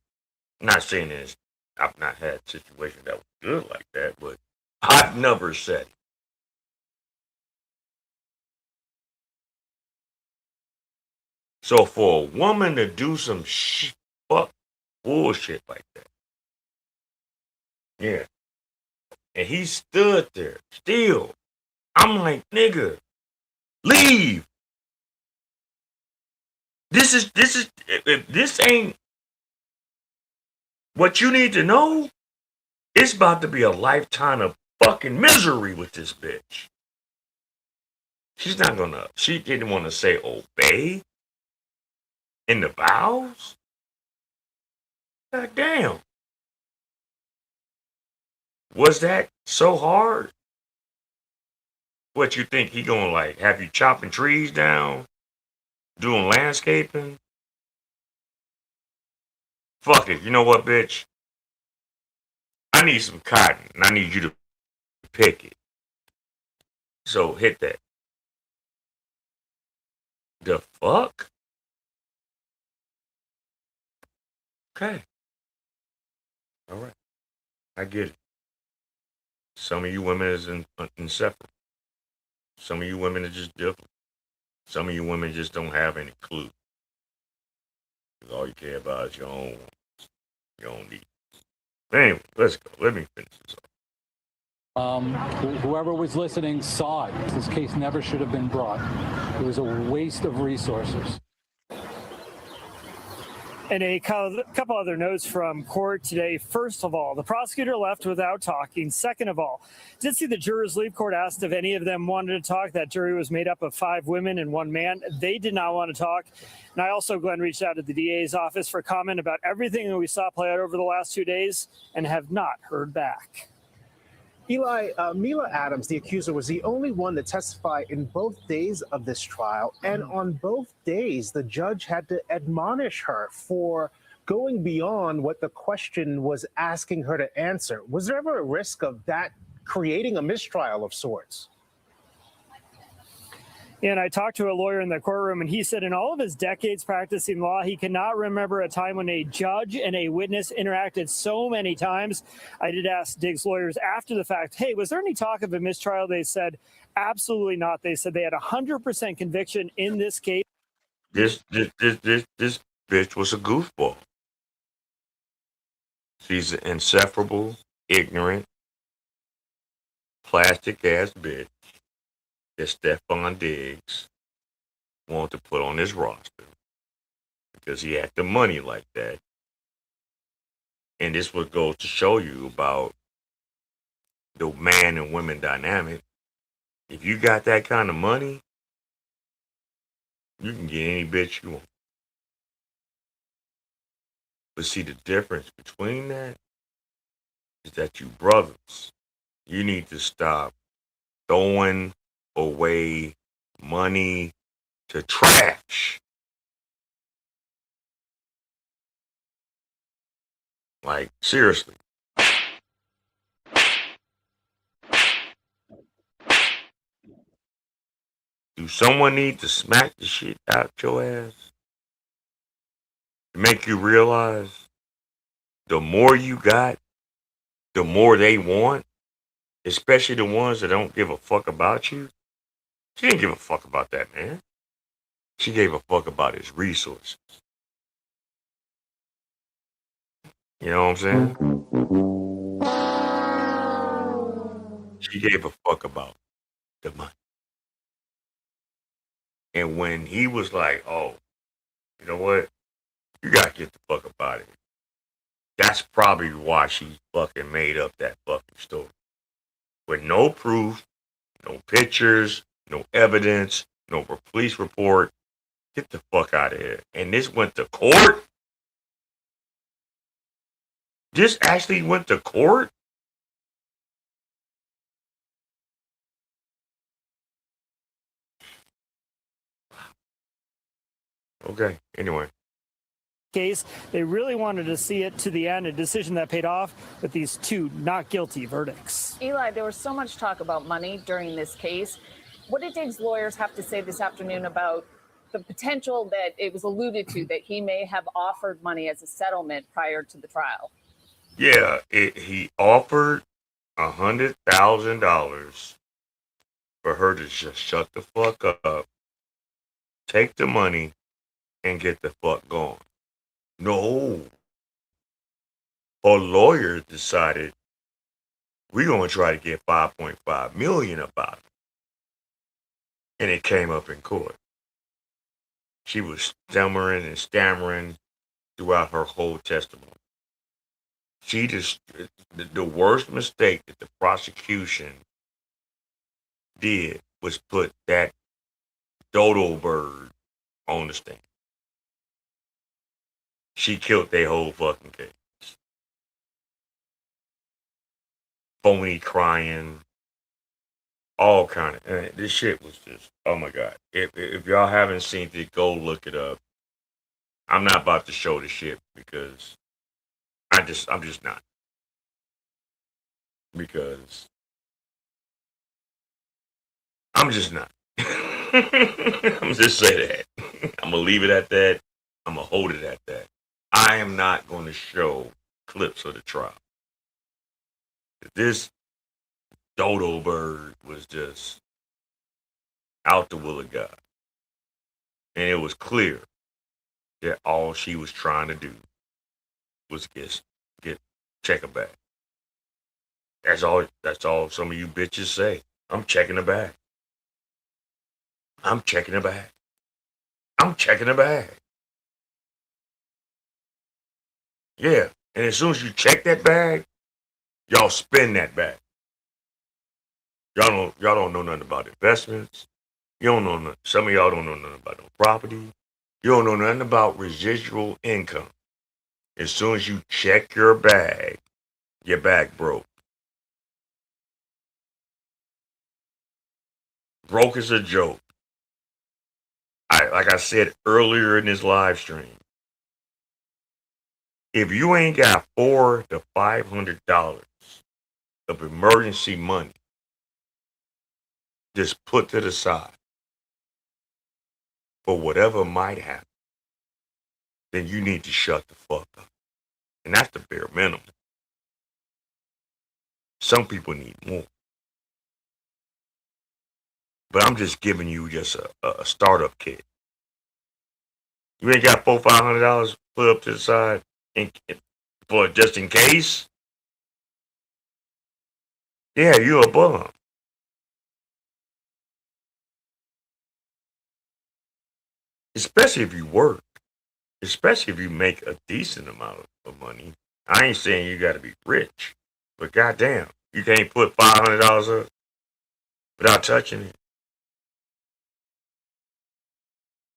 Not saying this, I've not had a situation that was good like that, but I've never said it. So for a woman to do some fuck bullshit like that, yeah, and he stood there still. I'm like, nigga, leave. If this ain't what you need to know, it's about to be a lifetime of fucking misery with this bitch. She didn't want to say obey in the vows. God damn. Was that so hard? What you think he gonna like have you chopping trees down, doing landscaping? Fuck it. You know what, bitch? I need some cotton and I need you to pick it. So hit that. The fuck? Okay. All right. I get it. Some of you women is inseparable. Some of you women are just different. Some of you women just don't have any clue. Because all you care about is your own wants, your own needs. But anyway, let's go. Let me finish this up. Whoever was listening saw it. This case never should have been brought. It was a waste of resources. And a couple other notes from court today. First of all, the prosecutor left without talking. Second of all, did see the jurors leave court, asked if any of them wanted to talk. That jury was made up of 5 women and 1 man. They did not want to talk. And I also, Glenn, reached out to the DA's office for comment about everything that we saw play out over the last 2 days and have not heard back. Eli, Mila Adams, the accuser, was the only one to testify in both days of this trial. And on both days, the judge had to admonish her for going beyond what the question was asking her to answer. Was there ever a risk of that creating a mistrial of sorts? And I talked to a lawyer in the courtroom, and he said in all of his decades practicing law, he cannot remember a time when a judge and a witness interacted so many times. I did ask Diggs' lawyers after the fact, hey, was there any talk of a mistrial? They said, absolutely not. They said they had 100% conviction in this case. This bitch was a goofball. She's an insufferable, ignorant, plastic-ass bitch that Stephon Diggs wanted to put on his roster because he had the money like that. And this would go to show you about the man and women dynamic. If you got that kind of money, you can get any bitch you want. But see, the difference between that is that you brothers, you need to stop throwing away money to trash. Like, seriously. Do someone need to smack the shit out your ass to make you realize the more you got, the more they want, especially the ones that don't give a fuck about you? She didn't give a fuck about that man. She gave a fuck about his resources. You know what I'm saying? She gave a fuck about the money. And when he was like, oh, you know what? You gotta get the fuck up out of here. That's probably why she fucking made up that fucking story. With no proof, no pictures, no evidence, no police report. Get the fuck out of here. And this went to court? This actually went to court? Okay, anyway. case. They really wanted to see it to the end, a decision that paid off with these 2 not guilty verdicts. Eli, there was so much talk about money during this case. What did Diggs' lawyers have to say this afternoon about the potential that it was alluded to that he may have offered money as a settlement prior to the trial? Yeah, he offered $100,000 for her to just shut the fuck up, take the money, and get the fuck gone. No. Her lawyer decided we're going to try to get $5.5 million about it. And it came up in court. She was stammering and stammering throughout her whole testimony. She just, the worst mistake that the prosecution did was put that dodo bird on the stand. She killed their whole fucking case. Phony crying, all kind of. This shit was just, oh my god! If y'all haven't seen it, go look it up. I'm not about to show the shit because I'm just not. Because I'm just not. I'm just say that. I'm gonna leave it at that. I'm gonna hold it at that. I am not going to show clips of the trial. This dodo bird was just out the will of God. And it was clear that all she was trying to do was get check her back. That's all some of you bitches say. I'm checking her back. I'm checking her back. I'm checking her back. Yeah. And as soon as you check that bag, y'all spend that bag. Y'all don't know nothing about investments. You don't know nothing. Some of y'all don't know nothing about no property. You don't know nothing about residual income. As soon as you check your bag broke. Broke is a joke. Like I said earlier in this live stream, if you ain't got $400 to $500 of emergency money just put to the side for whatever might happen, then you need to shut the fuck up. And that's the bare minimum. Some people need more. But I'm just giving you just a startup kit. You ain't got $400-500 put up to the side for just in case? Yeah, you're a bum. Especially if you work. Especially if you make a decent amount of money. I ain't saying you got to be rich. But goddamn, you can't put $500 up without touching it.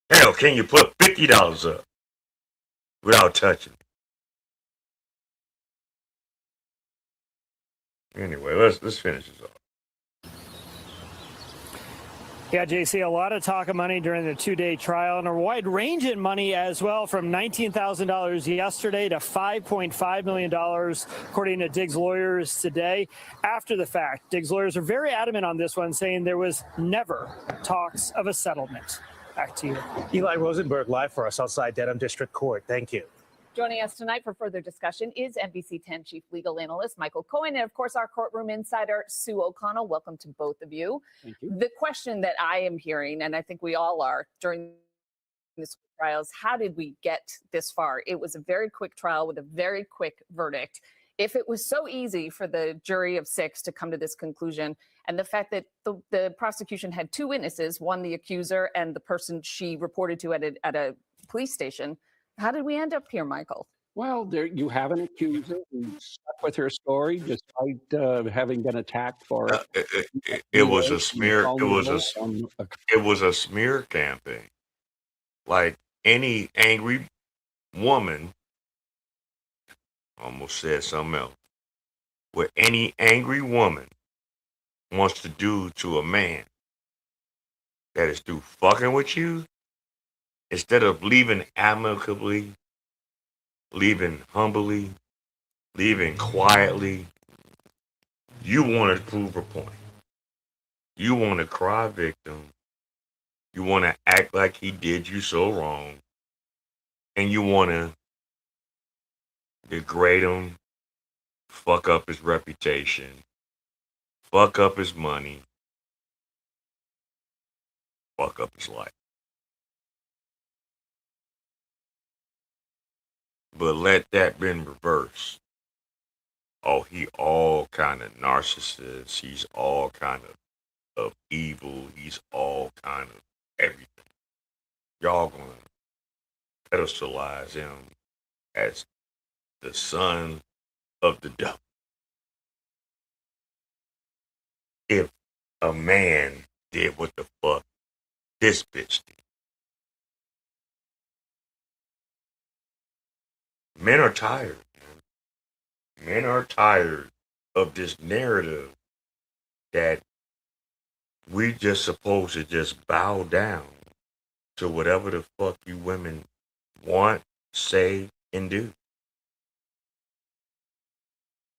Hell, can you put $50 up without touching it? Anyway, let's finish this off. Yeah, JC, a lot of talk of money during the 2-day trial and a wide range in money as well, from $19,000 yesterday to $5.5 million, according to Diggs' lawyers today. After the fact, Diggs' lawyers are very adamant on this one, saying there was never talks of a settlement. Back to you. Eli Rosenberg live for us outside Dedham District Court. Thank you. Joining us tonight for further discussion is NBC 10 Chief Legal Analyst Michael Cohen and, of course, our courtroom insider, Sue O'Connell. Welcome to both of you. Thank you. The question that I am hearing, and I think we all are during this trial, is how did we get this far? It was a very quick trial with a very quick verdict. If it was so easy for the jury of 6 to come to this conclusion, and the fact that the prosecution had 2 witnesses, one the accuser and the person she reported to at a police station, how did we end up here, Michael? Well, there you have an accuser who stuck with her story despite having been attacked for it was a smear. It was a smear campaign. Like any angry woman, almost said something else. What any angry woman wants to do to a man that is through fucking with you, instead of leaving amicably leaving humbly, leaving quietly. You want to prove a point. You want to cry victim. You want to act like he did you so wrong. And you want to degrade him, fuck up his reputation, fuck up his money, fuck up his life. But let that be in reverse. Oh, he all kind of narcissist. He's all kind of evil. He's all kind of everything. Y'all gonna pedestalize him as the son of the devil. If a man did what the fuck this bitch did. Men are tired. Men are tired of this narrative that we just supposed to just bow down to whatever the fuck you women want, say, and do.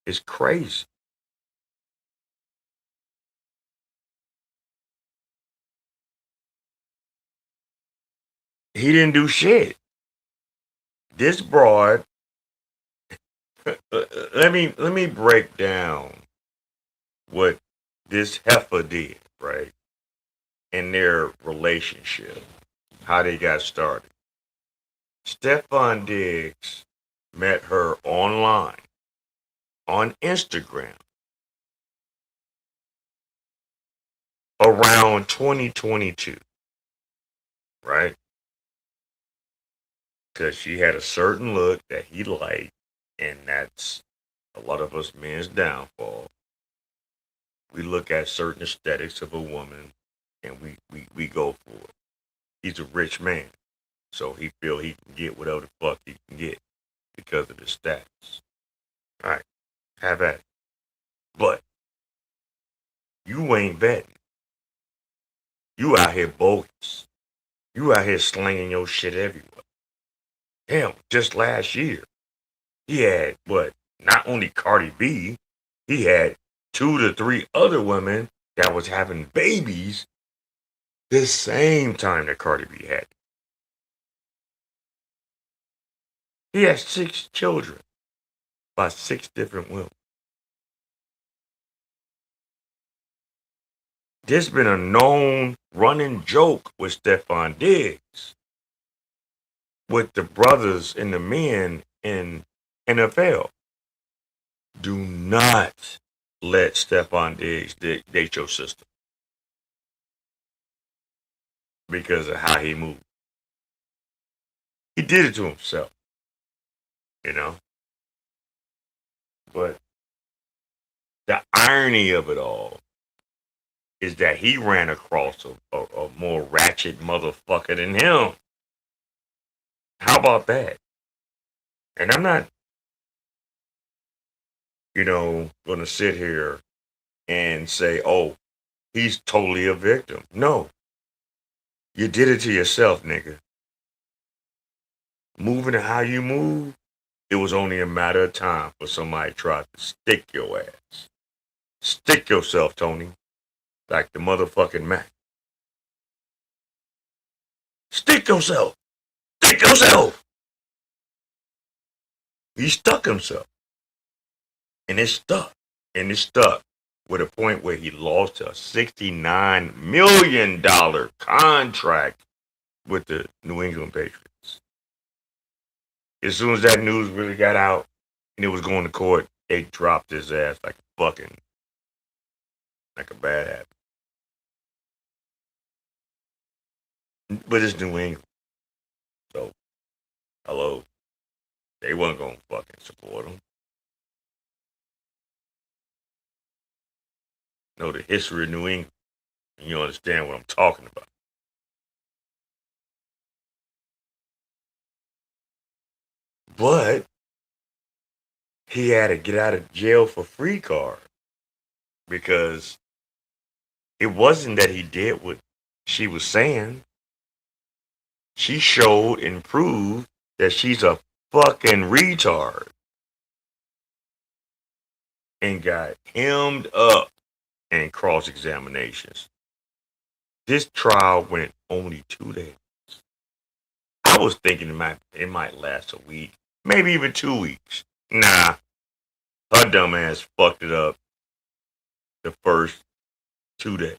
It's crazy. He didn't do shit. This broad, let me break down what this heifer did, right? In their relationship, how they got started. Stefan Diggs met her online on Instagram around 2022, right? Because she had a certain look that he liked, and that's a lot of us men's downfall. We look at certain aesthetics of a woman, and we go for it. He's a rich man, so he feel he can get whatever the fuck he can get because of his status. All right, have at it. But you ain't betting. You out here bogus. You out here slinging your shit everywhere. Hell, just last year, he had what? Not only Cardi B, he had 2 to 3 other women that was having babies the same time that Cardi B had. He had 6 children by 6 different women. This been a known running joke with Stefan Diggs, with the brothers and the men in NFL. Do not let Stefan Diggs date your sister because of how he moved. He did it to himself, you know. But the irony of it all is that he ran across a more ratchet motherfucker than him. How about that? And I'm not, going to sit here and say, oh, he's totally a victim. No. You did it to yourself, nigga. Moving to how you move, it was only a matter of time for somebody to try to stick your ass. Stick yourself, Tony. Like the motherfucking Mac. Stick yourself. Stick yourself. He stuck himself. And it stuck. And it stuck with a point where he lost a $69 million contract with the New England Patriots. As soon as that news really got out and it was going to court, they dropped his ass like a bad habit. But it's New England. So, hello. They weren't going to fucking support him. Know the history of New England. And you understand what I'm talking about. But he had to get out of jail for free card because it wasn't that he did what she was saying. She showed and proved that she's a fucking retard and got hemmed up in cross-examinations. This trial went only 2 days. I was thinking it might last a week, maybe even 2 weeks. Nah, her dumb ass fucked it up the first 2 days.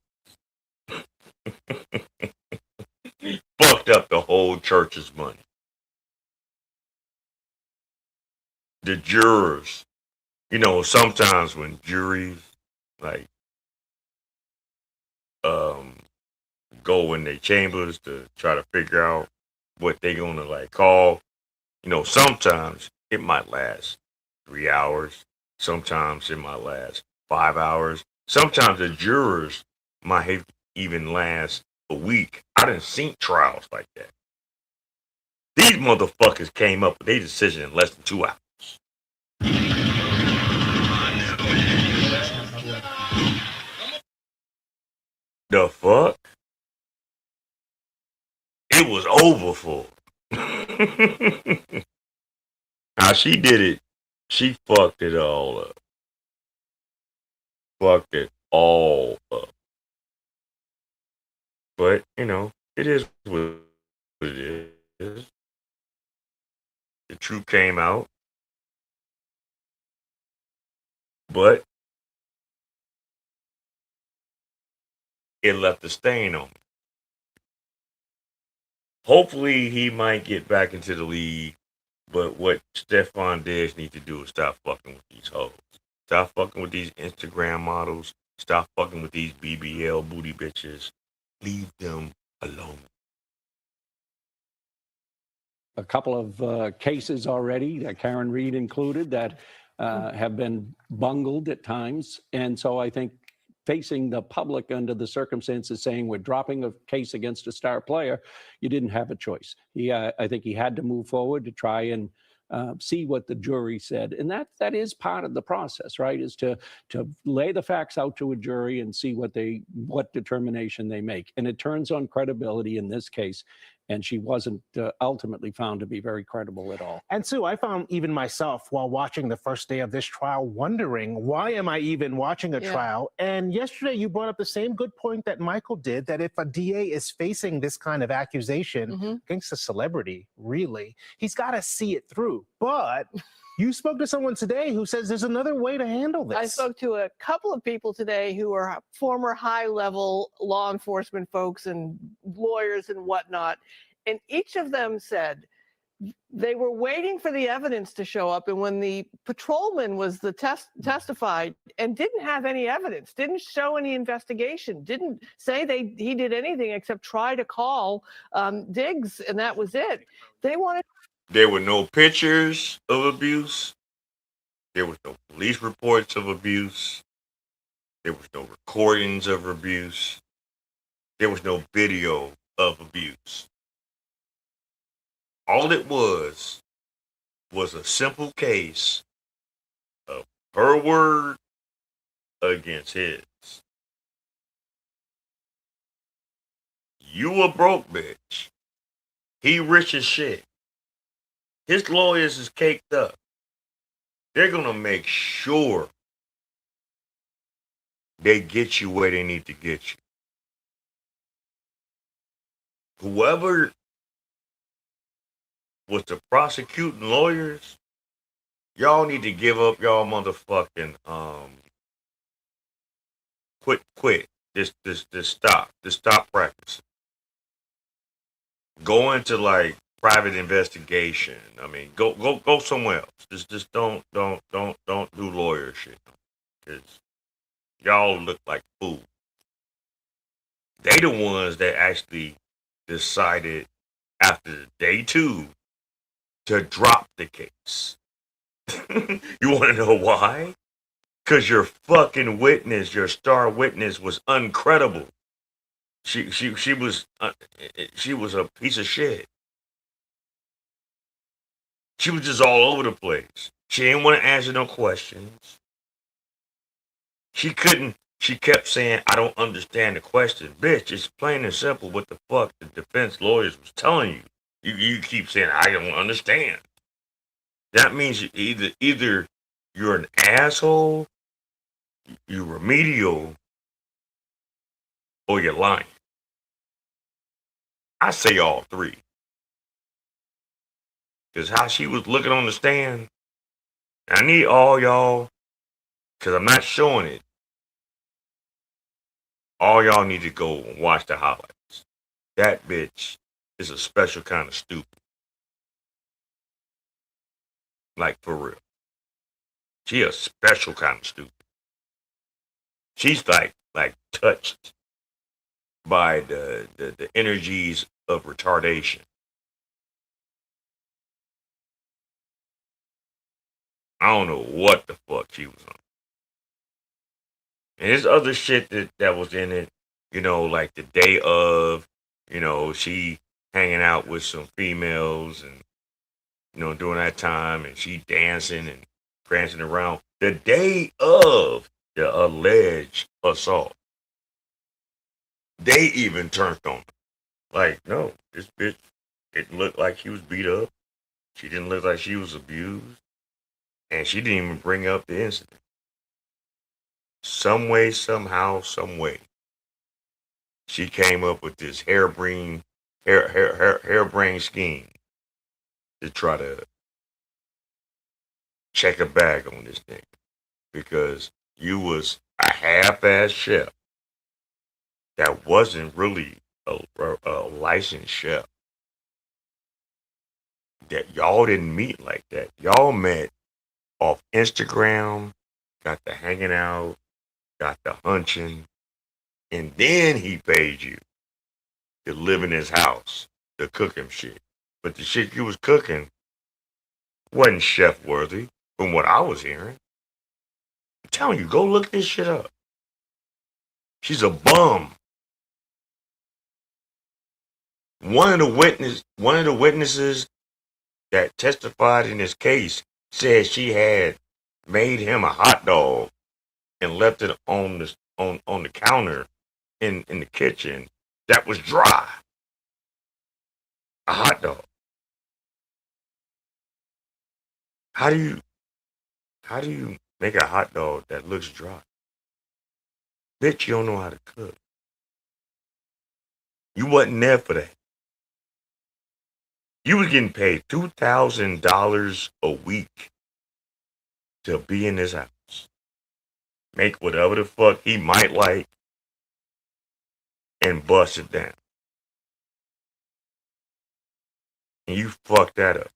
Fucked up the whole church's money. The jurors, you know, sometimes when juries like go in their chambers to try to figure out what they gonna like call, you know, sometimes it might last 3 hours, sometimes it might last 5 hours, sometimes the jurors might even last a week. I done seen trials like that. These motherfuckers came up with their decision in less than 2 hours. The fuck? It was over for her. How she did it, she fucked it all up. Fucked it all up. But, you know, it is what it is. The truth came out. But it left a stain on me. Hopefully he might get back into the league. But what Stephon Diggs needs to do is stop fucking with these hoes. Stop fucking with these Instagram models. Stop fucking with these BBL booty bitches. Leave them alone. A couple of cases already, Karen Reed included, that have been bungled at times. And so I think facing the public under the circumstances saying we're dropping a case against a star player, you didn't have a choice. I think he had to move forward to try and see what the jury said. And that is part of the process, right? Is to lay the facts out to a jury and see what determination they make. And it turns on credibility in this case. And she wasn't ultimately found to be very credible at all. And Sue, I found even myself while watching the first day of this trial wondering, why am I even watching a trial? And yesterday you brought up the same good point that Michael did, that if a DA is facing this kind of accusation against a celebrity, really, he's got to see it through. But you spoke to someone today who says there's another way to handle this. I spoke to a couple of people today who are former high-level law enforcement folks and lawyers and whatnot, and each of them said they were waiting for the evidence to show up, and when the patrolman was testified and didn't have any evidence, didn't show any investigation, didn't say he did anything except try to call Diggs, and that was it. They wanted. There were no pictures of abuse. There was no police reports of abuse. There was no recordings of abuse. There was no video of abuse. All it was a simple case of her word against his. You a broke bitch. He rich as shit. His lawyers is caked up. They're going to make sure they get you where they need to get you. Whoever was the prosecuting lawyers, y'all need to give up y'all motherfucking quit. Just stop practicing. Go into like private investigation. I mean, go somewhere else. Just don't do lawyer shit. Cause y'all look like fools. They the ones that actually decided after day 2 to drop the case. You want to know why? Cause your fucking witness, your star witness, was uncredible. She was a piece of shit. She was just all over the place. She didn't want to answer no questions. She kept saying, I don't understand the question. Bitch, it's plain and simple what the fuck the defense lawyers was telling you. You keep saying, I don't understand. That means either you're an asshole, you're remedial, or you're lying. I say all three. Because how she was looking on the stand, I need all y'all, because I'm not showing it. All y'all need to go and watch the highlights. That bitch is a special kind of stupid. Like, for real. She a special kind of stupid. She's like touched by the energies of retardation. I don't know what the fuck she was on. And there's other shit that was in it, like the day of, she hanging out with some females and, during that time, and she dancing and prancing around. The day of the alleged assault, they even turned on her. Like, no, this bitch didn't look like she was beat up. She didn't look like she was abused. And she didn't even bring up the incident. Some way, somehow, some way, she came up with this harebrained scheme to try to check a bag on this thing. Because you was a half-ass chef that wasn't really a licensed chef. That y'all didn't meet like that. Y'all met off Instagram, got the hanging out, got the hunching, and then he paid you to live in his house to cook him shit. But the shit you was cooking wasn't chef worthy, from what I was hearing. I'm telling you, go look this shit up. She's a bum. One of the witnesses that testified in this case said she had made him a hot dog and left it on the counter in the kitchen that was dry. A hot dog. How do you make a hot dog that looks dry? Bitch, you don't know how to cook. You wasn't there for that. You was getting paid $2,000 a week to be in his house. Make whatever the fuck he might like and bust it down. And you fucked that up.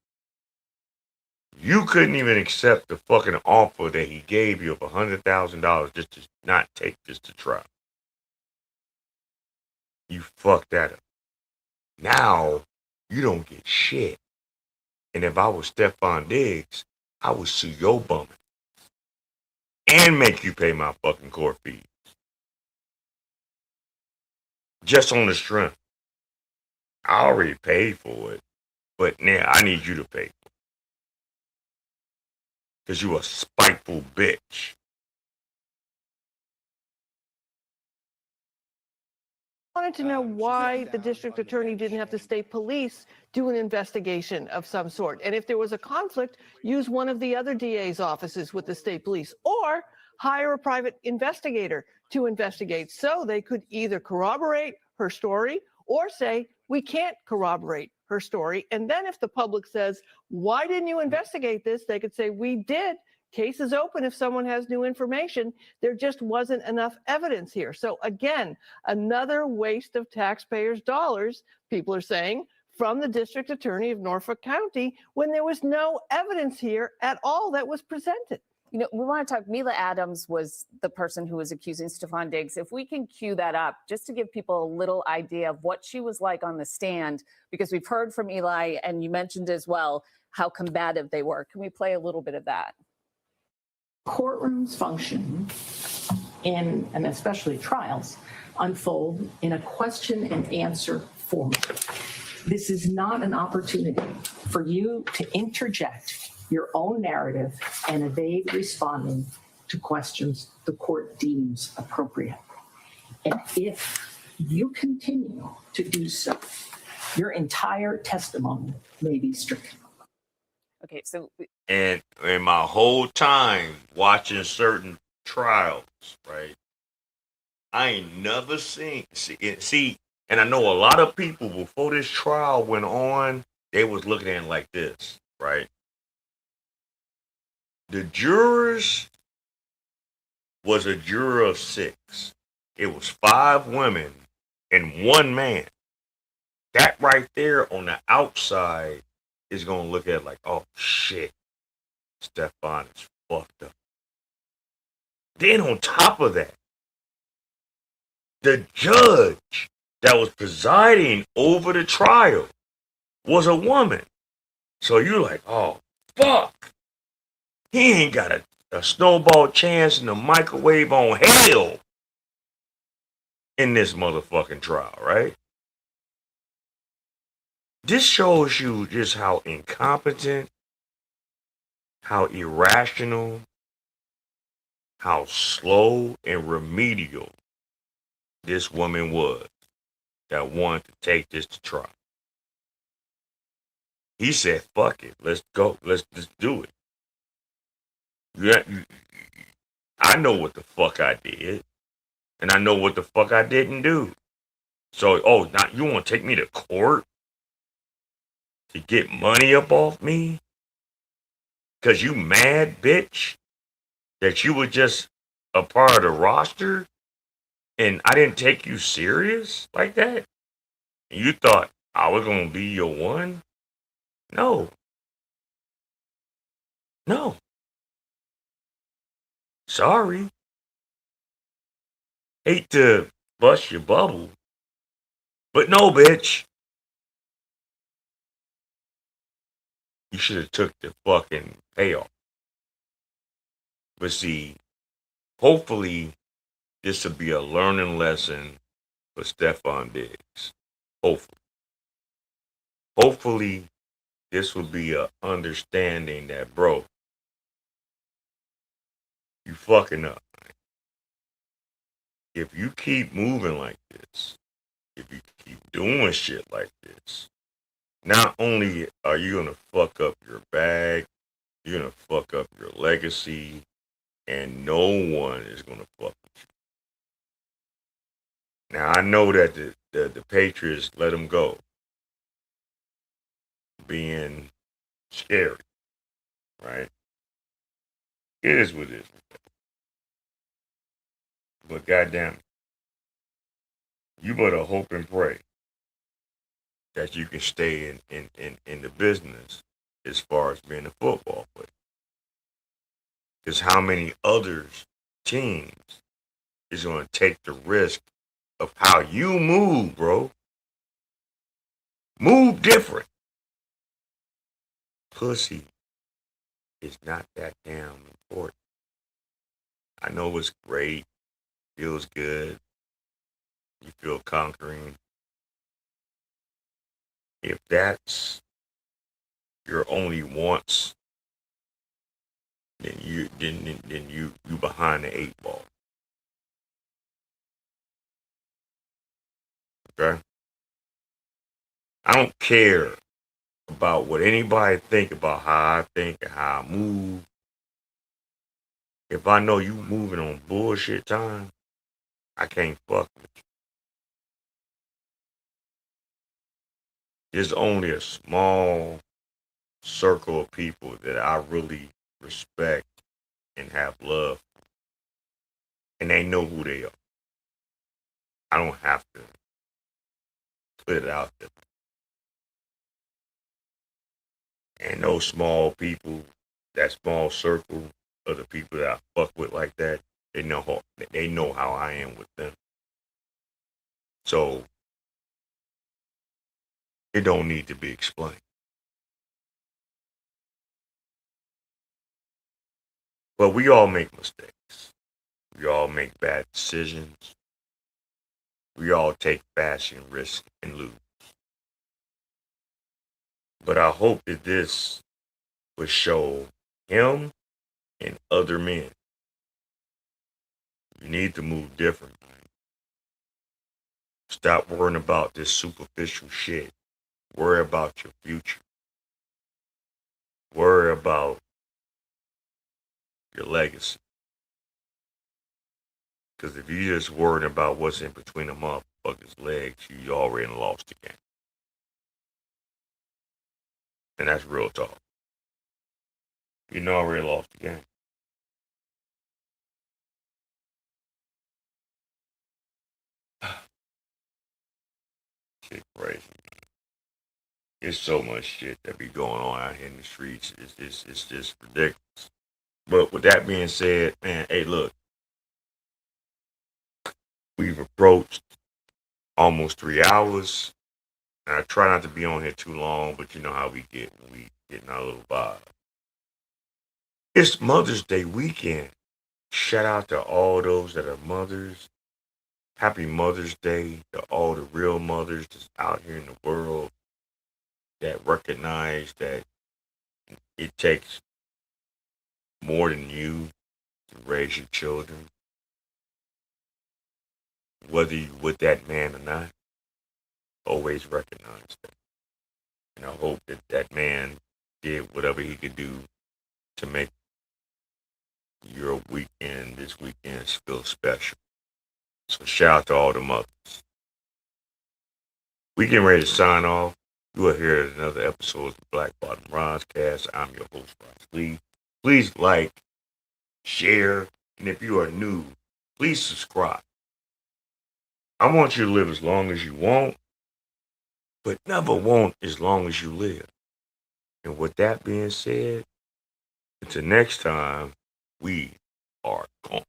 You couldn't even accept the fucking offer that he gave you of $100,000 just to not take this to trial. You fucked that up. Now, you don't get shit. And if I was Stephon Diggs, I would sue your bum and make you pay my fucking court fees. Just on the strength. I already paid for it, but now I need you to pay for it. Because you a spiteful bitch. Wanted to know why the district attorney didn't have the state police do an investigation of some sort. And if there was a conflict, use one of the other DA's offices with the state police or hire a private investigator to investigate so they could either corroborate her story or say, we can't corroborate her story. And then if the public says, why didn't you investigate this? They could say, we did. Case is open if someone has new information. There just wasn't enough evidence here. So again, another waste of taxpayers' dollars, people are saying, from the district attorney of Norfolk County when there was no evidence here at all that was presented. We want to talk. Mila Adams was the person who was accusing Stephon Diggs. If we can cue that up, just to give people a little idea of what she was like on the stand, because we've heard from Eli, and you mentioned as well how combative they were. Can we play a little bit of that? Courtrooms function and especially trials unfold in a question and answer format. This is not an opportunity for you to interject your own narrative and evade responding to questions the court deems appropriate. And if you continue to do so, your entire testimony may be stricken. Okay, so And in my whole time watching certain trials, right, I ain't never see, and I know a lot of people before this trial went on, they was looking at it like this, right? The jurors was a juror of 6. It was 5 women and 1 man. That right there on the outside is gonna look at it like, oh shit, Stefan is fucked up. Then on top of that, the judge that was presiding over the trial was a woman. So you're like, oh fuck, he ain't got a snowball chance in the microwave on hell in this motherfucking trial, right? This shows you just how incompetent, how irrational, how slow and remedial this woman was that wanted to take this to trial. He said, fuck it, let's go, let's just do it. Yeah, I know what the fuck I did, and I know what the fuck I didn't do. So, oh, now you want to take me to court to get money up off me? Because you mad, bitch, that you were just a part of the roster and I didn't take you serious like that? And you thought I was going to be your one? No. No. Sorry. Hate to bust your bubble. But no, bitch. You should have took the fucking payoff. But see, hopefully this will be a learning lesson for Stefan Diggs. Hopefully. Hopefully this will be a understanding that, bro, you fucking up. If you keep moving like this, if you keep doing shit like this, not only are you gonna fuck up your bag, you're gonna fuck up your legacy, and no one is gonna fuck with you. Now I know that the Patriots let him go, being scary, right? It is what it is. But goddamn, you better hope and pray that you can stay in the business as far as being a football player. Because how many others teams is going to take the risk of how you move, bro? Move different. Pussy is not that damn important. I know it's great, feels good, you feel conquering. If that's your only wants, then you behind the 8 ball. Okay? I don't care about what anybody think about how I think and how I move. If I know you moving on bullshit time, I can't fuck with you. There's only a small circle of people that I really respect and have love for. And they know who they are. I don't have to put it out there. And those small people, that small circle of the people that I fuck with like that, they know how I am with them. So it don't need to be explained. But we all make mistakes. We all make bad decisions. We all take fashion risks and lose. But I hope that this will show him and other men. You need to move different. Stop worrying about this superficial shit. Worry about your future. Worry about your legacy. Because if you're just worrying about what's in between a motherfucker's legs, you already lost the game. And that's real talk. You already lost the game. Shit crazy, man. There's so much shit that be going on out here in the streets. It's just ridiculous. But with that being said, man, hey, look. We've approached almost 3 hours. And I try not to be on here too long, but you know how we get when we get in our little vibe. It's Mother's Day weekend. Shout out to all those that are mothers. Happy Mother's Day to all the real mothers that's out here in the world that recognize that it takes more than you to raise your children. Whether you with that man or not, always recognize that. And I hope that that man did whatever he could do to make your weekend, this weekend, feel special. So shout out to all the mothers. We getting ready to sign off. You are here at another episode of the Black Bottom Roscast. I'm your host, Ross Lee. Please like, share, and if you are new, please subscribe. I want you to live as long as you want, but never want as long as you live. And with that being said, until next time, we are gone.